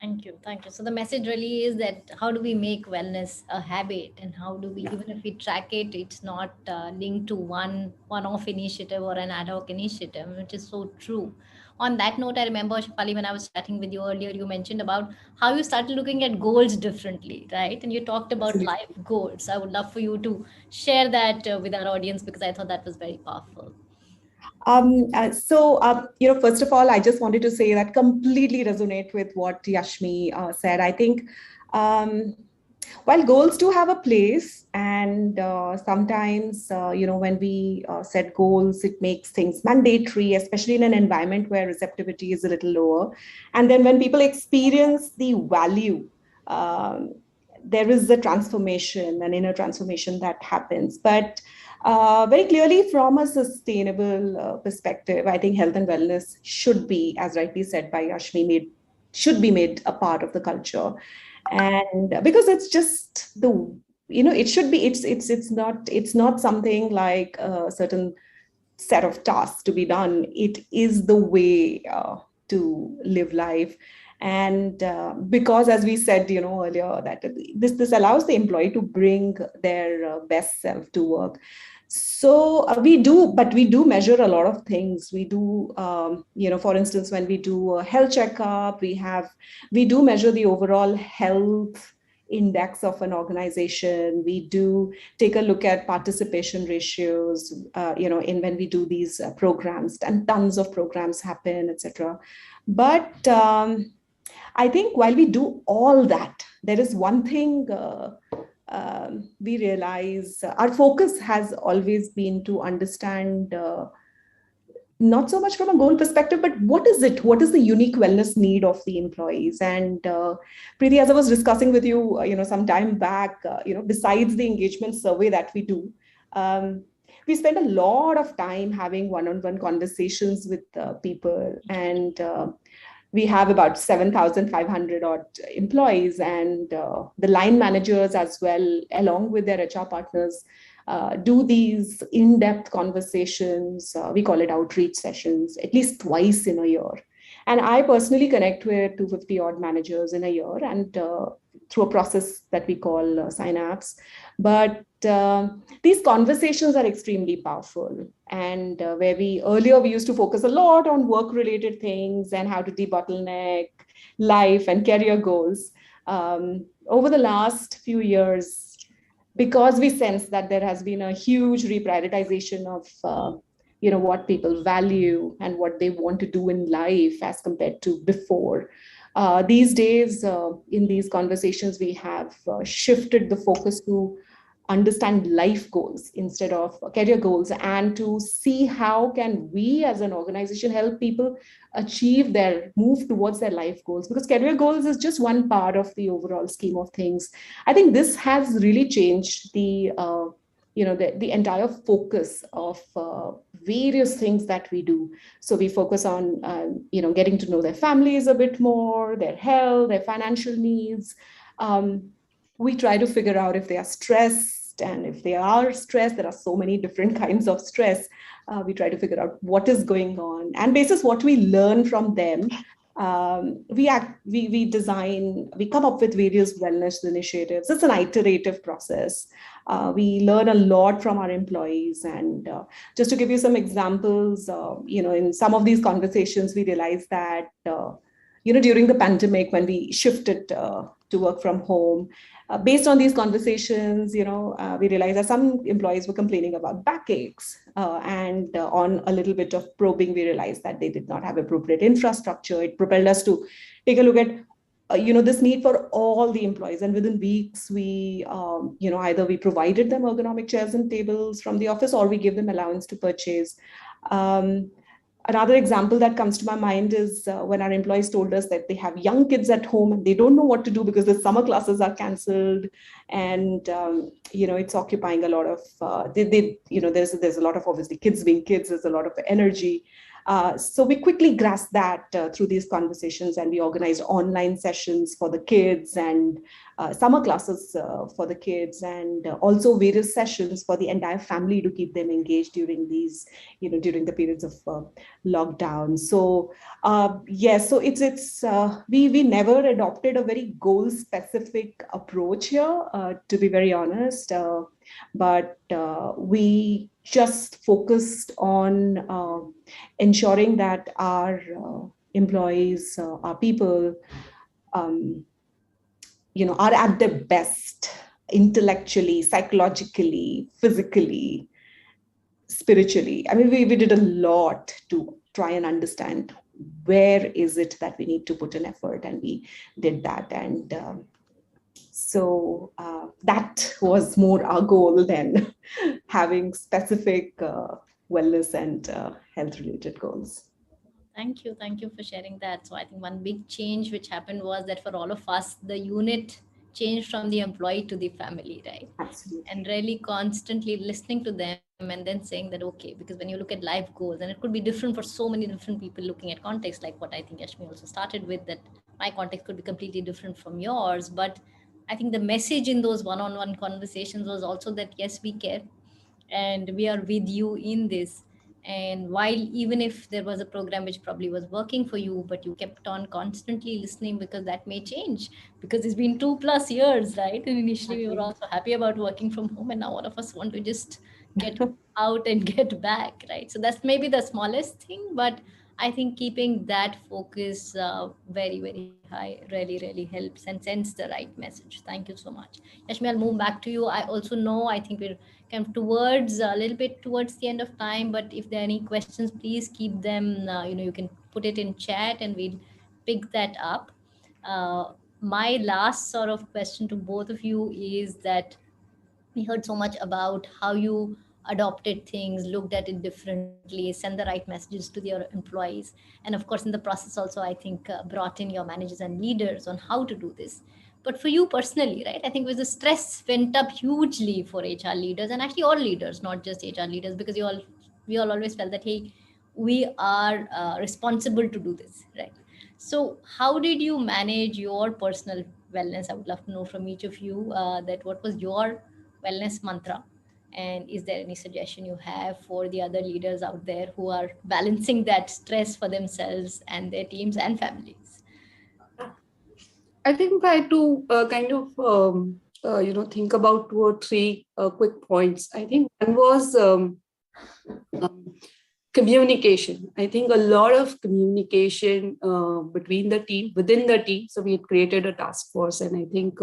Thank you. So the message really is that how do we make wellness a habit, and how do we, even if we track it, it's not linked to one-off initiative or an ad hoc initiative, which is so true. On that note, I remember, Shafali, when I was chatting with you earlier, you mentioned about how you started looking at goals differently, right? And you talked about life goals. I would love for you to share that with our audience, because I thought that was very powerful. First of all, I just wanted to say that completely resonate with what Yashmi said. I think while goals do have a place, and sometimes, when we set goals, it makes things mandatory, especially in an environment where receptivity is a little lower. And then when people experience the value, there is a transformation, an inner transformation that happens. But very clearly, from a sustainable perspective, I think health and wellness should be, as rightly said by Yashmi, should be made a part of the culture. And because it's just it should be, it's not something like a certain set of tasks to be done. It is the way to live life. And because, as we said, earlier, that this allows the employee to bring their best self to work. So we do measure a lot of things. We do, for instance, when we do a health checkup, we do measure the overall health index of an organization. We do take a look at participation ratios, in when we do these programs, and tons of programs happen, etc. But I think while we do all that, there is one thing we realize our focus has always been to understand, not so much from a goal perspective, but what is it? What is the unique wellness need of the employees? And Preeti, as I was discussing with you, some time back, besides the engagement survey that we do, we spend a lot of time having one-on-one conversations with people, and we have about 7,500 odd employees, and the line managers as well, along with their HR partners, do these in-depth conversations. We call it outreach sessions, at least twice in a year. And I personally connect with 250 odd managers in a year, and through a process that we call Synapse. But these conversations are extremely powerful. And where earlier we used to focus a lot on work-related things and how to debottleneck life and career goals. Over the last few years, because we sense that there has been a huge reprioritization of what people value and what they want to do in life as compared to before. These days, in these conversations, we have shifted the focus to understand life goals instead of career goals, and to see how can we as an organization help people achieve their move towards their life goals, because career goals is just one part of the overall scheme of things. I think this has really changed the entire focus of various things that we do. So we focus on getting to know their families a bit more, their health, their financial needs. We try to figure out if they are stressed, and if they are stressed, there are so many different kinds of stress. We try to figure out what is going on, and basis what we learn from them, we come up with various wellness initiatives. It's an iterative process. We learn a lot from our employees, and just to give you some examples, in some of these conversations, we realized that during the pandemic, when we shifted to work from home, based on these conversations, we realized that some employees were complaining about backaches, and on a little bit of probing, we realized that they did not have appropriate infrastructure. It propelled us to take a look at this need for all the employees, and within weeks, we either we provided them ergonomic chairs and tables from the office, or we give them allowance to purchase. Another example that comes to my mind is when our employees told us that they have young kids at home and they don't know what to do because the summer classes are cancelled, and it's occupying a lot of there's a lot of, obviously, kids being kids, there's a lot of energy. So we quickly grasped that through these conversations, and we organized online sessions for the kids, and summer classes for the kids, and also various sessions for the entire family to keep them engaged during these, during the periods of lockdown. So so it's we never adopted a very goal specific approach here, to be very honest, but we just focused on ensuring that our employees, our people, are at their best intellectually, psychologically, physically, spiritually. I mean, we did a lot to try and understand where is it that we need to put an effort, and we did that. And so that was more our goal than having specific wellness and health-related goals. Thank you. Thank you for sharing that. So I think one big change which happened was that for all of us, the unit changed from the employee to the family, right? Absolutely. And really constantly listening to them and then saying that, okay, because when you look at life goals, and it could be different for so many different people looking at context, like what I think Yashmi also started with, that my context could be completely different from yours. But I think the message in those one-on-one conversations was also that, yes, we care and we are with you in this. And while even if there was a program which probably was working for you, but you kept on constantly listening because that may change, because it's been 2+ years, right? And initially we were also happy about working from home, and now all of us want to just get out and get back, right? So that's maybe the smallest thing, but I think keeping that focus very, very high really helps and sends the right message. Thank you so much. Yashmi, I'll move back to you. I also know, I think we're kind of towards a little bit towards the end of time, but if there are any questions, please keep them, you can put it in chat and we'll pick that up. My last sort of question to both of you is that we heard so much about how you adopted things, looked at it differently, send the right messages to your employees, and of course in the process also, I think, brought in your managers and leaders on how to do this. But for you personally, right, I think with the stress went up hugely for HR leaders, and actually all leaders, not just HR leaders, because we all always felt that, hey, we are responsible to do this, right? So how did you manage your personal wellness? I would love to know from each of you that what was your wellness mantra, and is there any suggestion you have for the other leaders out there who are balancing that stress for themselves and their teams and families? I think I had to kind of think about 2 or 3 quick points. I think one was communication. I think a lot of communication between the team, within the team. So we had created a task force, and I think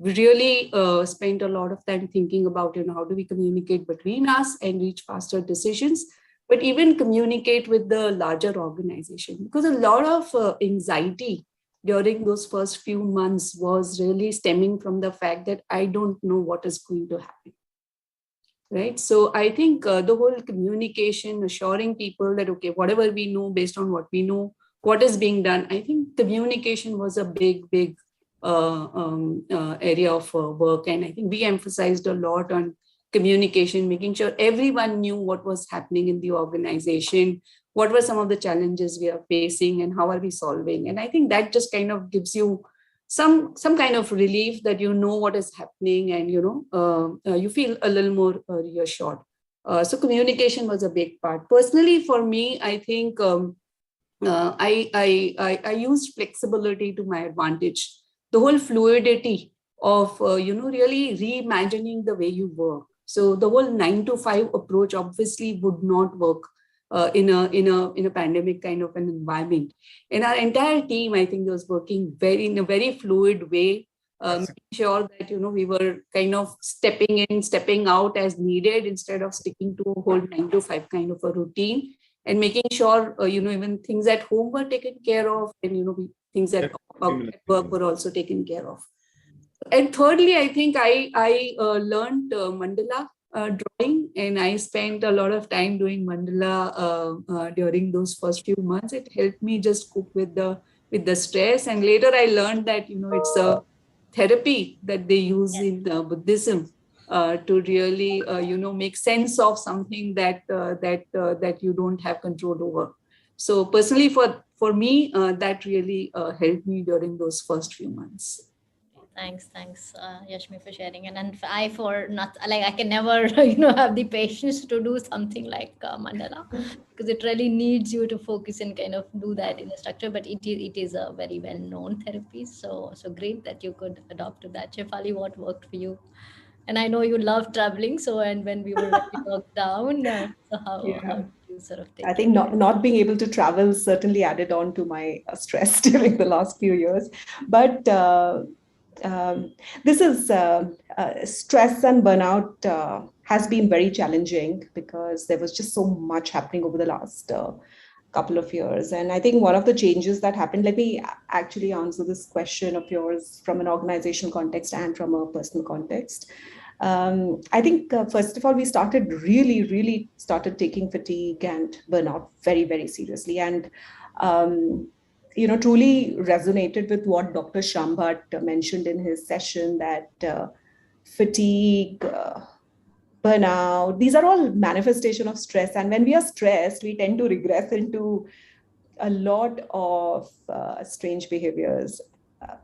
we really spent a lot of time thinking about, how do we communicate between us and reach faster decisions, but even communicate with the larger organization, because a lot of anxiety during those first few months was really stemming from the fact that I don't know what is going to happen. Right. So I think the whole communication, assuring people that, okay, whatever we know, based on what we know, what is being done, I think communication was a big area of work. And I think we emphasized a lot on communication, making sure everyone knew what was happening in the organization, what were some of the challenges we are facing, and how are we solving. And I think that just kind of gives you some kind of relief that you know what is happening, and you feel a little more reassured. So communication was a big part. Personally, for me, I think I used flexibility to my advantage. The whole fluidity of really reimagining the way you work. So the whole 9 to 5 approach obviously would not work in a pandemic kind of an environment. And our entire team, I think, was working in a very fluid way, making sure that we were kind of stepping in, stepping out as needed, instead of sticking to a whole 9 to 5 kind of a routine, and making sure even things at home were taken care of, and things at work were also taken care of. And thirdly, I think I learned mandala drawing, and I spent a lot of time doing mandala during those first few months. It helped me just cope with the stress, and later I learned that it's a therapy that they use in Buddhism to really make sense of something that you don't have control over. So personally, for me, that really helped me during those first few months. Thanks, Yashmi, for sharing. And I can never, have the patience to do something like mandala, because it really needs you to focus and kind of do that in a structure. But it is a very well-known therapy. So great that you could adopt to that. Shefali, what worked for you? And I know you love traveling. So, and when we were locked down, so how did you sort of take I think not being able to travel certainly added on to my stress during the last few years. But this is stress and burnout has been very challenging, because there was just so much happening over the last couple of years. And I think one of the changes that happened, let me actually answer this question of yours from an organizational context and from a personal context. I think, first of all, we started really started taking fatigue and burnout very, very seriously. And truly resonated with what Dr. Shambhat mentioned in his session, that fatigue, burnout, these are all manifestation of stress. And when we are stressed, we tend to regress into a lot of strange behaviors.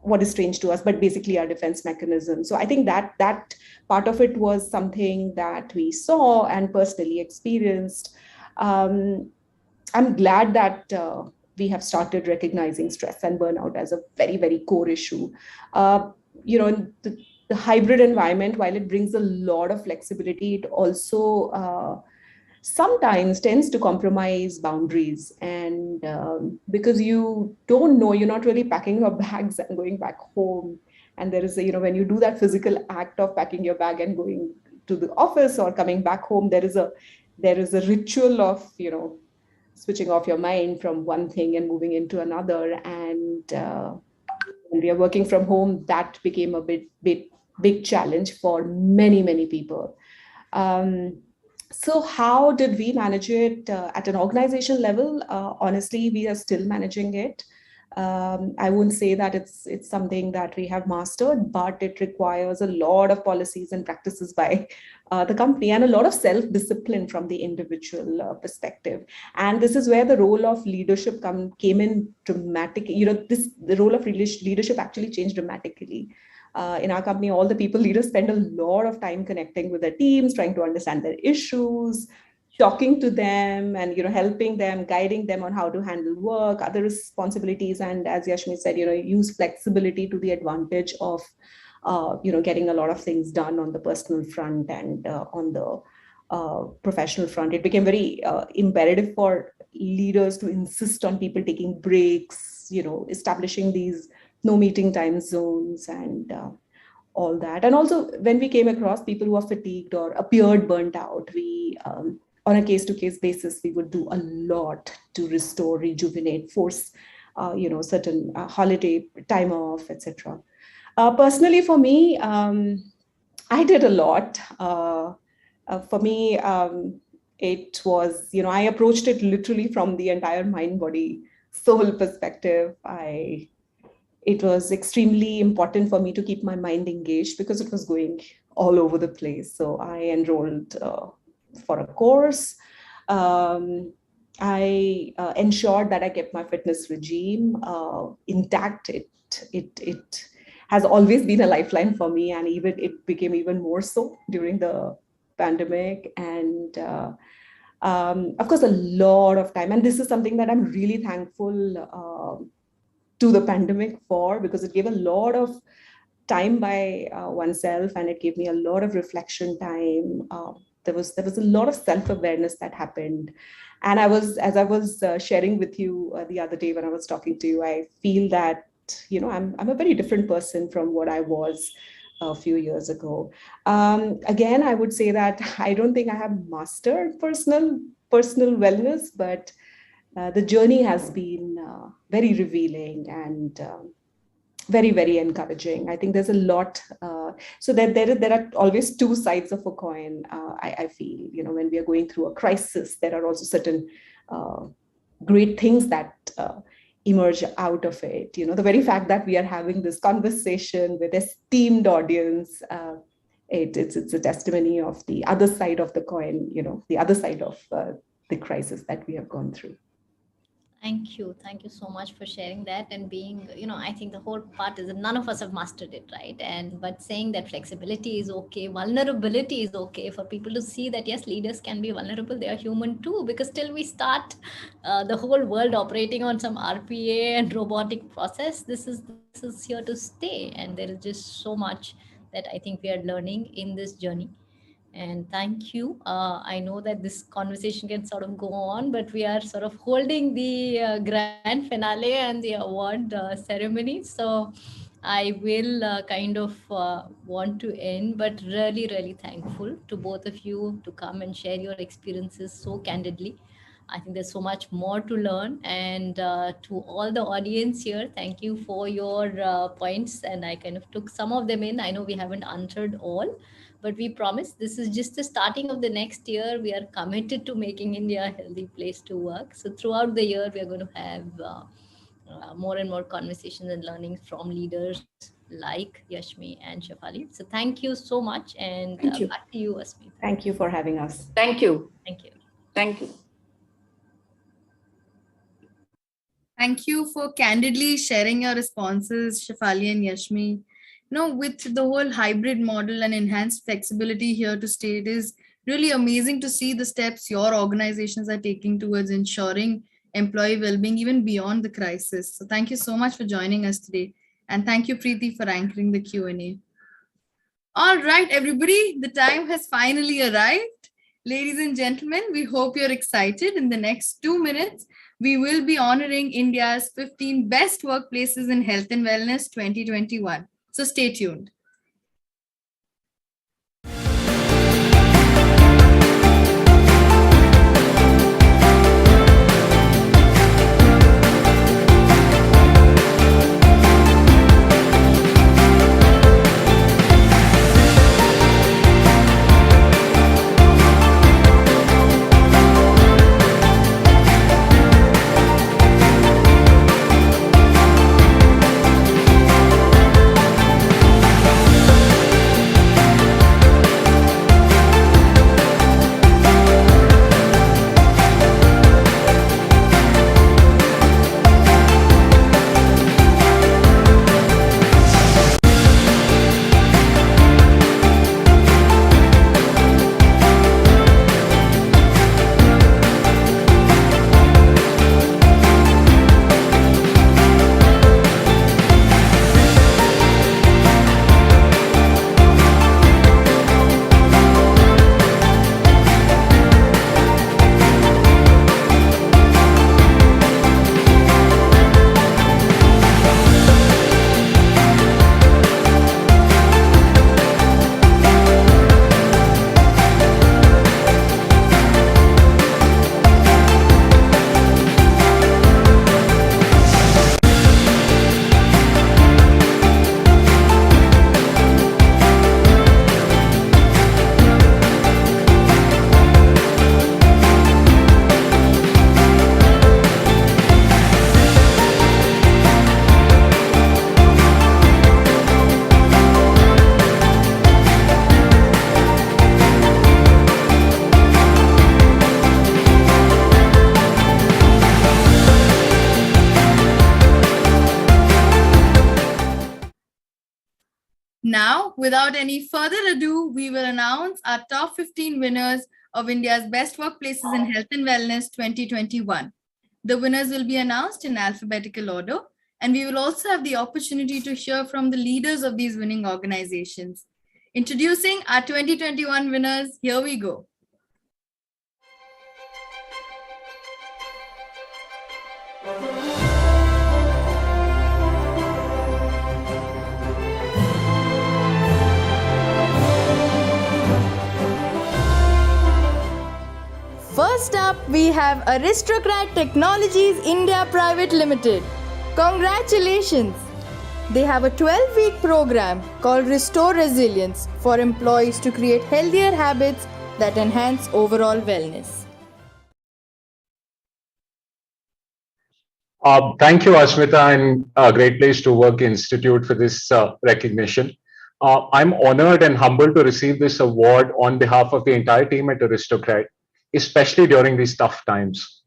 What is strange to us, but basically our defense mechanism. So I think that part of it was something that we saw and personally experienced. I'm glad that we have started recognizing stress and burnout as a very, very core issue. The hybrid environment, while it brings a lot of flexibility, it also sometimes tends to compromise boundaries. And because you don't know, you're not really packing your bags and going back home. And there is when you do that physical act of packing your bag and going to the office or coming back home, there is a ritual of switching off your mind from one thing and moving into another. And when we are working from home, that became a big challenge for many people. So how did we manage it at an organization level? Honestly, we are still managing it. I wouldn't say that it's something that we have mastered, but it requires a lot of policies and practices by the company and a lot of self-discipline from the individual perspective. And this is where the role of leadership came in dramatically. The role of leadership actually changed dramatically. In our company, all the people leaders spend a lot of time connecting with their teams, trying to understand their issues, talking to them, and helping them, guiding them on how to handle work, other responsibilities, and as Yashmi said, use flexibility to the advantage of getting a lot of things done on the personal front and on the professional front. It became very imperative for leaders to insist on people taking breaks, establishing these no meeting time zones and all that. And also when we came across people who are fatigued or appeared burnt out, we on a case-to-case basis, we would do a lot to restore, rejuvenate, force, certain holiday time off, etc. Personally, for me, I did a lot. For me, it was, I approached it literally from the entire mind, body, soul perspective. It was extremely important for me to keep my mind engaged because it was going all over the place. So I enrolled for a course. I ensured that I kept my fitness regime intact. It has always been a lifeline for me, and even it became even more so during the pandemic. And of course, a lot of time. And this is something that I'm really thankful to the pandemic for, because it gave a lot of time by oneself, and it gave me a lot of reflection time. There was a lot of self-awareness that happened. And as I was sharing with you the other day when I was talking to you, I feel that, I'm a very different person from what I was a few years ago. Again, I would say that I don't think I have mastered personal wellness, but the journey has been very revealing and very, very encouraging. I think there's a lot. So that there are always two sides of a coin. I feel, when we are going through a crisis, there are also certain great things that emerge out of it. The very fact that we are having this conversation with esteemed audience, it's a testimony of the other side of the coin, the other side of the crisis that we have gone through. Thank you so much for sharing that. And being, I think the whole part is that none of us have mastered it, right? But saying that flexibility is okay, vulnerability is okay, for people to see that yes, leaders can be vulnerable, they are human too, because till we start the whole world operating on some RPA and robotic process, this is here to stay. And there is just so much that I think we are learning in this journey. And thank you. I know that this conversation can sort of go on, but we are sort of holding the grand finale and the award ceremony. So I will kind of want to end, but really, really thankful to both of you to come and share your experiences so candidly. I think there's so much more to learn. And to all the audience here, thank you for your points. And I kind of took some of them in. I know we haven't answered all, but we promise this is just the starting of the next year. We are committed to making India a healthy place to work. So throughout the year, we are going to have more and more conversations and learnings from leaders like Yashmi and Shefali. So thank you so much. And back to you, Asmi. Thank you for having us. Thank you. Thank you. Thank you. Thank you for candidly sharing your responses, Shefali and Yashmi. With the whole hybrid model and enhanced flexibility here to stay, it is Really amazing to see the steps your organizations are taking towards ensuring employee well-being even beyond the crisis. So thank you so much for joining us today. And thank you, Preeti, for anchoring the Q&A. All right, everybody, the time has finally arrived. Ladies and gentlemen, we hope you're excited. In the next 2 minutes, we will be honoring India's 15 best workplaces in health and wellness 2021. So stay tuned. Now, without any further ado, we will announce our top 15 winners of India's Best Workplaces in Health and Wellness 2021. The winners will be announced in alphabetical order, and we will also have the opportunity to hear from the leaders of these winning organizations. Introducing our 2021 winners, here we go. First up, we have Aristocrat Technologies India Private Limited. Congratulations! They have a 12-week program called Restore Resilience for employees to create healthier habits that enhance overall wellness. Thank you, Ashmita, and a great place to work institute for this recognition. I'm honored and humbled to receive this award on behalf of the entire team at Aristocrat, especially during these tough times.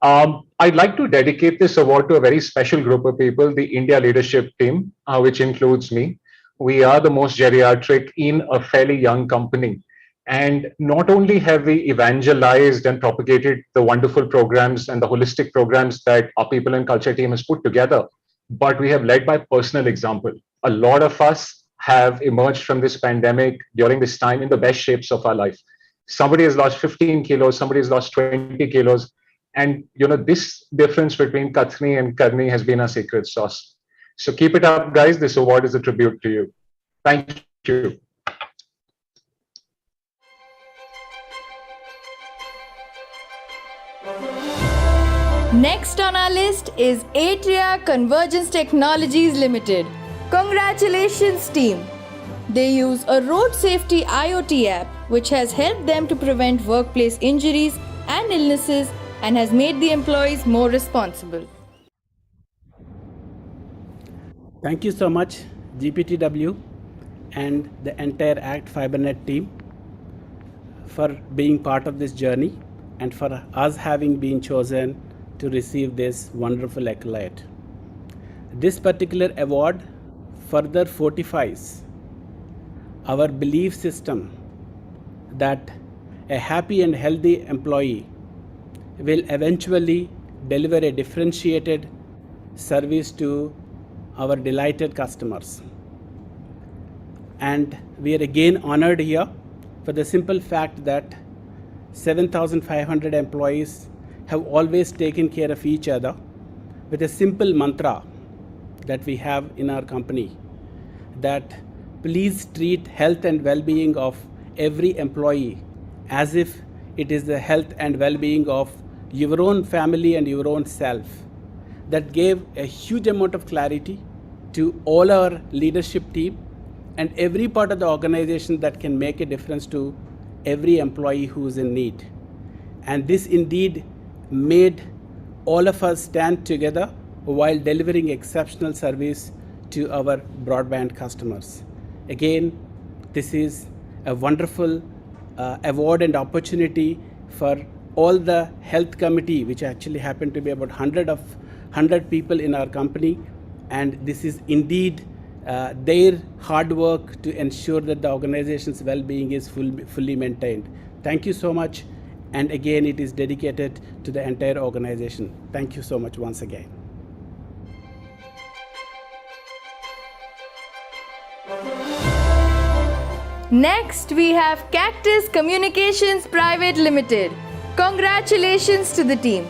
I'd like to dedicate this award to a very special group of people, the India leadership team, which includes me. We are the most geriatric in a fairly young company. And not only have we evangelized and propagated the wonderful programs and the holistic programs that our people and culture team has put together, but we have led by personal example. A lot of us have emerged from this pandemic during this time in the best shapes of our life. Somebody has lost 15 kilos, somebody has lost 20 kilos. And this difference between Kathni and Karni has been our secret sauce. So keep it up, guys. This award is a tribute to you. Thank you. Next on our list is Atria Convergence Technologies Limited. Congratulations, team. They use a road safety IoT app which has helped them to prevent workplace injuries and illnesses and has made the employees more responsible. Thank you so much, GPTW and the entire ACT FiberNet team for being part of this journey and for us having been chosen to receive this wonderful accolade. This particular award further fortifies our belief system that a happy and healthy employee will eventually deliver a differentiated service to our delighted customers. And we are again honored here for the simple fact that 7,500 employees have always taken care of each other with a simple mantra that we have in our company, that please treat health and well-being of every employee as if it is the health and well-being of your own family and your own self. That gave a huge amount of clarity to all our leadership team and every part of the organization that can make a difference to every employee who is in need. And this indeed made all of us stand together while delivering exceptional service to our broadband customers. Again, this is a wonderful award and opportunity for all the health committee, which actually happened to be about 100 people in our company. And this is indeed their hard work to ensure that the organization's well-being is fully maintained. Thank you so much. And again, it is dedicated to the entire organization. Thank you so much once again. Next, we have Cactus Communications Private Limited. Congratulations to the team.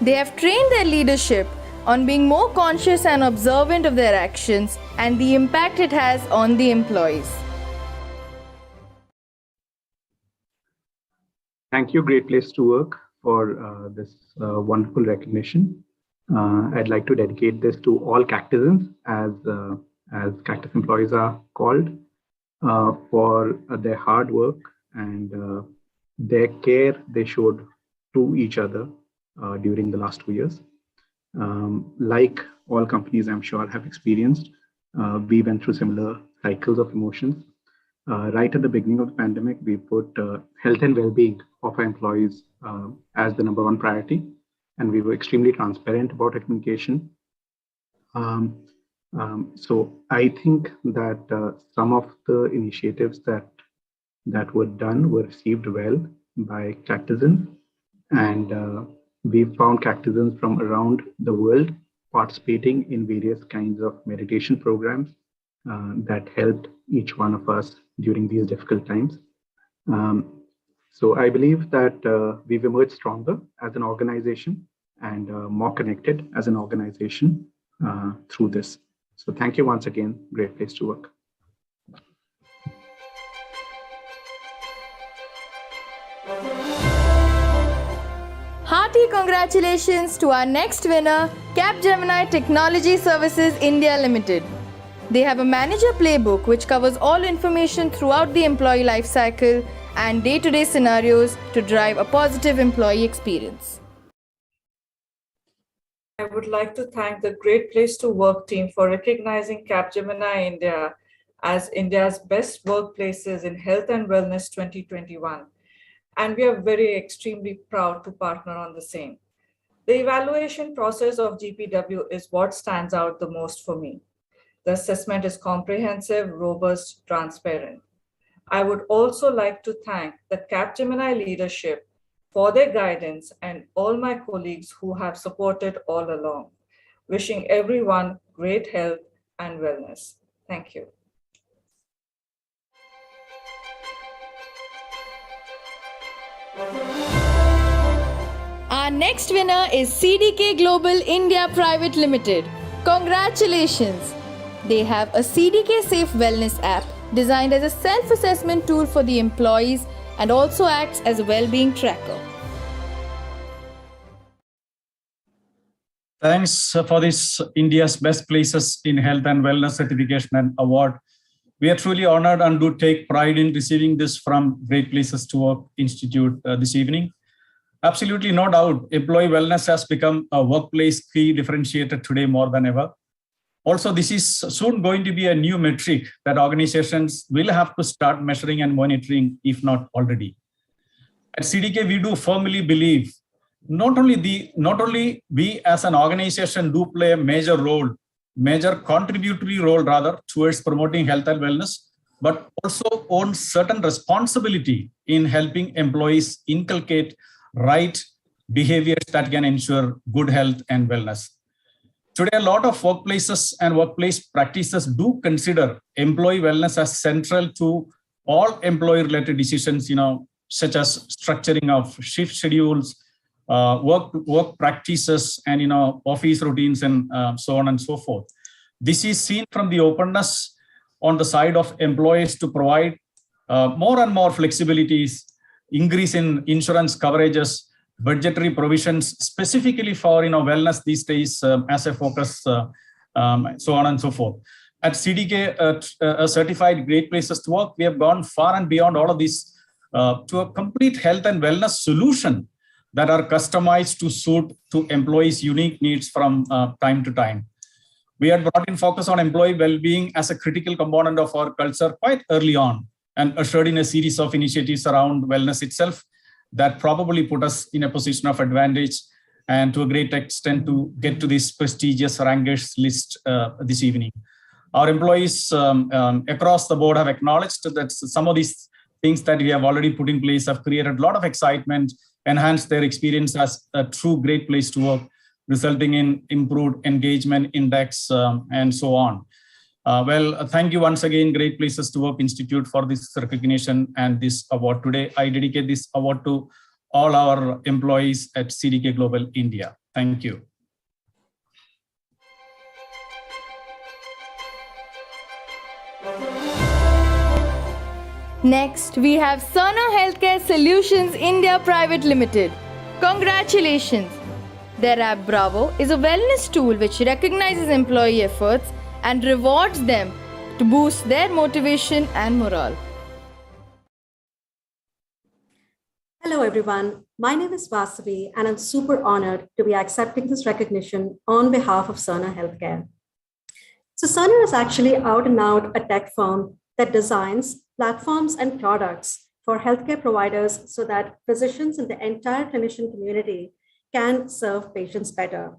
They have trained their leadership on being more conscious and observant of their actions and the impact it has on the employees. Thank you, Great Place to Work, for this wonderful recognition. I'd like to dedicate this to all Cactusans, as Cactus employees are called, for their hard work and their care they showed to each other during the last 2 years. Like all companies, I'm sure, have experienced, we went through similar cycles of emotions. Right at the beginning of the pandemic, we put health and well-being of our employees as the number one priority, and we were extremely transparent about our communication. So I think that some of the initiatives that were done were received well by Cactusans, and we found Cactusans from around the world participating in various kinds of meditation programs that helped each one of us during these difficult times. So I believe that we've emerged stronger as an organization and more connected as an organization through this. So thank you once again. Great Place to Work. Hearty congratulations to our next winner, Capgemini Technology Services India Limited. They have a manager playbook which covers all information throughout the employee life cycle and day-to-day scenarios to drive a positive employee experience. I would like to thank the Great Place to Work team for recognizing Capgemini India as India's best workplaces in health and wellness 2021. And we are extremely proud to partner on the same. The evaluation process of GPW is what stands out the most for me. The assessment is comprehensive, robust, transparent. I would also like to thank the Capgemini leadership for their guidance and all my colleagues who have supported all along. Wishing everyone great health and wellness. Thank you. Our next winner is CDK Global India Private Limited. Congratulations! They have a CDK Safe Wellness app designed as a self-assessment tool for the employees and also acts as a well-being tracker. Thanks for this India's Best Places in Health and Wellness Certification and Award. We are truly honored and do take pride in receiving this from Great Places to Work Institute this evening. Absolutely no doubt, employee wellness has become a workplace key differentiator today more than ever. Also, this is soon going to be a new metric that organizations will have to start measuring and monitoring, if not already. At CDK, we do firmly believe not only we as an organization do play a major contributory role rather towards promoting health and wellness, but also owns certain responsibility in helping employees inculcate right behaviors that can ensure good health and wellness. Today, a lot of workplaces and workplace practices do consider employee wellness as central to all employee-related decisions, such as structuring of shift schedules, work practices, and office routines, and so on and so forth. This is seen from the openness on the side of employees to provide more and more flexibilities, increase in insurance coverages, budgetary provisions specifically for wellness these days as a focus, so on and so forth. At CDK, a certified Great Places to Work, we have gone far and beyond all of this to a complete health and wellness solution that are customized to suit to employees' unique needs from time to time. We had brought in focus on employee well-being as a critical component of our culture quite early on, and ushered in a series of initiatives around wellness itself that probably put us in a position of advantage and to a great extent to get to this prestigious rankers list this evening. Our employees across the board have acknowledged that some of these things that we have already put in place have created a lot of excitement, enhanced their experience as a true great place to work, resulting in improved engagement index and so on. Thank you once again, Great Places to Work Institute, for this recognition and this award today. I dedicate this award to all our employees at CDK Global India. Thank you. Next, we have Sana Healthcare Solutions India Private Limited. Congratulations! Their app Bravo is a wellness tool which recognizes employee efforts and rewards them to boost their motivation and morale. Hello everyone, my name is Vasavi and I'm super honored to be accepting this recognition on behalf of Sana Healthcare. So Sana is actually out and out a tech firm that designs platforms and products for healthcare providers so that physicians and the entire clinician community can serve patients better.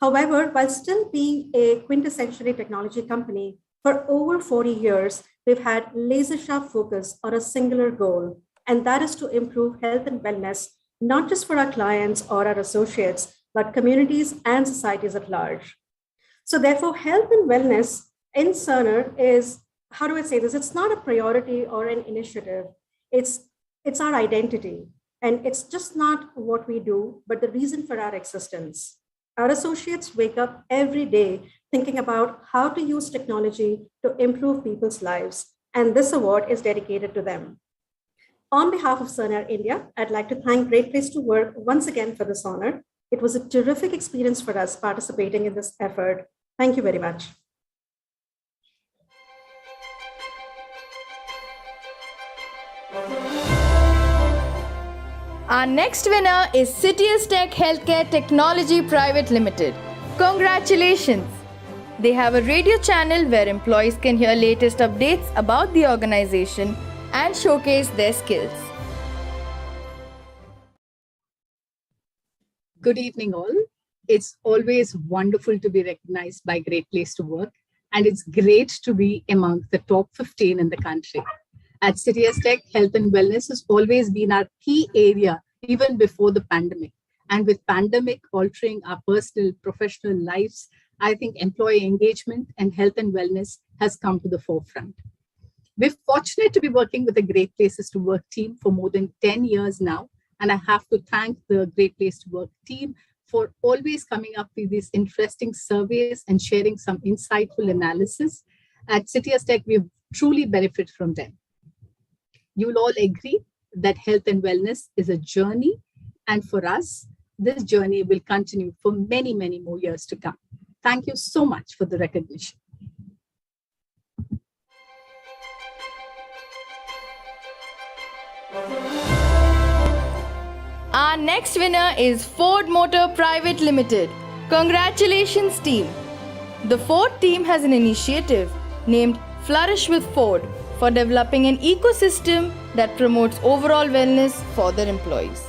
However, while still being a quintessentially technology company, for over 40 years, we've had laser-sharp focus on a singular goal, and that is to improve health and wellness, not just for our clients or our associates, but communities and societies at large. So therefore, health and wellness in Cerner is, how do I say this? It's not a priority or an initiative. It's our identity. And it's just not what we do, but the reason for our existence. Our associates wake up every day thinking about how to use technology to improve people's lives. And this award is dedicated to them. On behalf of Cerner India, I'd like to thank Great Place to Work once again for this honor. It was a terrific experience for us participating in this effort. Thank you very much. Our next winner is Citius Tech Healthcare Technology Private Limited. Congratulations! They have a radio channel where employees can hear latest updates about the organization and showcase their skills. Good evening all. It's always wonderful to be recognized by Great Place to Work, and it's great to be among the top 15 in the country. At Citius Tech, health and wellness has always been our key area even before the pandemic. And with pandemic altering our personal, professional lives, I think employee engagement and health and wellness has come to the forefront. We're fortunate to be working with the Great Places to Work team for more than 10 years now. And I have to thank the Great Place to Work team for always coming up with these interesting surveys and sharing some insightful analysis. At Citius Tech, we've truly benefited from them. You'll all agree that health and wellness is a journey. And for us, this journey will continue for many, many more years to come. Thank you so much for the recognition. Our next winner is Ford Motor Private Limited. Congratulations team! The Ford team has an initiative named Flourish with Ford for developing an ecosystem that promotes overall wellness for their employees.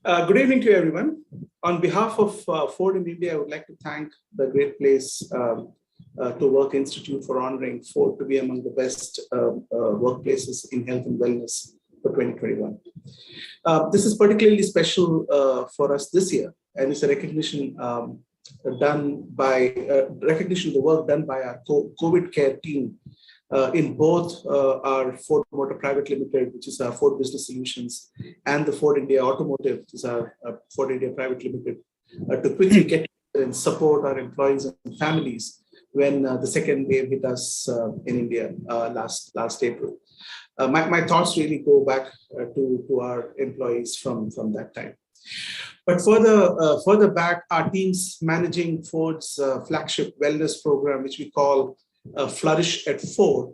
Good evening to everyone. On behalf of Ford in India, I would like to thank the Great Place to Work Institute for honoring Ford to be among the best workplaces in health and wellness for 2021. This is particularly special for us this year, and it's a recognition recognition of the work done by our COVID care team in both our Ford Motor Private Limited, which is our Ford Business Solutions, and the Ford India Automotive, which is our Ford India Private Limited, to quickly get and support our employees and families when the second wave hit us in India last April. My thoughts really go back to our employees from that time. But further back, our teams managing Ford's flagship wellness program, which we call Flourish at Ford,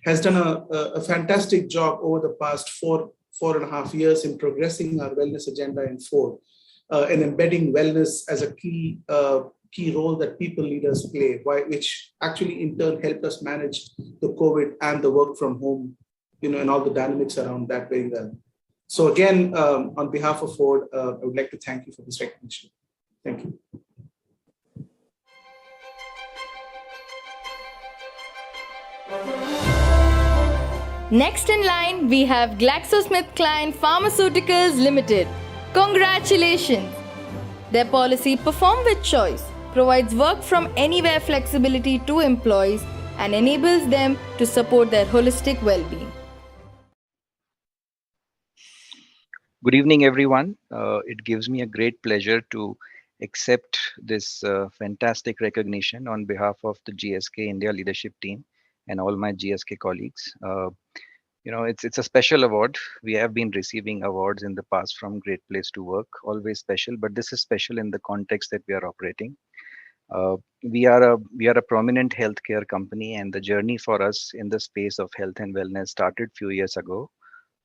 has done a fantastic job over the past four and a half years in progressing our wellness agenda in Ford and embedding wellness as a key role that people leaders play, which actually in turn helped us manage the COVID and the work from home, and all the dynamics around that very well. So again, on behalf of Ford, I would like to thank you for this recognition. Thank you. Next in line, we have GlaxoSmithKline Pharmaceuticals Limited. Congratulations! Their policy Perform with Choice provides work from anywhere flexibility to employees and enables them to support their holistic well-being. Good evening, everyone. It gives me a great pleasure to accept this fantastic recognition on behalf of the GSK India leadership team and all my GSK colleagues. It's a special award. We have been receiving awards in the past from Great Place to Work, always special, but this is special in the context that we are operating. We are a prominent healthcare company, and the journey for us in the space of health and wellness started a few years ago.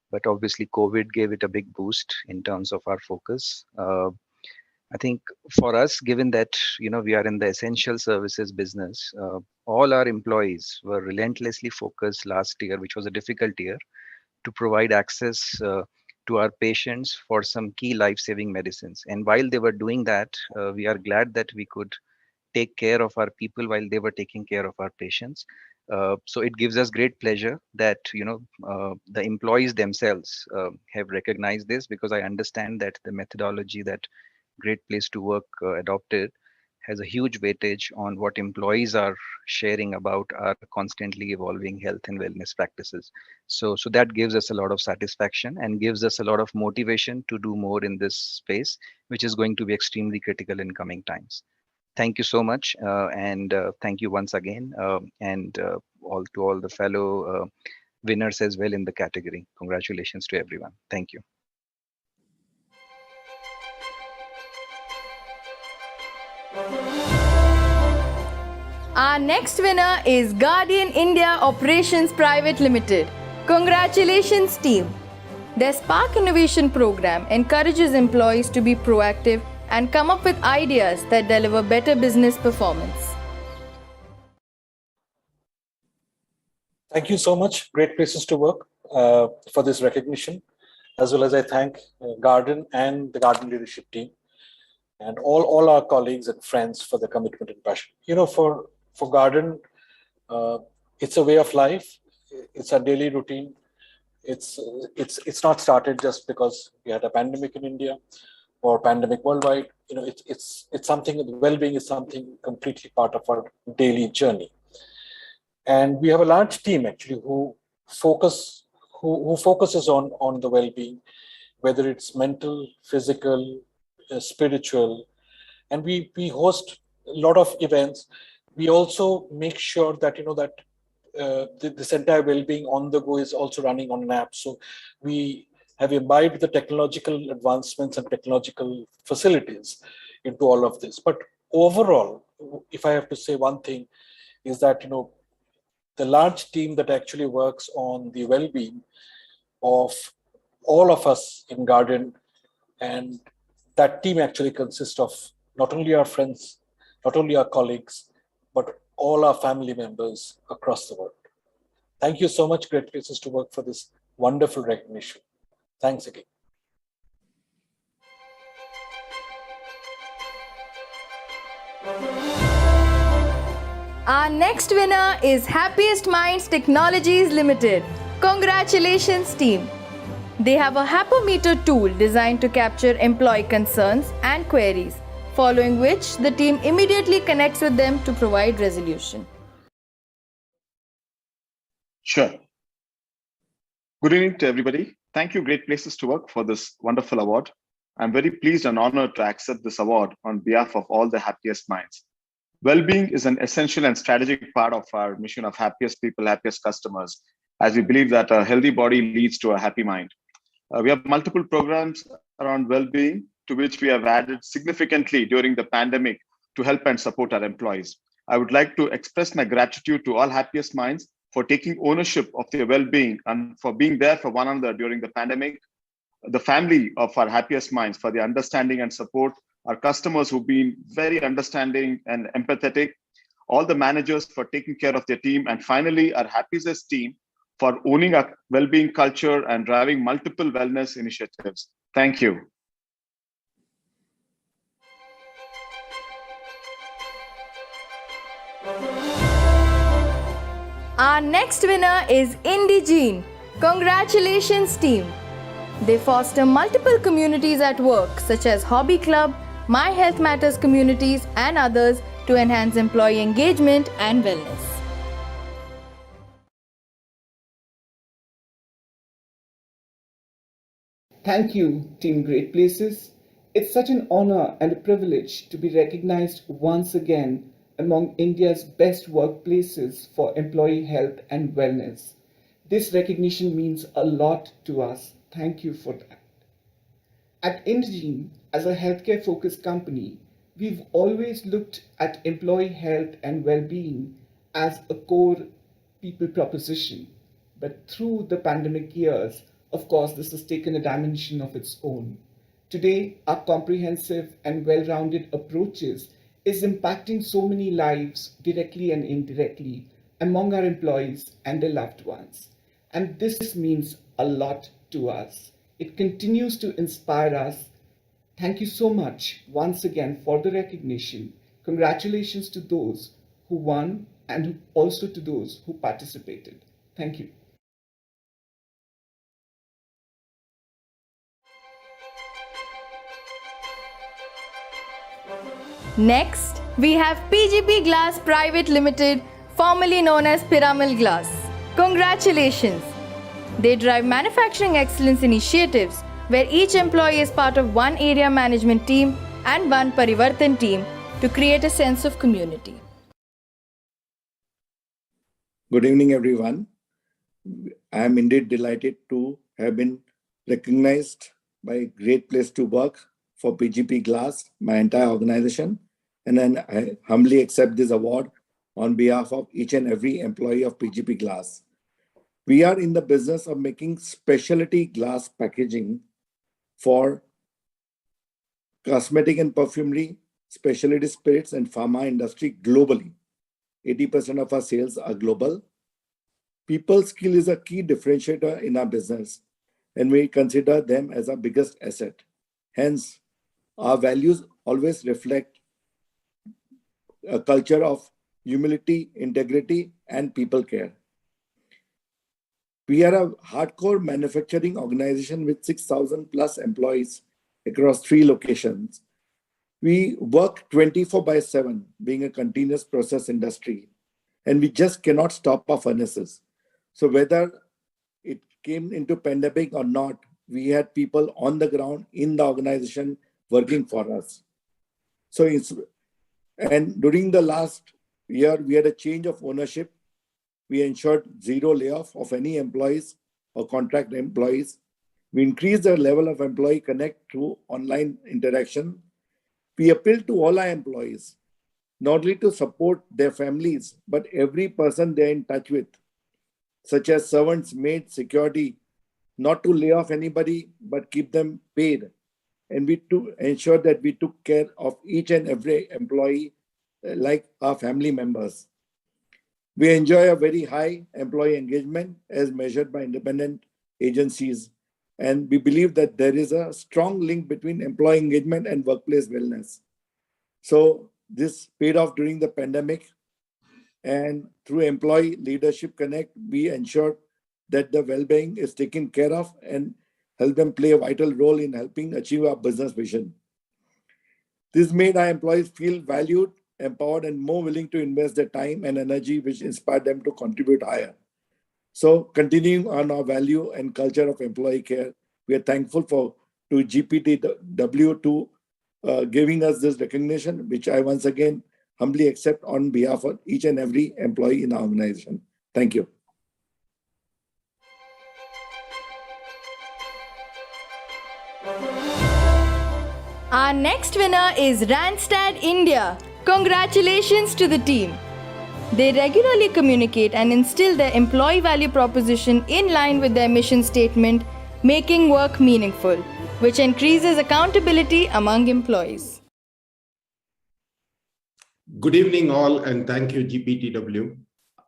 But obviously, COVID gave it a big boost in terms of our focus. I think for us, given that we are in the essential services business, all our employees were relentlessly focused last year, which was a difficult year, to provide access to our patients for some key life-saving medicines. And while they were doing that, we are glad that we could take care of our people while they were taking care of our patients. So it gives us great pleasure that the employees themselves have recognized this, because I understand that the methodology that Great Place to Work adopted has a huge weightage on what employees are sharing about our constantly evolving health and wellness practices. So that gives us a lot of satisfaction and gives us a lot of motivation to do more in this space, which is going to be extremely critical in coming times. Thank you so much, and thank you once again, and all the fellow winners as well in the category. Congratulations to everyone. Thank you. Our next winner is Guardian India Operations Private Limited. Congratulations, team. Their Spark Innovation program encourages employees to be proactive and come up with ideas that deliver better business performance. Thank you so much, Great Places to Work, for this recognition, as well as I thank Guardian and the Guardian leadership team and all our colleagues and friends for the commitment and passion. For Guardian, it's a way of life. It's a daily routine. It's not started just because we had a pandemic in India or pandemic worldwide. It's something. Well-being is something completely part of our daily journey. And we have a large team actually who focuses on the well-being, whether it's mental, physical, spiritual, and we host a lot of events. We also make sure that this entire well-being on the go is also running on an app. So we have imbibed the technological advancements and technological facilities into all of this. But overall, if I have to say one thing, is that the large team that actually works on the well-being of all of us in Guardian, and that team actually consists of not only our friends, not only our colleagues, but all our family members across the world. Thank you so much, Great Places to Work, for this wonderful recognition. Thanks again. Our next winner is Happiest Minds Technologies Limited. Congratulations, team. They have a Happometer tool designed to capture employee concerns and queries, following which the team immediately connects with them to provide resolution. Sure. Good evening to everybody. Thank you, Great Places to Work, for this wonderful award. I'm very pleased and honored to accept this award on behalf of all the happiest minds. Well-being is an essential and strategic part of our mission of happiest people, happiest customers, as we believe that a healthy body leads to a happy mind. We have multiple programs around well-being to which we have added significantly during the pandemic to help and support our employees. I would like to express my gratitude to all happiest minds for taking ownership of their well-being and for being there for one another during the pandemic, the family of our happiest minds for the understanding and support, our customers who've been very understanding and empathetic, all the managers for taking care of their team, and finally, our happiest team for owning our well-being culture and driving multiple wellness initiatives. Thank you. Our next winner is Indegene. Congratulations, team. They foster multiple communities at work, such as Hobby Club, My Health Matters communities, and others to enhance employee engagement and wellness. Thank you, Team Great Places. It's such an honor and a privilege to be recognized once again among India's best workplaces for employee health and wellness. This recognition means a lot to us. Thank you for that. At Indegene, as a healthcare-focused company, we've always looked at employee health and well-being as a core people proposition. But through the pandemic years, of course, this has taken a dimension of its own. Today, our comprehensive and well-rounded approaches is impacting so many lives directly and indirectly among our employees and their loved ones. And this means a lot to us. It continues to inspire us. Thank you so much once again for the recognition. Congratulations to those who won and also to those who participated. Thank you. Next, we have PGP Glass Private Limited, formerly known as Piramal Glass. Congratulations! They drive manufacturing excellence initiatives where each employee is part of one area management team and one Parivartan team to create a sense of community. Good evening, everyone. I am indeed delighted to have been recognized by Great Place to Work for PGP Glass, my entire organization, and then I humbly accept this award on behalf of each and every employee of PGP Glass. We are in the business of making specialty glass packaging for cosmetic and perfumery, specialty spirits, and pharma industry globally. 80% of our sales are global. People skill is a key differentiator in our business, and we consider them as our biggest asset. Hence, our values always reflect a culture of humility, integrity, and people care. We are a hardcore manufacturing organization with 6,000 plus employees across 3 locations. We work 24/7, being a continuous process industry, and we just cannot stop our furnaces. So whether it came into pandemic or not, we had people on the ground in the organization working for us. And during the last year, we had a change of ownership. We ensured zero layoff of any employees or contract employees. We increased the level of employee connect through online interaction. We appeal to all our employees, not only to support their families, but every person they're in touch with, such as servants, maids, security, not to lay off anybody, but keep them paid. And we to ensure that we took care of each and every employee like our family members. We enjoy a very high employee engagement as measured by independent agencies. And we believe that there is a strong link between employee engagement and workplace wellness. So this paid off during the pandemic. And through Employee Leadership Connect, we ensure that the well-being is taken care of and help them play a vital role in helping achieve our business vision. This made our employees feel valued, empowered, and more willing to invest their time and energy, which inspired them to contribute higher. So, continuing on our value and culture of employee care, we are thankful to GPTW to giving us this recognition, which I once again humbly accept on behalf of each and every employee in our organization. Thank you. Our next winner is Randstad India. Congratulations to the team. They regularly communicate and instill their employee value proposition in line with their mission statement, making work meaningful, which increases accountability among employees. Good evening all, and thank you GPTW.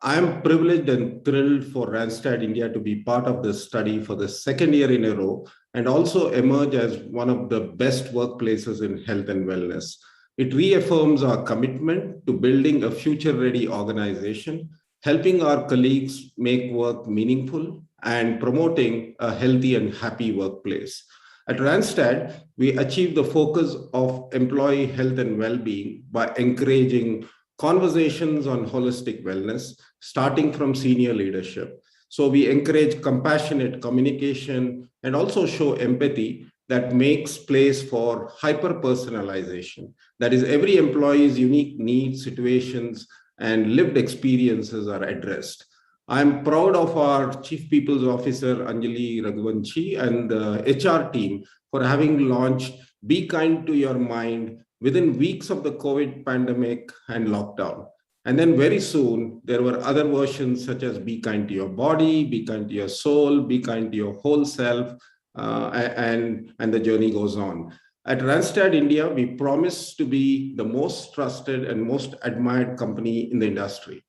I am privileged and thrilled for Randstad India to be part of this study for the second year in a row and also emerge as one of the best workplaces in health and wellness. It reaffirms our commitment to building a future-ready organization, helping our colleagues make work meaningful, and promoting a healthy and happy workplace. At Randstad, we achieve the focus of employee health and well-being by encouraging conversations on holistic wellness, starting from senior leadership. So we encourage compassionate communication and also show empathy that makes place for hyper-personalization. That is, every employee's unique needs, situations, and lived experiences are addressed. I'm proud of our Chief People's Officer, Anjali Raghuvanshi, and the HR team for having launched Be Kind to Your Mind within weeks of the COVID pandemic and lockdown. And then very soon, there were other versions such as Be Kind to Your Body, Be Kind to Your Soul, Be Kind to Your Whole Self, and the journey goes on. At Randstad India, we promise to be the most trusted and most admired company in the industry.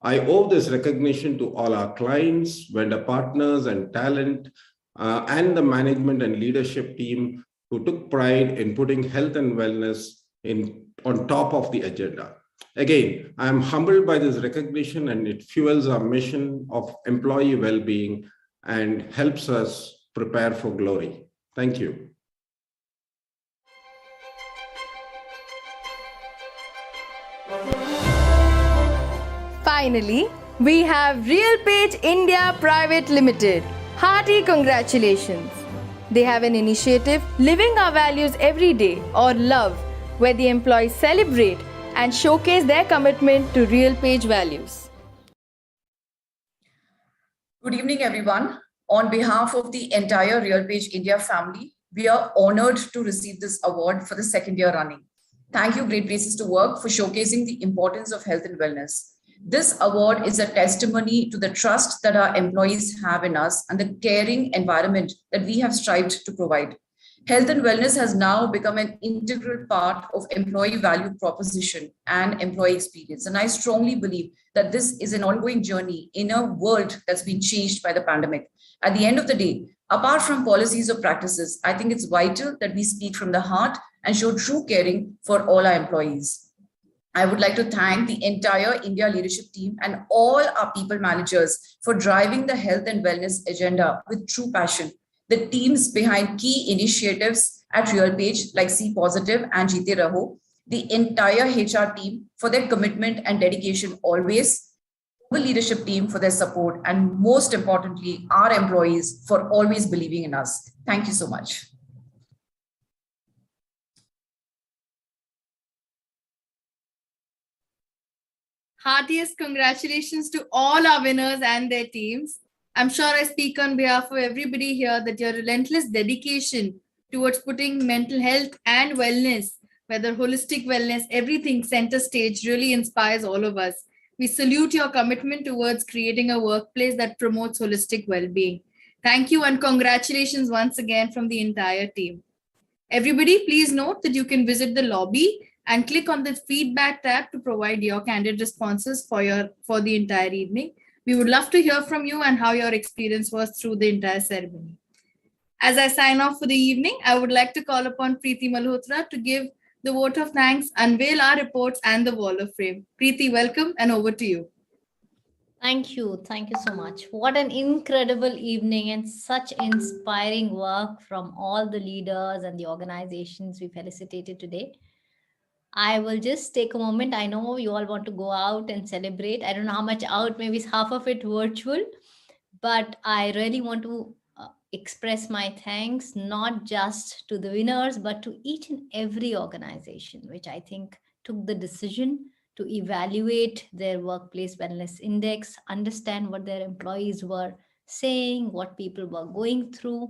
I owe this recognition to all our clients, vendor partners, and talent, and the management and leadership team who took pride in putting health and wellness on top of the agenda. Again, I am humbled by this recognition, and it fuels our mission of employee well-being and helps us prepare for glory. Thank you. Finally, we have RealPage India Private Limited. Hearty congratulations. They have an initiative, Living Our Values Every Day, or LOVE, where the employees celebrate and showcase their commitment to RealPage values. Good evening, everyone. On behalf of the entire RealPage India family, we are honored to receive this award for the second year running. Thank you, Great Places to Work, for showcasing the importance of health and wellness. This award is a testimony to the trust that our employees have in us and the caring environment that we have strived to provide. Health and wellness has now become an integral part of employee value proposition and employee experience. And I strongly believe that this is an ongoing journey in a world that's been changed by the pandemic. At the end of the day, apart from policies or practices, I think it's vital that we speak from the heart and show true caring for all our employees. I would like to thank the entire India leadership team and all our people managers for driving the health and wellness agenda with true passion. The teams behind key initiatives at RealPage like C Positive and Jeete Raho, the entire HR team for their commitment and dedication always, the leadership team for their support, and most importantly, our employees for always believing in us. Thank you so much. Heartiest congratulations to all our winners and their teams. I'm sure I speak on behalf of everybody here that your relentless dedication towards putting mental health and wellness, whether holistic wellness, everything center stage, really inspires all of us. We salute your commitment towards creating a workplace that promotes holistic well-being. Thank you and congratulations once again from the entire team. Everybody, please note that you can visit the lobby and click on the feedback tab to provide your candid responses for the entire evening. We would love to hear from you and how your experience was through the entire ceremony. As I sign off for the evening, I would like to call upon Preeti Malhotra to give the vote of thanks, unveil our reports and the wall of fame. Preeti, welcome and over to you. Thank you. Thank you so much. What an incredible evening and such inspiring work from all the leaders and the organizations we felicitated today. I will just take a moment. I know you all want to go out and celebrate. I don't know how much out, maybe half of it virtual, but I really want to express my thanks not just to the winners, but to each and every organization, which I think took the decision to evaluate their workplace wellness index, understand what their employees were saying, what people were going through,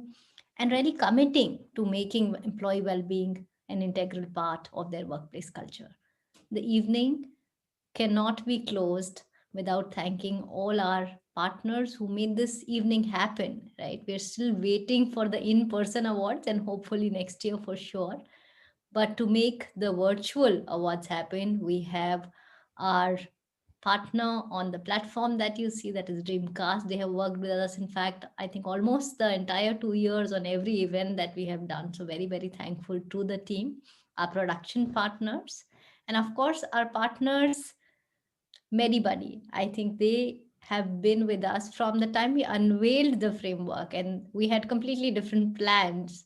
and really committing to making employee well-being an integral part of their workplace culture. The evening cannot be closed without thanking all our partners who made this evening happen, right? We're still waiting for the in-person awards and hopefully next year for sure. But to make the virtual awards happen, we have our partner on the platform that you see, that is Dreamcast. They have worked with us, in fact, I think almost the entire 2 years on every event that we have done. So very, very thankful to the team, our production partners, and of course, our partners, Medibuddy. I think they have been with us from the time we unveiled the framework, and we had completely different plans.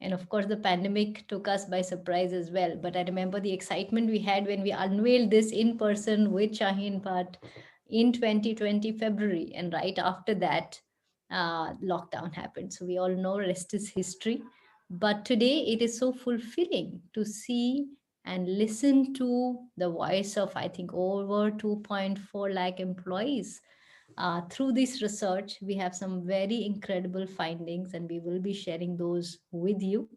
And of course, the pandemic took us by surprise as well. But I remember the excitement we had when we unveiled this in person with Shaheen Bhatt in 2020 February. And right after that, lockdown happened. So we all know rest is history. But today it is so fulfilling to see and listen to the voice of, I think, over 2.4 lakh employees. Through this research, we have some very incredible findings, and we will be sharing those with you.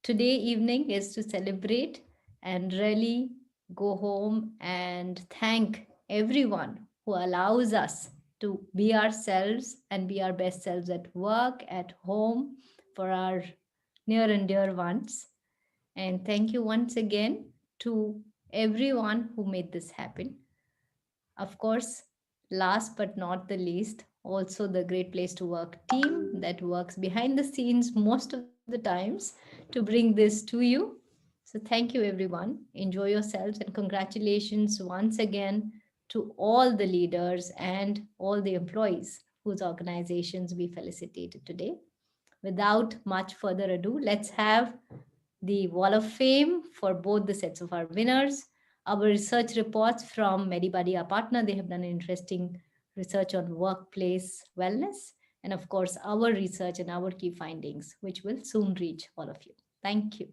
Today evening is to celebrate and really go home and thank everyone who allows us to be ourselves and be our best selves at work, at home, for our near and dear ones. And thank you once again to everyone who made this happen. Of course, last but not the least, also the Great Place to Work team that works behind the scenes most of the times to bring this to you. So thank you, everyone. Enjoy yourselves, and congratulations once again to all the leaders and all the employees whose organizations we felicitated today. Without much further ado, let's have the Wall of Fame for both the sets of our winners. Our research reports from Medibuddy, our partner, they have done interesting research on workplace wellness. And of course, our research and our key findings, which will soon reach all of you. Thank you.